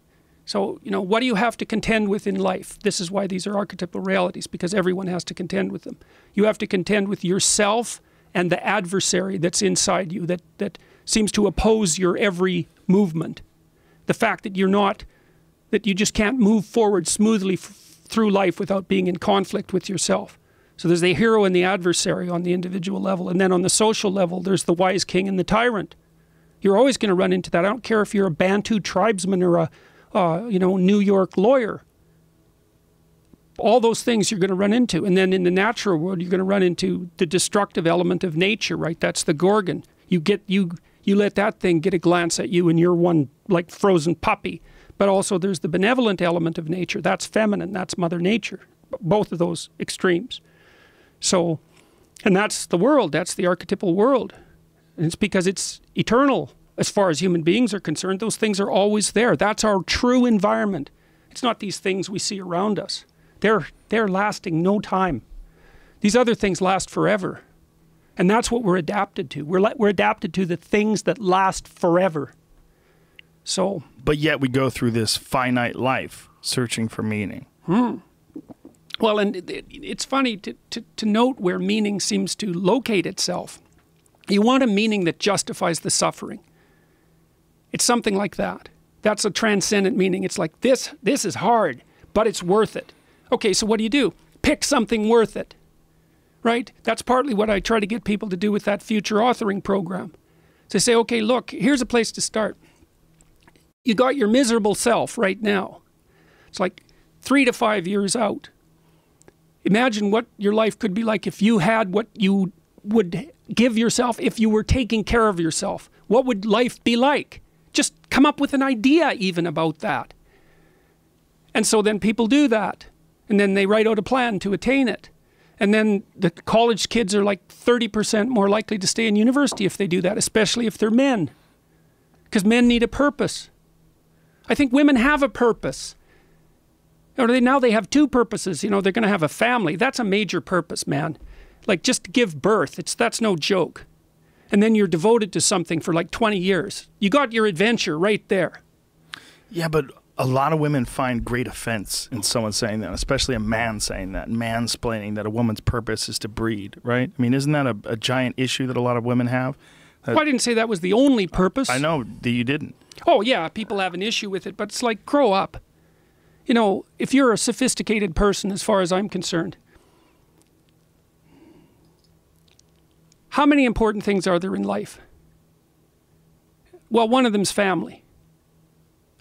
So, what do you have to contend with in life? This is why these are archetypal realities, because everyone has to contend with them. You have to contend with yourself and the adversary that's inside you that seems to oppose your every movement. The fact that you just can't move forward smoothly through life without being in conflict with yourself. So there's the hero and the adversary on the individual level. And then on the social level, there's the wise king and the tyrant. You're always going to run into that. I don't care if you're a Bantu tribesman or a New York lawyer. All those things you're going to run into. And then in the natural world, you're going to run into the destructive element of nature, right? That's the Gorgon. You let that thing get a glance at you and you're one like frozen puppy. But also there's the benevolent element of nature. That's feminine. That's Mother Nature. Both of those extremes. And that's the world. That's the archetypal world. And it's because it's eternal. as far as human beings are concerned, those things are always there. That's our true environment. It's not these things we see around us. They're lasting no time. These other things last forever. And that's what we're adapted to. We're adapted to the things that last forever. So, but yet we go through this finite life searching for meaning. Well, and it's funny to note where meaning seems to locate itself. You want a meaning that justifies the suffering. It's something like that. That's a transcendent meaning. It's like, this is hard, but it's worth it. Okay, so what do? Pick something worth it, right? That's partly what I try to get people to do with that future authoring program. To say, okay, look, here's a place to start. You got your miserable self right now. It's like 3 to 5 years out. Imagine what your life could be like if you had what you would give yourself if you were taking care of yourself. What would life be like? Just come up with an idea even about that. And so then people do that. And then they write out a plan to attain it. And then the college kids are like 30% more likely to stay in university if they do that, especially if they're men. Because men need a purpose. I think women have a purpose. Now they have 2 purposes. You know, they're going to have a family. That's a major purpose, man. Like just to give birth. That's no joke. And then you're devoted to something for like 20 years. You got your adventure right there. Yeah, but a lot of women find great offense in someone saying that, especially a man saying that, mansplaining that a woman's purpose is to breed, right? I mean, isn't that a giant issue that a lot of women have? Well, I didn't say that was the only purpose. I know that you didn't. Oh, yeah, people have an issue with it, but it's like, grow up. You know, if you're a sophisticated person, as far as I'm concerned, how many important things are there in life? Well, one of them's family.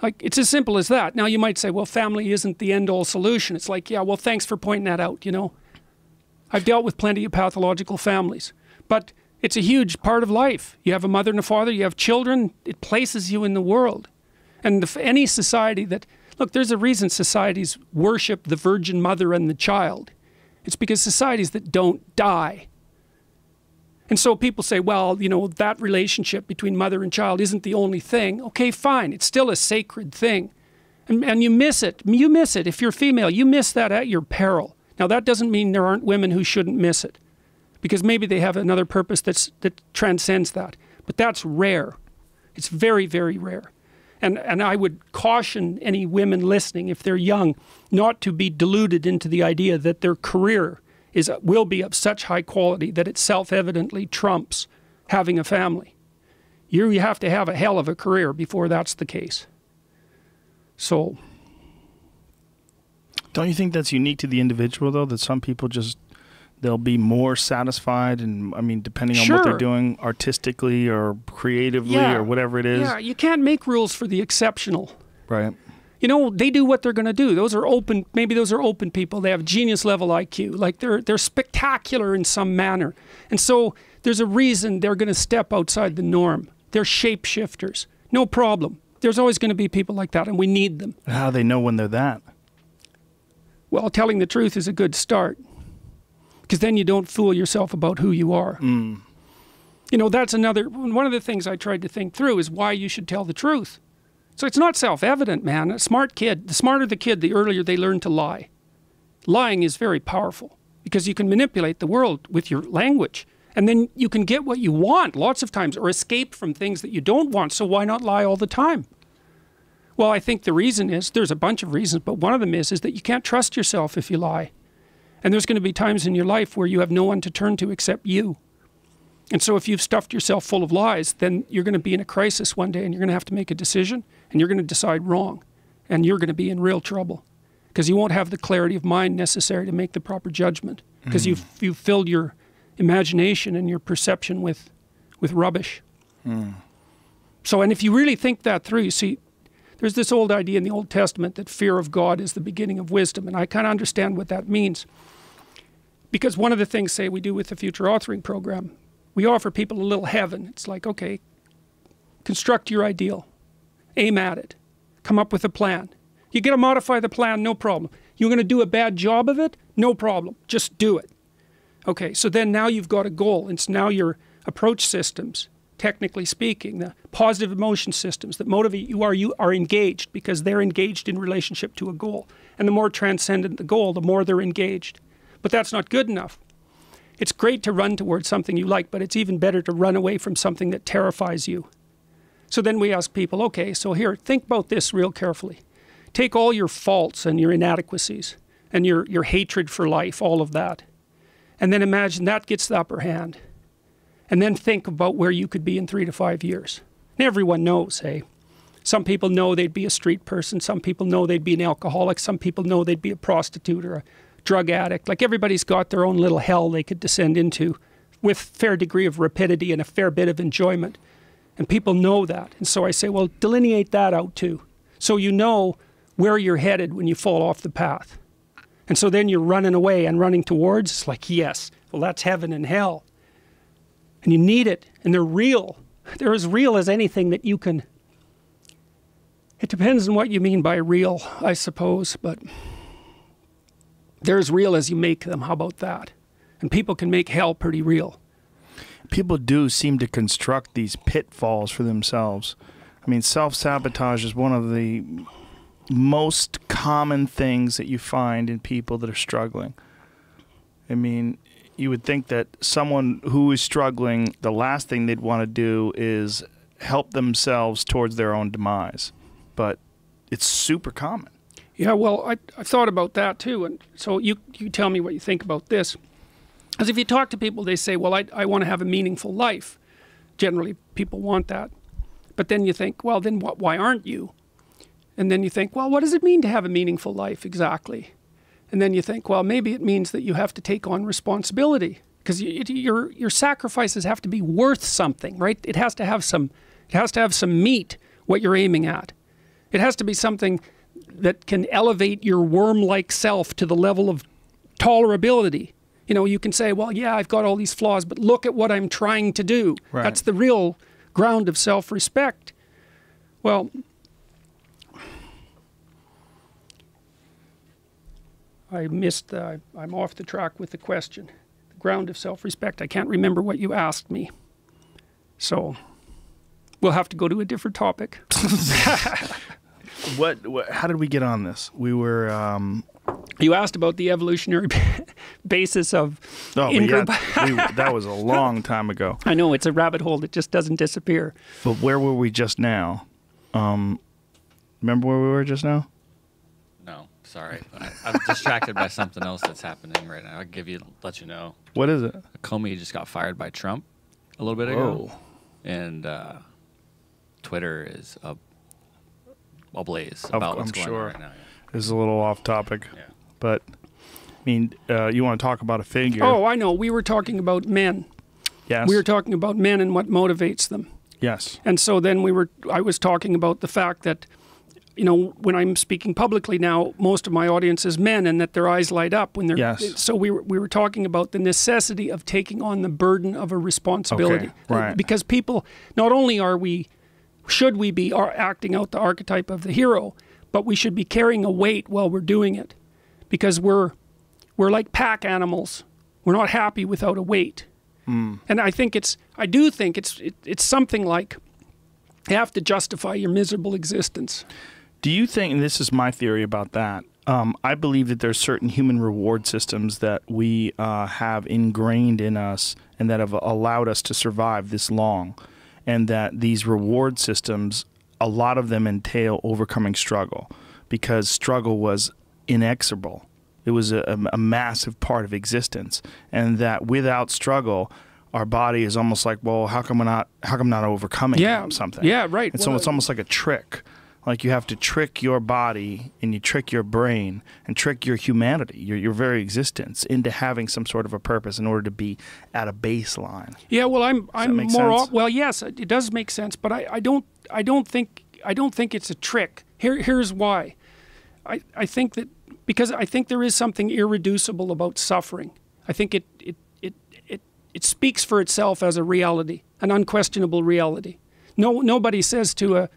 Like, it's as simple as that. Now, you might say, well, family isn't the end-all solution. It's like, yeah, well, thanks for pointing that out, you know. I've dealt with plenty of pathological families. But it's a huge part of life. You have a mother and a father, you have children. It places you in the world. And any society that... Look, there's a reason societies worship the Virgin Mother and the child. It's because societies that don't die. And so people say, well, you know, that relationship between mother and child isn't the only thing. Okay, fine. It's still a sacred thing. And you miss it. You miss it. If you're female, you miss that at your peril. Now, that doesn't mean there aren't women who shouldn't miss it. Because maybe they have another purpose that transcends that. But that's rare. It's very, very rare. And I would caution any women listening, if they're young, not to be deluded into the idea that their career will be of such high quality that it self-evidently trumps having a family. You have to have a hell of a career before that's the case. So... Don't you think that's unique to the individual, though, that some people just... they'll be more satisfied, and I mean, depending on what they're doing artistically or creatively or whatever it is. Yeah, you can't make rules for the exceptional. Right. You know, they do what they're going to do. Those are open, maybe those are open people. They have genius level IQ. Like they're spectacular in some manner. And so there's a reason they're going to step outside the norm. They're shapeshifters. No problem. There's always going to be people like that, and we need them. How do they know when they're that? Well, telling the truth is a good start. Because then you don't fool yourself about who you are. You know, that's one of the things I tried to think through is why you should tell the truth. So it's not self-evident, man. A smart kid, the smarter the kid, the earlier they learn to lie. Lying is very powerful because you can manipulate the world with your language. And then you can get what you want lots of times or escape from things that you don't want. So why not lie all the time? Well, I think the reason is, there's a bunch of reasons, but one of them is that you can't trust yourself if you lie. And there's going to be times in your life where you have no one to turn to except you. And so if you've stuffed yourself full of lies, then you're going to be in a crisis one day and you're going to have to make a decision and you're going to decide wrong. And you're going to be in real trouble because you won't have the clarity of mind necessary to make the proper judgment because you've filled your imagination and your perception with rubbish. So, and if you really think that through, you see, there's this old idea in the Old Testament that fear of God is the beginning of wisdom. And I kind of understand what that means. Because one of the things, say, we do with the Future Authoring Program, we offer people a little heaven. It's like, okay, construct your ideal. Aim at it. Come up with a plan. You got to modify the plan, no problem. You're going to do a bad job of it? No problem. Just do it. Okay, so then now you've got a goal. It's now your approach systems technically speaking. The positive emotion systems that motivate you are engaged because they're engaged in relationship to a goal. And the more transcendent the goal, the more they're engaged. But that's not good enough. It's great to run towards something you like, but it's even better to run away from something that terrifies you. So then we ask people, okay, so here, think about this real carefully. Take all your faults and your inadequacies and your hatred for life, all of that. And then imagine that gets the upper hand. And then think about where you could be in 3 to 5 years. And everyone knows, hey? Some people know they'd be a street person. Some people know they'd be an alcoholic. Some people know they'd be a prostitute or a drug addict. Like, everybody's got their own little hell they could descend into with fair degree of rapidity and a fair bit of enjoyment. And people know that. And so I say, well, delineate that out too. So you know where you're headed when you fall off the path. And so then you're running away and running towards, it's like, yes, well, that's heaven and hell. And you need it, and they're real. They're as real as anything that you can. It depends on what you mean by real, I suppose, but they're as real as you make them. How about that? And people can make hell pretty real. People do seem to construct these pitfalls for themselves. I mean, self-sabotage is one of the most common things that you find in people that are struggling. I mean, you would think that someone who is struggling, the last thing they'd want to do is help themselves towards their own demise. But it's super common. Yeah, well, I thought about that too. And so you tell me what you think about this. Because if you talk to people, they say, well, I want to have a meaningful life. Generally, people want that. But then you think, well, then why aren't you? And then you think, well, what does it mean to have a meaningful life exactly? And then you think, well, maybe it means that you have to take on responsibility because your sacrifices have to be worth something, right? It has to have some meat, what you're aiming at. It has to be something that can elevate your worm-like self to the level of tolerability. You know, you can say, well, yeah, I've got all these flaws, but look at what I'm trying to do. Right. That's the real ground of self-respect. Well, I'm off the track with the question. The ground of self-respect. I can't remember what you asked me. So we'll have to go to a different topic. What? How did we get on this? We were... You asked about the evolutionary basis of... Oh, that was a long time ago. I know, it's a rabbit hole that just doesn't disappear. But where were we just now? Remember where we were just now? No, sorry. I'm distracted by something else that's happening right now. Let you know. What is it? Comey just got fired by Trump a little bit ago. And Twitter is ablaze about what's going on right now. Yeah. This is a little off topic. Yeah. But, I mean, you want to talk about a figure. Oh, I know. We were talking about men. Yes. We were talking about men and what motivates them. Yes. And so then I was talking about the fact that, you know, when I'm speaking publicly now, most of my audience is men and that their eyes light up when they're... Yes. So we were talking about the necessity of taking on the burden of a responsibility. Okay, right. Because people, not only should we be acting out the archetype of the hero, but we should be carrying a weight while we're doing it. Because we're like pack animals. We're not happy without a weight. Mm. And I do think it's something like you have to justify your miserable existence. Do you think, and this is my theory about that, I believe that there's certain human reward systems that we have ingrained in us and that have allowed us to survive this long. And that these reward systems, a lot of them entail overcoming struggle because struggle was inexorable. It was a massive part of existence, and that without struggle, our body is almost like, well, how come I'm not overcoming something? Yeah, right. And so it's almost like a trick. Like you have to trick your body and you trick your brain and trick your humanity, your very existence, into having some sort of a purpose in order to be at a baseline. Yeah, well, I'm more sense? Well, yes, it does make sense, but I don't think it's a trick. Here's why. I think that because I think there is something irreducible about suffering. I think it speaks for itself as a reality, an unquestionable reality. Nobody says to a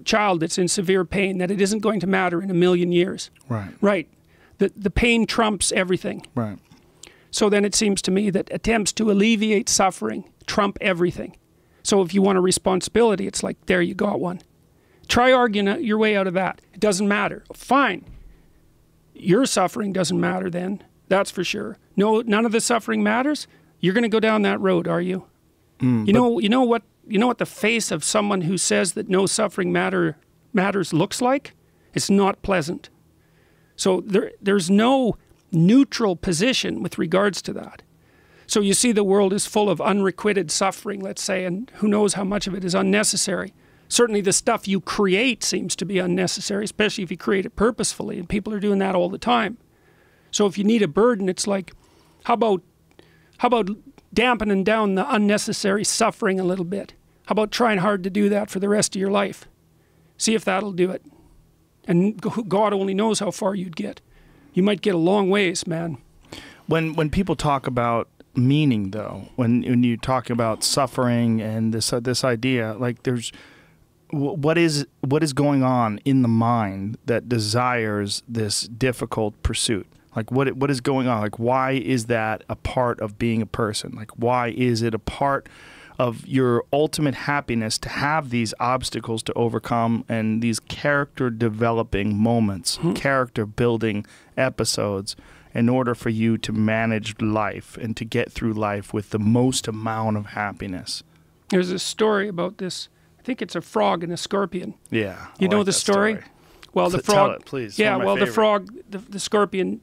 child that's in severe pain that it isn't going to matter in a million years. Right. Right. The pain trumps everything. So then it seems to me that attempts to alleviate suffering trump everything. So if you want a responsibility, it's like, there, you got one. Try arguing your way out of that. It doesn't matter. Fine. Your suffering doesn't matter then. That's for sure. No, none of the suffering matters. You're going to go down that road, are you? You know what the face of someone who says that no suffering matters looks like? It's not pleasant. So there's no neutral position with regards to that. So you see the world is full of unrequited suffering, let's say, and who knows how much of it is unnecessary. Certainly the stuff you create seems to be unnecessary, especially if you create it purposefully, and people are doing that all the time. So if you need a burden, it's like, how about dampening down the unnecessary suffering a little bit? How about trying hard to do that for the rest of your life? See if that'll do it. And God only knows how far you'd get. You might get a long ways, man. When people talk about meaning, though, when you talk about suffering and this idea, like there's what is going on in the mind that desires this difficult pursuit? Like what is going on? Like why is that a part of being a person? Like why is it a part of your ultimate happiness to have these obstacles to overcome and these character developing moments, character building episodes in order for you to manage life and to get through life with the most amount of happiness? There's a story about this. I think it's a frog and a scorpion. Yeah. You know the story? Well, the frog, tell it, please. Yeah, well, the frog, the scorpion,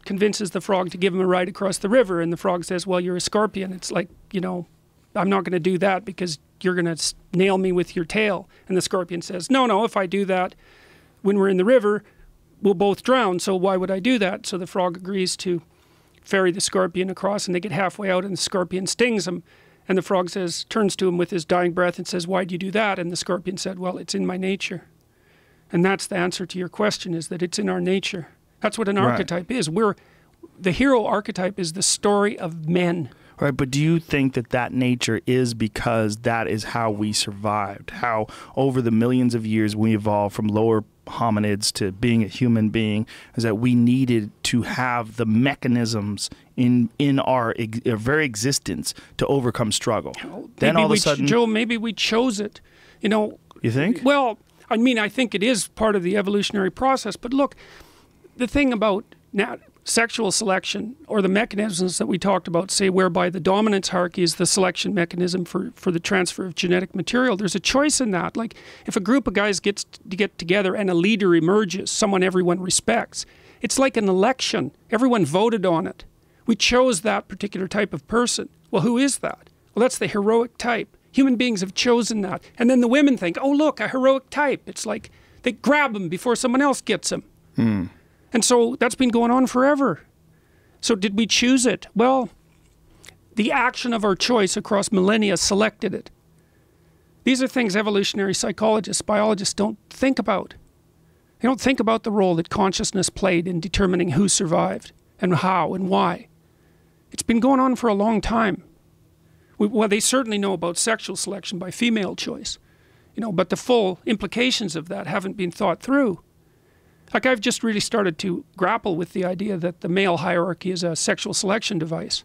convinces the frog to give him a ride across the river, and the frog says, well, you're a scorpion. It's like, I'm not going to do that because you're going to nail me with your tail. And the scorpion says, no, if I do that, when we're in the river, we'll both drown, so why would I do that? So the frog agrees to ferry the scorpion across, and they get halfway out, and the scorpion stings him. And the frog turns to him with his dying breath and says, why'd you do that? And the scorpion said, well, it's in my nature. And that's the answer to your question, is that it's in our nature. That's what an archetype is. The hero archetype is the story of men. Right, but do you think that nature is because that is how we survived? How over the millions of years we evolved from lower hominids to being a human being, is that we needed to have the mechanisms in our very existence to overcome struggle. Then all of a sudden, Joe, maybe we chose it. You think? Well, I mean, I think it is part of the evolutionary process. But look, the thing about sexual selection, or the mechanisms that we talked about, say, whereby the dominance hierarchy is the selection mechanism for the transfer of genetic material, there's a choice in that. Like, if a group of guys get together and a leader emerges, someone everyone respects, it's like an election. Everyone voted on it. We chose that particular type of person. Well, who is that? Well, that's the heroic type. Human beings have chosen that. And then the women think, oh, look, a heroic type. It's like they grab him before someone else gets him. And so that's been going on forever. So did we choose it? Well, the action of our choice across millennia selected it. These are things evolutionary psychologists, biologists don't think about. They don't think about the role that consciousness played in determining who survived and how and why. It's been going on for a long time. Well, they certainly know about sexual selection by female choice, but the full implications of that haven't been thought through. Like, I've just really started to grapple with the idea that the male hierarchy is a sexual selection device.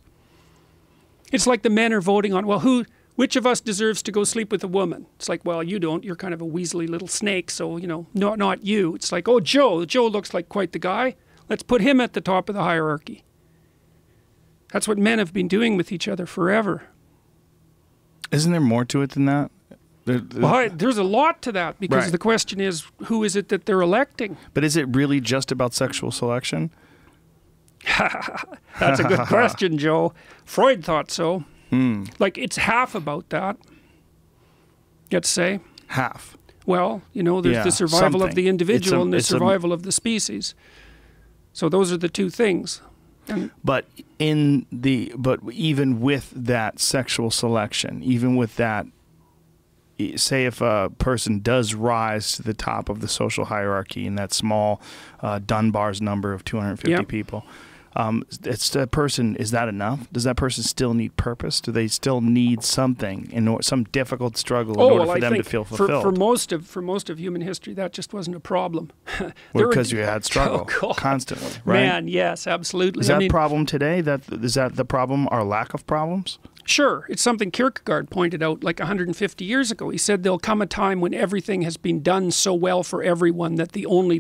It's like the men are voting on, well, which of us deserves to go sleep with a woman? It's like, well, you don't. You're kind of a weaselly little snake, so, not you. It's like, oh, Joe looks like quite the guy. Let's put him at the top of the hierarchy. That's what men have been doing with each other forever. Isn't there more to it than that? Well, there's a lot to that, because the question is, who is it that they're electing? But is it really just about sexual selection? That's a good question, Joe. Freud thought so. Like, it's half about that, let's say. Half? Well, there's the survival of the individual and the survival of the species. So those are the two things. But even with that sexual selection, even with that, say if a person does rise to the top of the social hierarchy in that small Dunbar's number of 250 people, is that enough? Does that person still need purpose? Do they still need something, some difficult struggle in order for them to feel fulfilled? For most of human history, that just wasn't a problem. Because you had struggle constantly, right? Man, yes, absolutely. Is that a problem today? Is that the problem, our lack of problems? Sure, it's something Kierkegaard pointed out like 150 years ago. He said there'll come a time when everything has been done so well for everyone that the only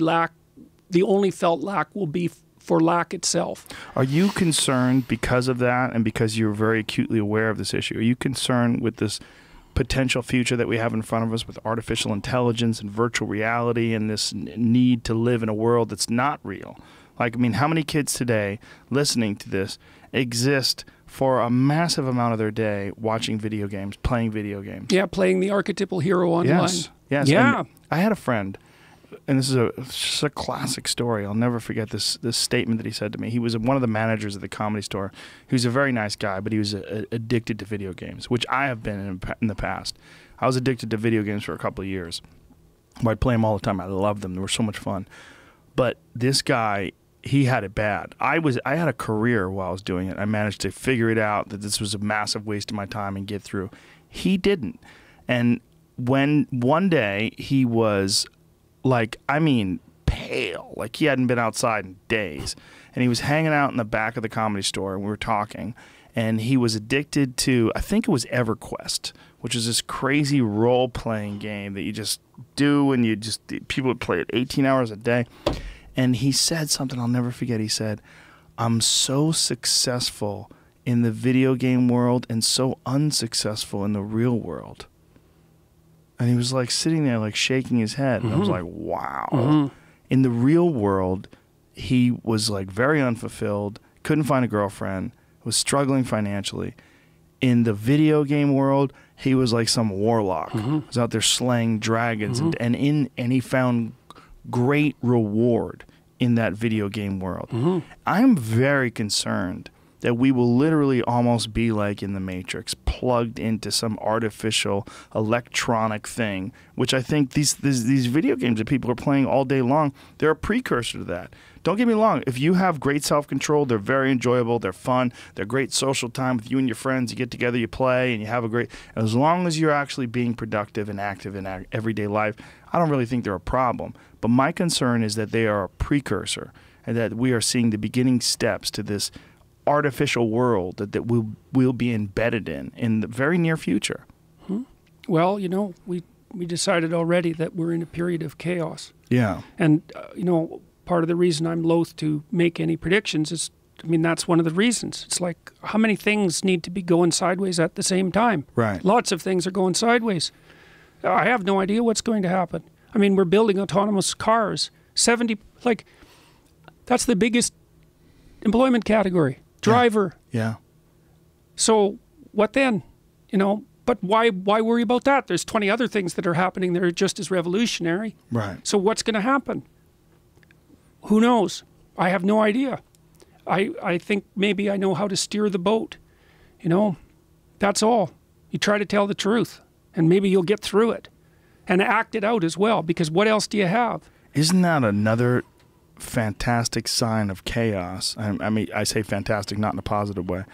felt lack will be for lack itself. Are you concerned because of that, and because you're very acutely aware of this issue? Are you concerned with this potential future that we have in front of us with artificial intelligence and virtual reality and this need to live in a world that's not real? Like, I mean, how many kids today listening to this exist for a massive amount of their day watching video games, playing video games? Yeah, playing the archetypal hero online. Yes, yes. Yeah. And I had a friend, and this is just a classic story. I'll never forget this statement that he said to me. He was one of the managers at the Comedy Store. He was a very nice guy, but he was addicted to video games, which I have been in the past. I was addicted to video games for a couple of years. I'd play them all the time. I loved them. They were so much fun. But this guy, he had it bad. I had a career while I was doing it. I managed to figure it out that this was a massive waste of my time and get through. He didn't. And when one day he was like, I mean, pale, like he hadn't been outside in days, and he was hanging out in the back of the Comedy Store, and we were talking, and he was addicted to, I think it was EverQuest, which is this crazy role-playing game that you just do, and people would play it 18 hours a day. And he said something I'll never forget. He said, I'm so successful in the video game world and so unsuccessful in the real world. And he was like sitting there like shaking his head. And I was like, wow. In the real world, he was like very unfulfilled, couldn't find a girlfriend, was struggling financially. In the video game world, he was like some warlock. He was out there slaying dragons, and he found great reward in that video game world. I'm very concerned that we will literally almost be like in the Matrix, plugged into some artificial electronic thing, which I think these video games that people are playing all day long, they're a precursor to that. Don't get me wrong, if you have great self-control, they're very enjoyable, they're fun, they're great social time with you and your friends, you get together, you play, and you have a great, as long as you're actually being productive and active in everyday life, I don't really think they're a problem. But my concern is that they are a precursor, and that we are seeing the beginning steps to this artificial world that we'll be embedded in the very near future. Well, you know, we decided already that we're in a period of chaos. Yeah. And, you know, part of the reason I'm loath to make any predictions is, I mean, that's one of the reasons. It's like, how many things need to be going sideways at the same time? Right. Lots of things are going sideways. I have no idea what's going to happen. I mean, we're building autonomous cars. 70, like, that's the biggest employment category. Driver. Yeah. So what then? You know, but why worry about that? There's 20 other things that are happening that are just as revolutionary. Right. So what's going to happen? Who knows? I have no idea. I think maybe I know how to steer the boat. You know, that's all. You try to tell the truth, and maybe you'll get through it. And act it out as well, because what else do you have? Isn't that another fantastic sign of chaos? I mean, I say fantastic not in a positive way,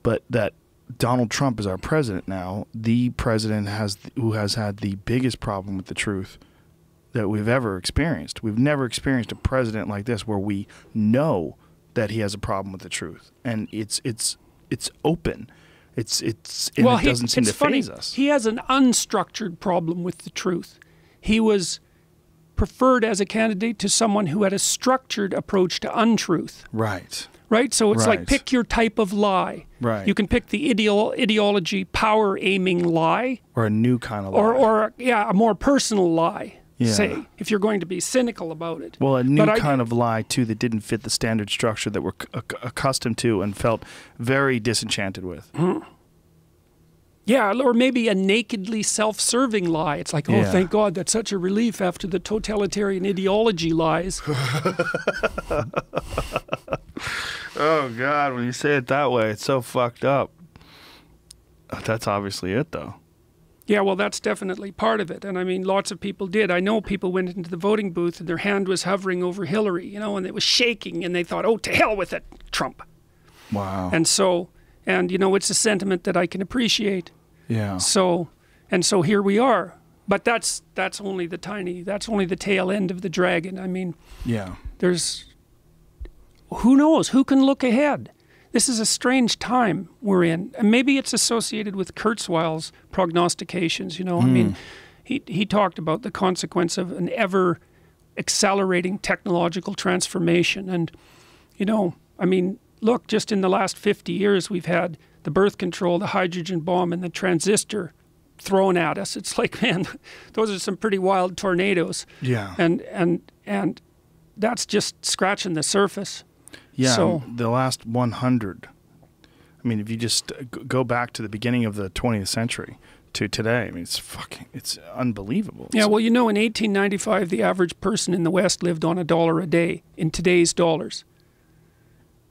but that Donald Trump is our president now, the president who has had the biggest problem with the truth that we've ever experienced. We've never experienced a president like this where we know that he has a problem with the truth, and it's open. It doesn't seem to faze us. He has an unstructured problem with the truth. He was preferred as a candidate to someone who had a structured approach to untruth. Right. Right? So it's like, pick your type of lie. Right. You can pick the ideology, power-aiming lie. Or a new kind of lie. Or a more personal lie, say, if you're going to be cynical about it. Well, a new kind of lie, too, that didn't fit the standard structure that we're accustomed to and felt very disenchanted with. Yeah, or maybe a nakedly self-serving lie. It's like, oh, thank God, that's such a relief after the totalitarian ideology lies. Oh, God, when you say it that way, it's so fucked up. That's obviously it, though. Yeah, well, that's definitely part of it. And I mean, lots of people did. I know people went into the voting booth and their hand was hovering over Hillary, you know, and it was shaking, and they thought, oh, to hell with it, Trump. Wow. And so, and you know, it's a sentiment that I can appreciate. Yeah. So here we are. But that's only the tail end of the dragon. I mean, yeah. Who knows? Who can look ahead? this is a strange time we're in. And maybe it's associated with Kurzweil's prognostications, you know. I mean, he talked about the consequence of an ever accelerating technological transformation. And, you know, I mean, look, just in the last 50 years, we've had the birth control, the hydrogen bomb, and the transistor thrown at us. It's like, man, those are some pretty wild tornadoes. Yeah. And that's just scratching the surface. Yeah, so, the last 100. I mean, if you just go back to the beginning of the 20th century to today, I mean, it's unbelievable. Yeah, well, you know, in 1895, the average person in the West lived on $1 a day in today's dollars.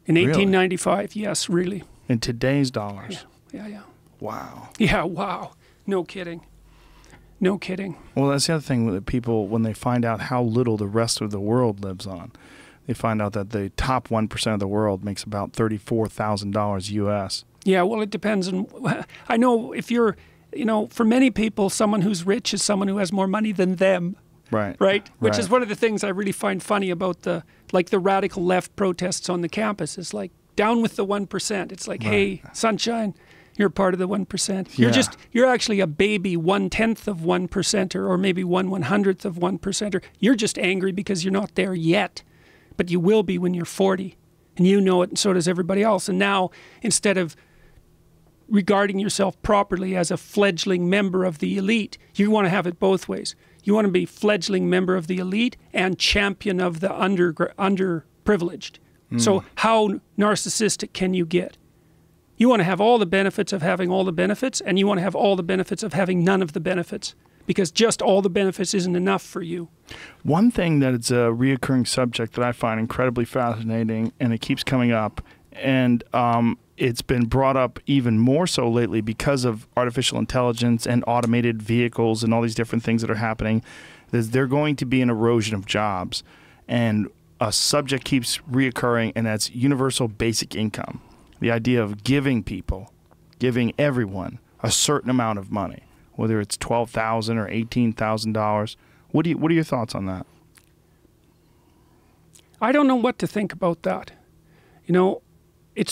In 1895, yes, really. In today's dollars? Yeah. Wow. Yeah, wow. No kidding. No kidding. Well, that's the other thing that people, when they find out how little the rest of the world lives on, they find out that the top 1% of the world makes about $34,000 US. Yeah, well, it depends on, I know if you're, you know, for many people, someone who's rich is someone who has more money than them. Right? Which is one of the things I really find funny about the radical left protests on the campus. It's like, down with the 1%. It's like, hey, sunshine, you're part of the 1%. You're actually a baby 1/10 of 1%er, or maybe 1/100th of 1%er. You're just angry because you're not there yet. But you will be when you're 40, and you know it, and so does everybody else. And now, instead of regarding yourself properly as a fledgling member of the elite, you want to have it both ways. You want to be fledgling member of the elite and champion of the underprivileged. So how narcissistic can you get? You want to have all the benefits of having all the benefits, and you want to have all the benefits of having none of the benefits, because just all the benefits isn't enough for you. One thing that is a reoccurring subject that I find incredibly fascinating, and it keeps coming up, and it's been brought up even more so lately because of artificial intelligence and automated vehicles and all these different things that are happening, is there's going to be an erosion of jobs. And a subject keeps reoccurring, and that's universal basic income. The idea of giving everyone a certain amount of money, whether it's $12,000 or $18,000. What are your thoughts on that? I don't know what to think about that. You know, it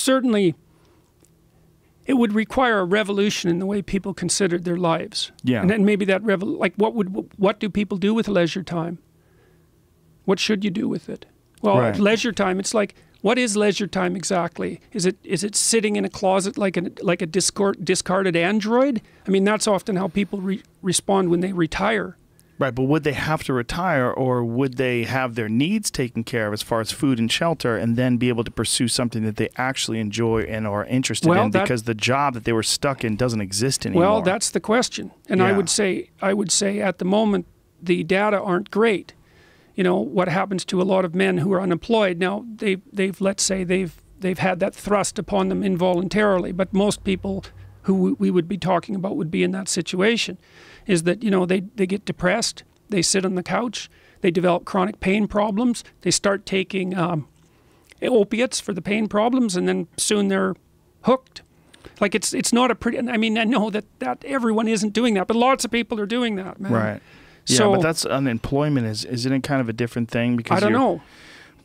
would require a revolution in the way people considered their lives. Yeah. And then maybe that what do people do with leisure time? What should you do with it? Well, leisure time, it's like, what is leisure time exactly? Is it sitting in a closet like a discarded android? I mean, that's often how people respond when they retire. Right, but would they have to retire, or would they have their needs taken care of as far as food and shelter, and then be able to pursue something that they actually enjoy and are interested in, because the job that they were stuck in doesn't exist anymore? Well, that's the question. And I would say at the moment the data aren't great. You know, what happens to a lot of men who are unemployed now, let's say they've had that thrust upon them involuntarily, but most people who we would be talking about would be in that situation, is that, you know, they get depressed, they sit on the couch, they develop chronic pain problems, they start taking opiates for the pain problems, and then soon they're hooked. Like, it's not a pretty, I mean, I know that everyone isn't doing that, but lots of people are doing that, man. Right. Yeah, but that's unemployment. Isn't it kind of a different thing? Because I don't know.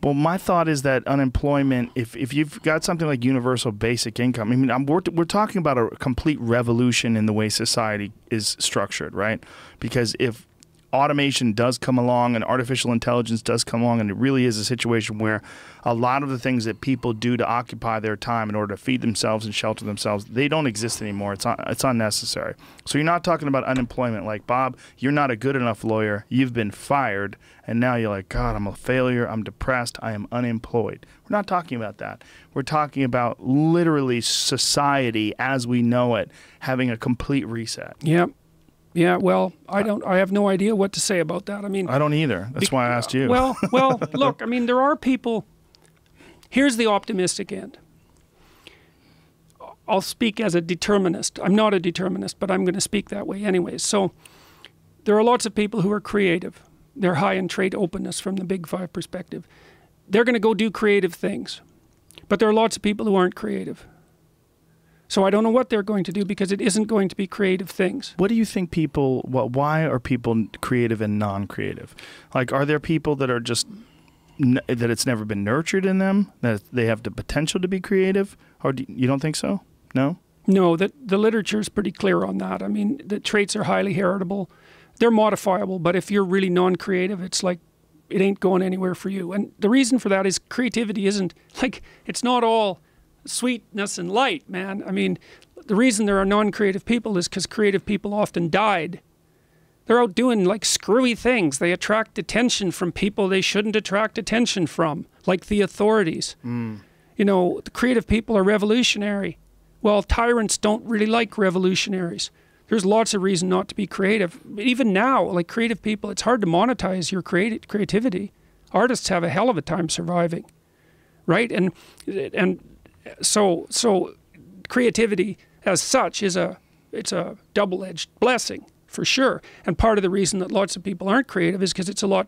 Well, my thought is that unemployment, if you've got something like universal basic income, I mean, we're talking about a complete revolution in the way society is structured, right? Because if automation does come along and artificial intelligence does come along, and it really is a situation where a lot of the things that people do to occupy their time in order to feed themselves and shelter themselves, they don't exist anymore. It's unnecessary. So you're not talking about unemployment like, Bob, you're not a good enough lawyer, you've been fired, and now you're like, God, I'm a failure, I'm depressed, I am unemployed. We're not talking about that. We're talking about literally society as we know it having a complete reset. Yep. Yeah, well, I have no idea what to say about that. I mean, I don't either. That's why I asked you. Well, look, I mean, there are people. Here's the optimistic end. I'll speak as a determinist. I'm not a determinist, but I'm going to speak that way anyways. So there are lots of people who are creative. They're high in trait openness from the Big Five perspective. They're going to go do creative things. But there are lots of people who aren't creative. So I don't know what they're going to do, because it isn't going to be creative things. What do you think why are people creative and non-creative? Like, are there people that are just that it's never been nurtured in them, that they have the potential to be creative? Or you don't think so? No? No, the literature is pretty clear on that. I mean, the traits are highly heritable. They're modifiable, but if you're really non-creative, it's like it ain't going anywhere for you. And the reason for that is creativity isn't, like, it's not all sweetness and light, man. I mean, the reason there are non-creative people is because creative people often died. They're out doing, like, screwy things. They attract attention from people they shouldn't attract attention from, like the authorities. You know, the creative people are revolutionary. Well, tyrants don't really like revolutionaries. There's lots of reason not to be creative. Even now, like, creative people, it's hard to monetize your creativity. Artists have a hell of a time surviving, right? And so creativity as such is it's a double-edged blessing, for sure. And part of the reason that lots of people aren't creative is because it's a lot,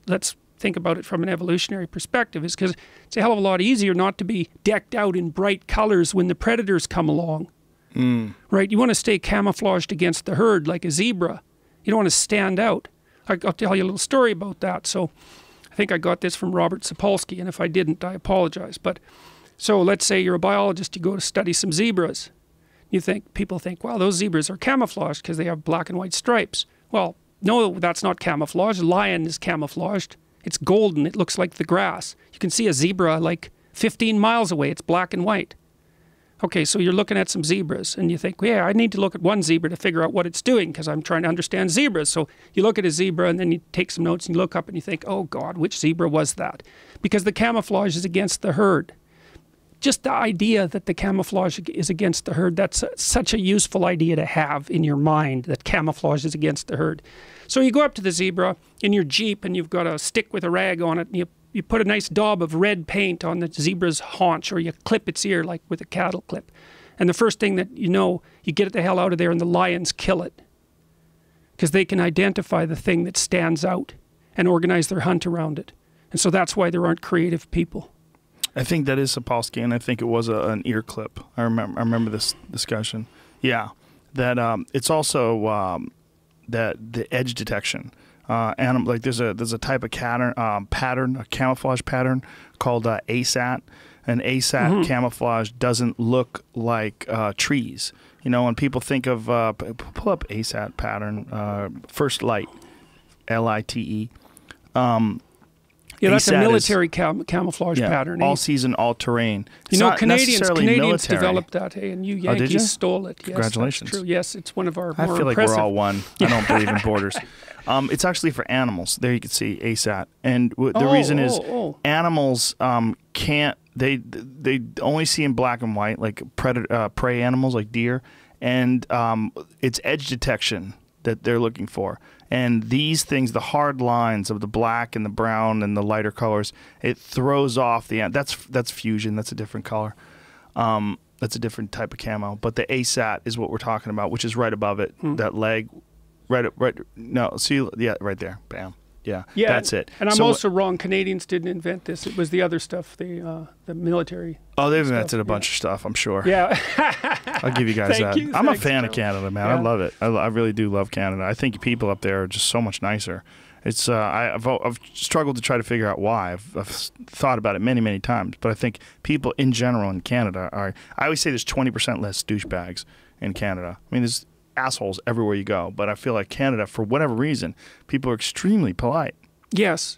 let's think about it from an evolutionary perspective, is because it's a hell of a lot easier not to be decked out in bright colors when the predators come along. Right? You want to stay camouflaged against the herd like a zebra. You don't want to stand out. I'll tell you a little story about that. So I think I got this from Robert Sapolsky, and if I didn't, I apologize. But so let's say you're a biologist, you go to study some zebras. People think, well, those zebras are camouflaged because they have black and white stripes. Well, no, that's not camouflage. A lion is camouflaged. It's golden. It looks like the grass. You can see a zebra like 15 miles away. It's black and white. Okay, so you're looking at some zebras, and you think, well, yeah, I need to look at one zebra to figure out what it's doing because I'm trying to understand zebras. So you look at a zebra, and then you take some notes, and you look up, and you think, oh, God, which zebra was that? Because the camouflage is against the herd. Just the idea that the camouflage is against the herd, that's such a useful idea to have in your mind, that camouflage is against the herd. So you go up to the zebra in your Jeep, and you've got a stick with a rag on it, and you put a nice daub of red paint on the zebra's haunch, or you clip its ear like with a cattle clip. And the first thing that you know, you get it the hell out of there and the lions kill it. Because they can identify the thing that stands out and organize their hunt around it. And so that's why there aren't creative people. I think that is Sapolsky, and I think it was an ear clip. I remember this discussion. Yeah, that it's also that the edge detection. Like there's a type of pattern, a camouflage pattern called ASAT. And ASAT camouflage doesn't look like trees. You know, when people think of pull up ASAT pattern, first light, LITE. Yeah, that's a military camouflage pattern. All season, all terrain. You know, Canadians developed that, hey, and you Yankees stole it. Yes, congratulations. That's true. Yes, it's one of our I more feel impressive. Like we're all one. I don't believe in borders. It's actually for animals. There you can see ASAT. And the reason is animals can't, they only see in black and white, like prey animals like deer. And it's edge detection that they're looking for. And these things, the hard lines of the black and the brown and the lighter colors, it throws off the that's fusion. That's a different color. That's a different type of camo. But the ASAT is what we're talking about, which is right above it. That leg, right. No, see, yeah, right there. Bam. Yeah, that's it. And I'm also wrong. Canadians didn't invent this. It was the other stuff, the military. Oh, they've invented a bunch of stuff, I'm sure. Yeah. I'll give you guys that. I'm a fan of Canada, man. Yeah. I love it. I really do love Canada. I think people up there are just so much nicer. It's I've struggled to try to figure out why. I've thought about it many, many times. But I think people in general in Canada are. I always say there's 20% less douchebags in Canada. I mean, there's assholes everywhere you go, but I feel like Canada, for whatever reason, people are extremely polite. Yes,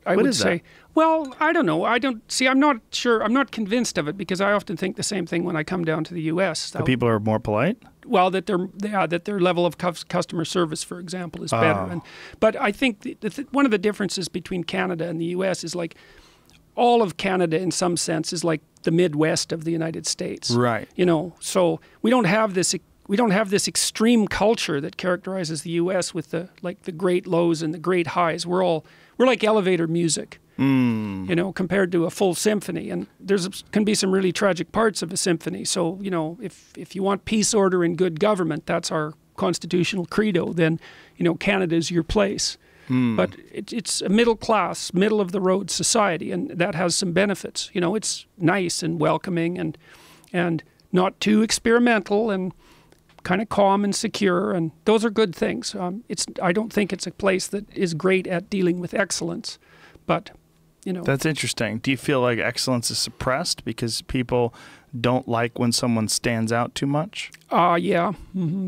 I would say. Well, I don't know. I'm not sure. I'm not convinced of it because I often think the same thing when I come down to the U.S. The people are more polite? Well, that their level of customer service, for example, is better. But I think one of the differences between Canada and the U.S. is like all of Canada, in some sense, is like the Midwest of the United States. Right. You know, so we don't have this extreme culture that characterizes the U.S. with the great lows and the great highs. We're like elevator music, you know, compared to a full symphony. And can be some really tragic parts of a symphony. So, you know, if you want peace, order, and good government, that's our constitutional credo. Then, you know, Canada is your place. But it's a middle class, middle of the road society, and that has some benefits. You know, it's nice and welcoming and not too experimental and kind of calm and secure, and those are good things. I don't think it's a place that is great at dealing with excellence, but You know. That's interesting. Do you feel like excellence is suppressed because people don't like when someone stands out too much? Yeah.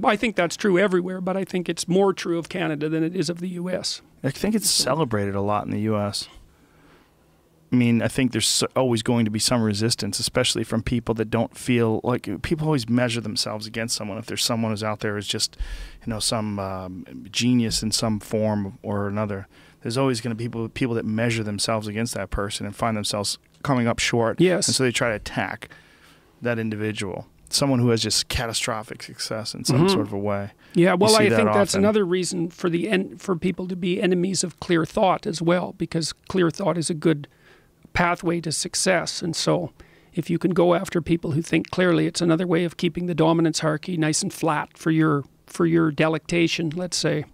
I think that's true everywhere, but I think it's more true of Canada than it is of the U.S. I think it's celebrated a lot in the U.S. I mean, I think there's always going to be some resistance, especially from people that don't feel like, people always measure themselves against someone. If there's someone who's out there who's just, you know, some genius in some form or another, there's always going to be people that measure themselves against that person and find themselves coming up short. Yes. And so they try to attack that individual, someone who has just catastrophic success in some sort of a way. Yeah, well, I think that's another reason for for people to be enemies of clear thought as well, because clear thought is a good pathway to success. And so if you can go after people who think clearly, it's another way of keeping the dominance hierarchy nice and flat for your delectation, let's say.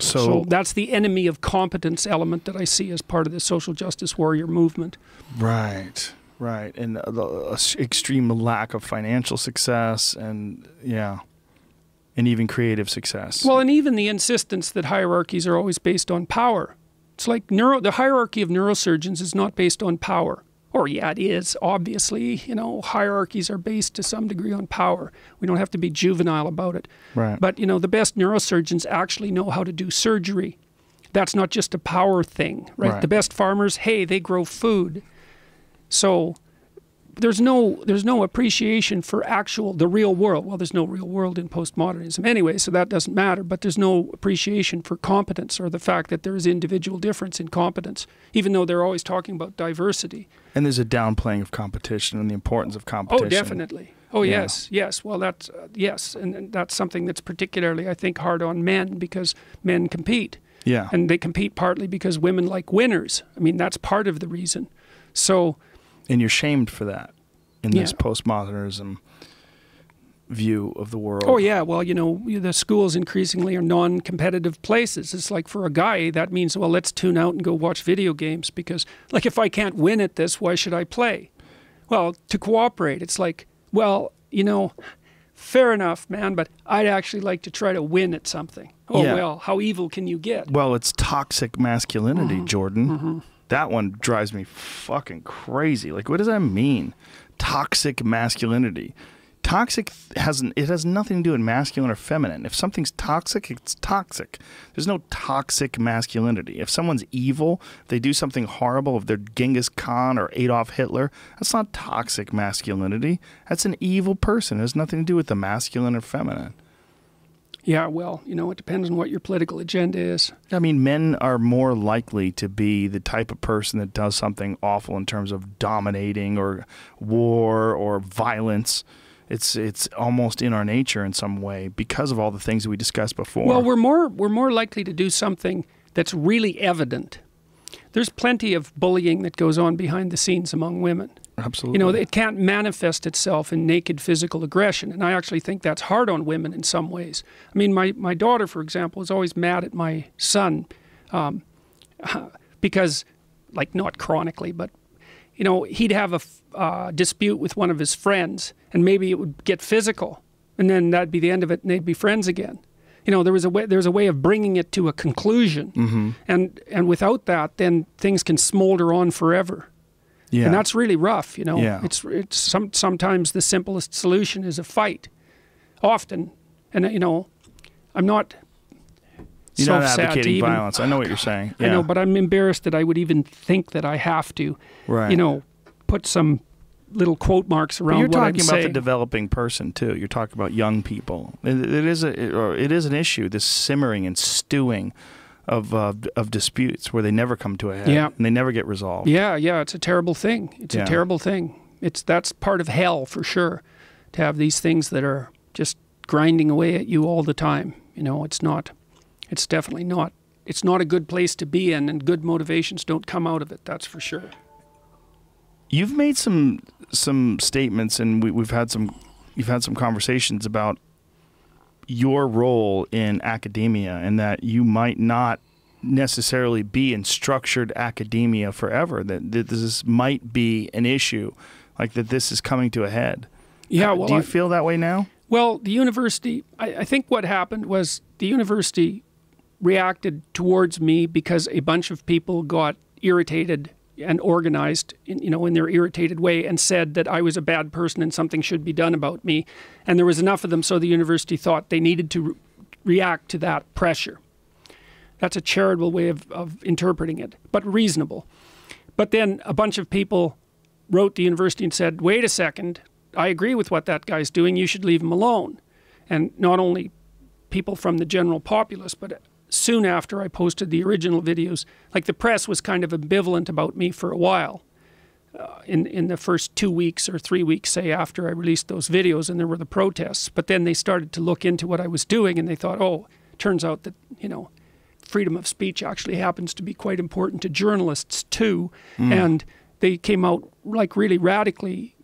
So that's the enemy of competence element that I see as part of the social justice warrior movement. Right. And the extreme lack of financial success and, and even creative success. Well, and even the insistence that hierarchies are always based on power. It's like the hierarchy of neurosurgeons is not based on power. Or yeah, it is, obviously. You know, hierarchies are based to some degree on power. We don't have to be juvenile about it. Right. But, you know, the best neurosurgeons actually know how to do surgery. That's not just a power thing, right? The best farmers, hey, they grow food. So there's no appreciation for the real world. Well, there's no real world in postmodernism anyway, so that doesn't matter. But there's no appreciation for competence or the fact that there is individual difference in competence, even though they're always talking about diversity. And there's a downplaying of competition and the importance of competition. Oh, definitely. Oh, yeah. Yes. Well, that's yes, and that's something that's particularly, I think, hard on men because men compete. Yeah. And they compete partly because women like winners. I mean, that's part of the reason. So. And you're shamed for that in this postmodernism view of the world. Oh, yeah. Well, you know, the schools increasingly are non-competitive places. It's like for a guy, that means, well, let's tune out and go watch video games because, like, if I can't win at this, why should I play? Well, to cooperate. It's like, well, you know, fair enough, man, but I'd actually like to try to win at something. Oh, well, how evil can you get? Well, it's toxic masculinity, Jordan. That one drives me fucking crazy. Like, what does that mean? Toxic masculinity. Toxic has nothing to do with masculine or feminine. If something's toxic, it's toxic. There's no toxic masculinity. If someone's evil, if they do something horrible, if they're Genghis Khan or Adolf Hitler, that's not toxic masculinity. That's an evil person. It has nothing to do with the masculine or feminine. Yeah, well, you know, it depends on what your political agenda is. I mean, men are more likely to be the type of person that does something awful in terms of dominating or war or violence. It's almost in our nature in some way because of all the things that we discussed before. Well, we're more likely to do something that's really evident. There's plenty of bullying that goes on behind the scenes among women. Absolutely. You know, it can't manifest itself in naked physical aggression, and I actually think that's hard on women in some ways. I mean, my daughter, for example, is always mad at my son because, like, not chronically, but, you know, he'd have a dispute with one of his friends, and maybe it would get physical, and then that'd be the end of it, and they'd be friends again. You know, there's a way of bringing it to a conclusion, and without that, then things can smolder on forever. Yeah. And that's really rough, you know. Yeah. It's sometimes the simplest solution is a fight. Often, and you know, I'm not. You're not advocating violence. I know what you're saying. Yeah. I know, but I'm embarrassed that I would even think that I have to, you know, put some little quote marks around what I'm saying. You're talking about the developing person too. You're talking about young people. It is an issue. This simmering and stewing of disputes where they never come to a head and they never get resolved. Yeah, it's a terrible thing. It's a terrible thing. That's part of hell for sure, to have these things that are just grinding away at you all the time. You know, it's definitely not. It's not a good place to be in, and good motivations don't come out of it. That's for sure. You've made some statements, and you've had some conversations about your role in academia, and that you might not necessarily be in structured academia forever, that this might be an issue, like that this is coming to a head. Yeah, well, do you feel that way now? Well, the university, I think what happened was the university reacted towards me because a bunch of people got irritated and organized, in their irritated way, and said that I was a bad person and something should be done about me. And there was enough of them, so the university thought they needed to react to that pressure. That's a charitable way of interpreting it, but reasonable. But then a bunch of people wrote the university and said, wait a second, I agree with what that guy's doing, you should leave him alone. And not only people from the general populace, but soon after I posted the original videos, like the press was kind of ambivalent about me for a while. In the first 2 weeks or 3 weeks, say, after I released those videos, and there were the protests. But then they started to look into what I was doing, and they thought, oh, turns out that, freedom of speech actually happens to be quite important to journalists too. And they came out like really radically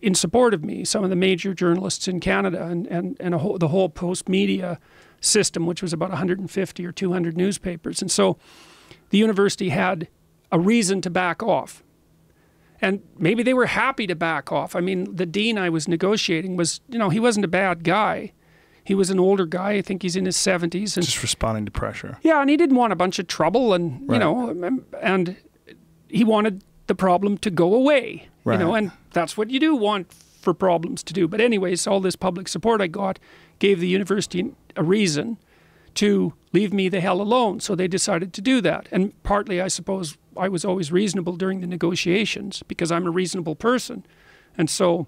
in support of me, some of the major journalists in Canada and the whole post media system, which was about 150 or 200 newspapers. And so the university had a reason to back off. And maybe they were happy to back off. I mean, the dean I was negotiating was, he wasn't a bad guy. He was an older guy. I think he's in his 70s. And just responding to pressure. Yeah, and he didn't want a bunch of trouble, and, right. And he wanted the problem to go away, right. And that's what you do want for problems to do. But anyways, all this public support I got gave the university a reason to leave me the hell alone. So they decided to do that. And partly, I suppose, I was always reasonable during the negotiations because I'm a reasonable person. And so,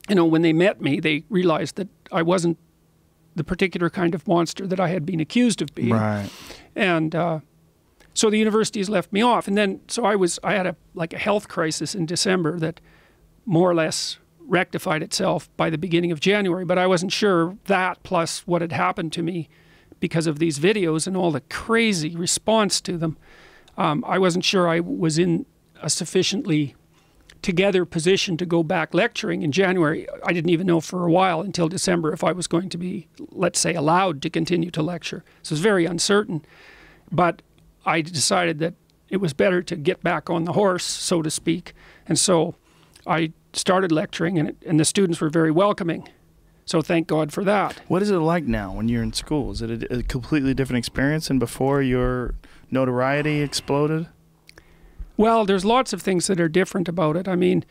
when they met me, they realized that I wasn't the particular kind of monster that I had been accused of being. Right. And so the university has left me off. And then, so I had a health crisis in December that more or less rectified itself by the beginning of January. But I wasn't sure that, plus what had happened to me because of these videos and all the crazy response to them, I wasn't sure I was in a sufficiently together position to go back lecturing in January. I didn't even know for a while until December if I was going to be, let's say, allowed to continue to lecture. So it was very uncertain. But I decided that it was better to get back on the horse, so to speak. And so I started lecturing, and the students were very welcoming. So thank God for that. What is it like now when you're in school? Is it a completely different experience than before your notoriety exploded? Well, there's lots of things that are different about it. I mean,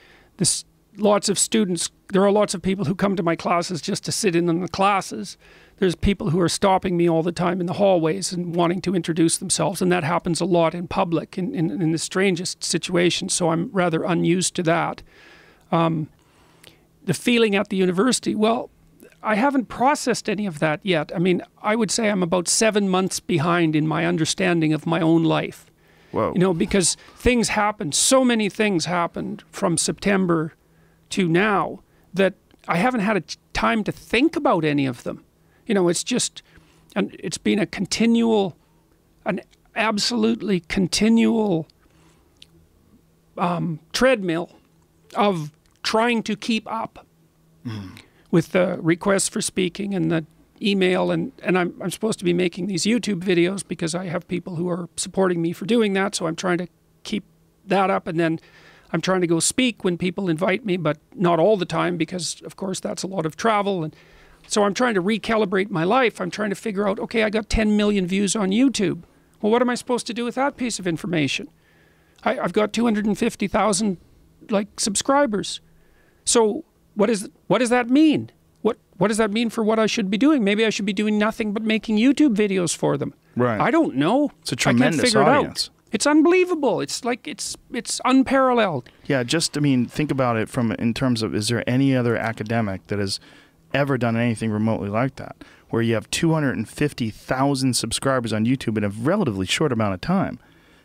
lots of students, there are lots of people who come to my classes just to sit in on the classes. There's people who are stopping me all the time in the hallways and wanting to introduce themselves, and that happens a lot in public in the strangest situations, so I'm rather unused to that. The feeling at the university, well, I haven't processed any of that yet. I mean, I would say I'm about 7 months behind in my understanding of my own life. Whoa. Because things happened, so many things happened from September to now that I haven't had a time to think about any of them. It's just, and it's been an absolutely continual treadmill of trying to keep up with the requests for speaking and the email, and I'm supposed to be making these YouTube videos because I have people who are supporting me for doing that, so I'm trying to keep that up, and then I'm trying to go speak when people invite me, but not all the time because, of course, that's a lot of travel, and so I'm trying to recalibrate my life. I'm trying to figure out, okay, I got 10 million views on YouTube. Well, what am I supposed to do with that piece of information? I've got 250,000 subscribers. So what does that mean? What does that mean for what I should be doing? Maybe I should be doing nothing but making YouTube videos for them. Right. I don't know. It's a tremendous I can't figure audience. It out. It's unbelievable. It's unparalleled. Yeah, think about it in terms of, is there any other academic that has ever done anything remotely like that, where you have 250,000 subscribers on YouTube in a relatively short amount of time,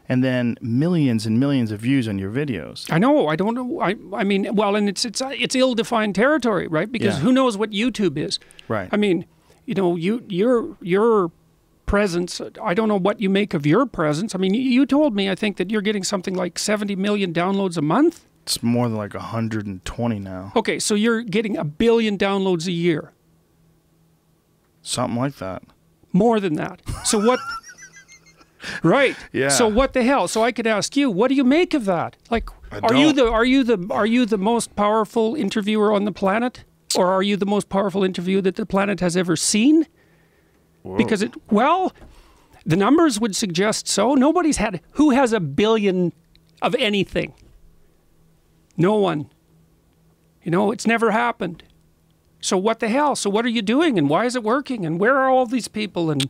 and then millions and millions of views on your videos? I know. I don't know. I mean, well, and it's ill-defined territory, right? Because who knows what YouTube is? Right. I mean, your presence, I don't know what you make of your presence. I mean, you told me, I think, that you're getting something like 70 million downloads a month? It's more than 120 now. Okay, so you're getting 1 billion downloads a year. Something like that. More than that. So what... Right. Yeah. So what the hell? So I could ask you, what do you make of that? Are you the most powerful interviewer on the planet? Or are you the most powerful interviewer that the planet has ever seen? Whoa. Because the numbers would suggest so. Who has 1 billion of anything. No one. You know, it's never happened. So what the hell? So what are you doing, and why is it working, and where are all these people, and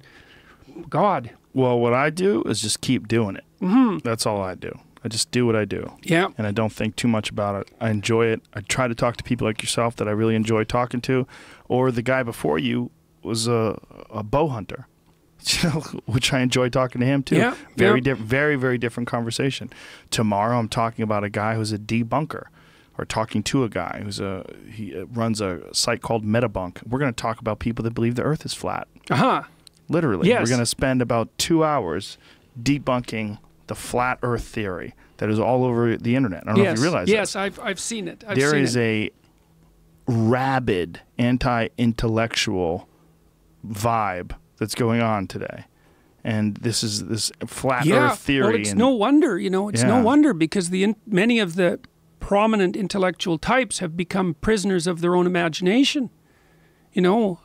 God? Well, what I do is just keep doing it. That's all I do. I just do what I do. Yeah. And I don't think too much about it. I enjoy it. I try to talk to people like yourself that I really enjoy talking to, or the guy before you was a bow hunter, which I enjoy talking to him too. Yeah. Very different conversation. Tomorrow I'm talking about a guy who's a debunker, or talking to a guy he runs a site called Metabunk. We're going to talk about people that believe the Earth is flat. Literally. Yes. We're going to spend about 2 hours debunking the flat Earth theory that is all over the internet. I don't know if you realize that. Yes, I've seen it. There is a rabid anti-intellectual vibe that's going on today. And this is this flat Earth theory. Well, it's no wonder, you know, it's no wonder, because many of the prominent intellectual types have become prisoners of their own imagination. You know,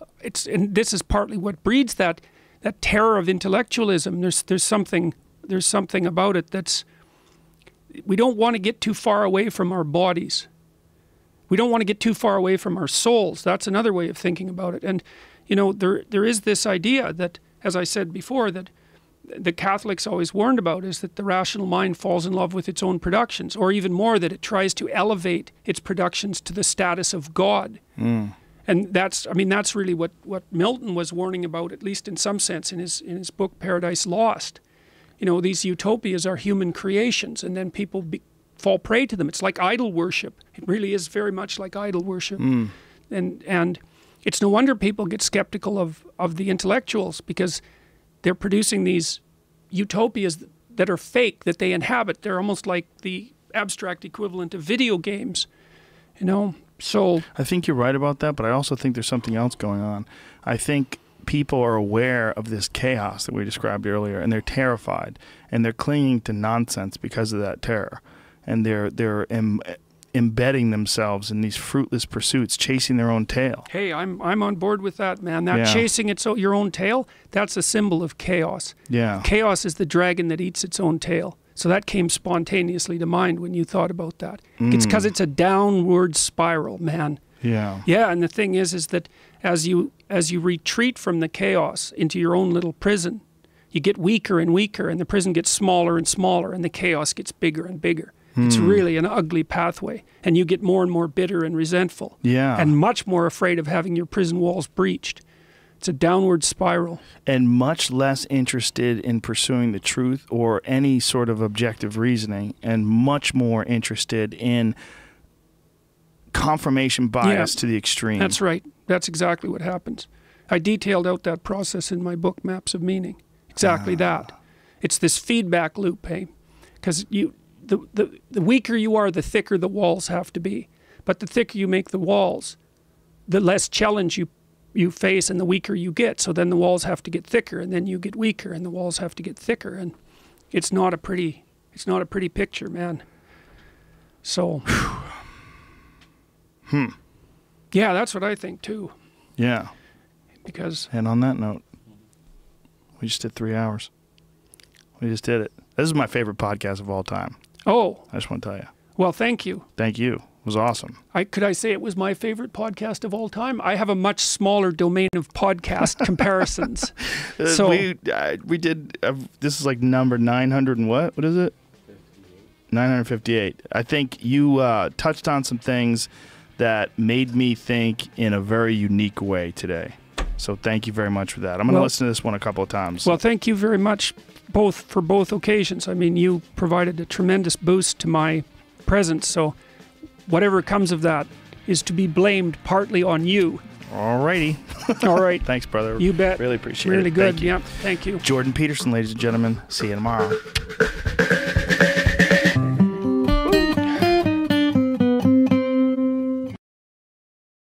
and this is partly what breeds that terror of intellectualism. There's something about it that's, we don't want to get too far away from our bodies. We don't want to get too far away from our souls. That's another way of thinking about it. And, you know, there is this idea that, as I said before, that the Catholics always warned about, is that the rational mind falls in love with its own productions, or even more, that it tries to elevate its productions to the status of God. And that's really what Milton was warning about, at least in some sense, in his book Paradise Lost. You know, these utopias are human creations, and then people fall prey to them. It's like idol worship. It really is very much like idol worship. And it's no wonder people get skeptical of the intellectuals, because they're producing these utopias that are fake, that they inhabit. They're almost like the abstract equivalent of video games, you know. So I think you're right about that, but I also think there's something else going on. I think people are aware of this chaos that we described earlier, and they're terrified, and they're clinging to nonsense because of that terror, and they're embedding themselves in these fruitless pursuits, chasing their own tail. Hey, I'm on board with that, man. That chasing your own tail, that's a symbol of chaos. Yeah. Chaos is the dragon that eats its own tail. So that came spontaneously to mind when you thought about that. It's because it's a downward spiral, man. Yeah. Yeah, and the thing is that as you retreat from the chaos into your own little prison, you get weaker and weaker, and the prison gets smaller and smaller, and the chaos gets bigger and bigger. It's really an ugly pathway, and you get more and more bitter and resentful. Yeah. And much more afraid of having your prison walls breached. It's a downward spiral. And much less interested in pursuing the truth or any sort of objective reasoning, and much more interested in confirmation bias to the extreme. That's right. That's exactly what happens. I detailed out that process in my book, Maps of Meaning. Exactly that. It's this feedback loop, hey? Because the weaker you are, the thicker the walls have to be. But the thicker you make the walls, the less challenge you face, and the weaker you get. So then the walls have to get thicker, and then you get weaker, and the walls have to get thicker, and it's not a pretty picture, man. So yeah, that's what I think too. Yeah. Because, and on that note, we just did 3 hours. We just did it. This is my favorite podcast of all time. Oh. I just want to tell you. Well, thank you. Thank you. It was awesome. Could I say it was my favorite podcast of all time? I have a much smaller domain of podcast comparisons. So we did, this is like number 900 and what? What is it? 958. I think you touched on some things that made me think in a very unique way today. So thank you very much for that. I'm going to listen to this one a couple of times. Well, thank you very much for both occasions. I mean, you provided a tremendous boost to my presence, so whatever comes of that is to be blamed partly on you. All righty. All right. Thanks, brother. You bet. Really appreciate it. Really good. Thank you. Yeah, thank you. Jordan Peterson, ladies and gentlemen. See you tomorrow.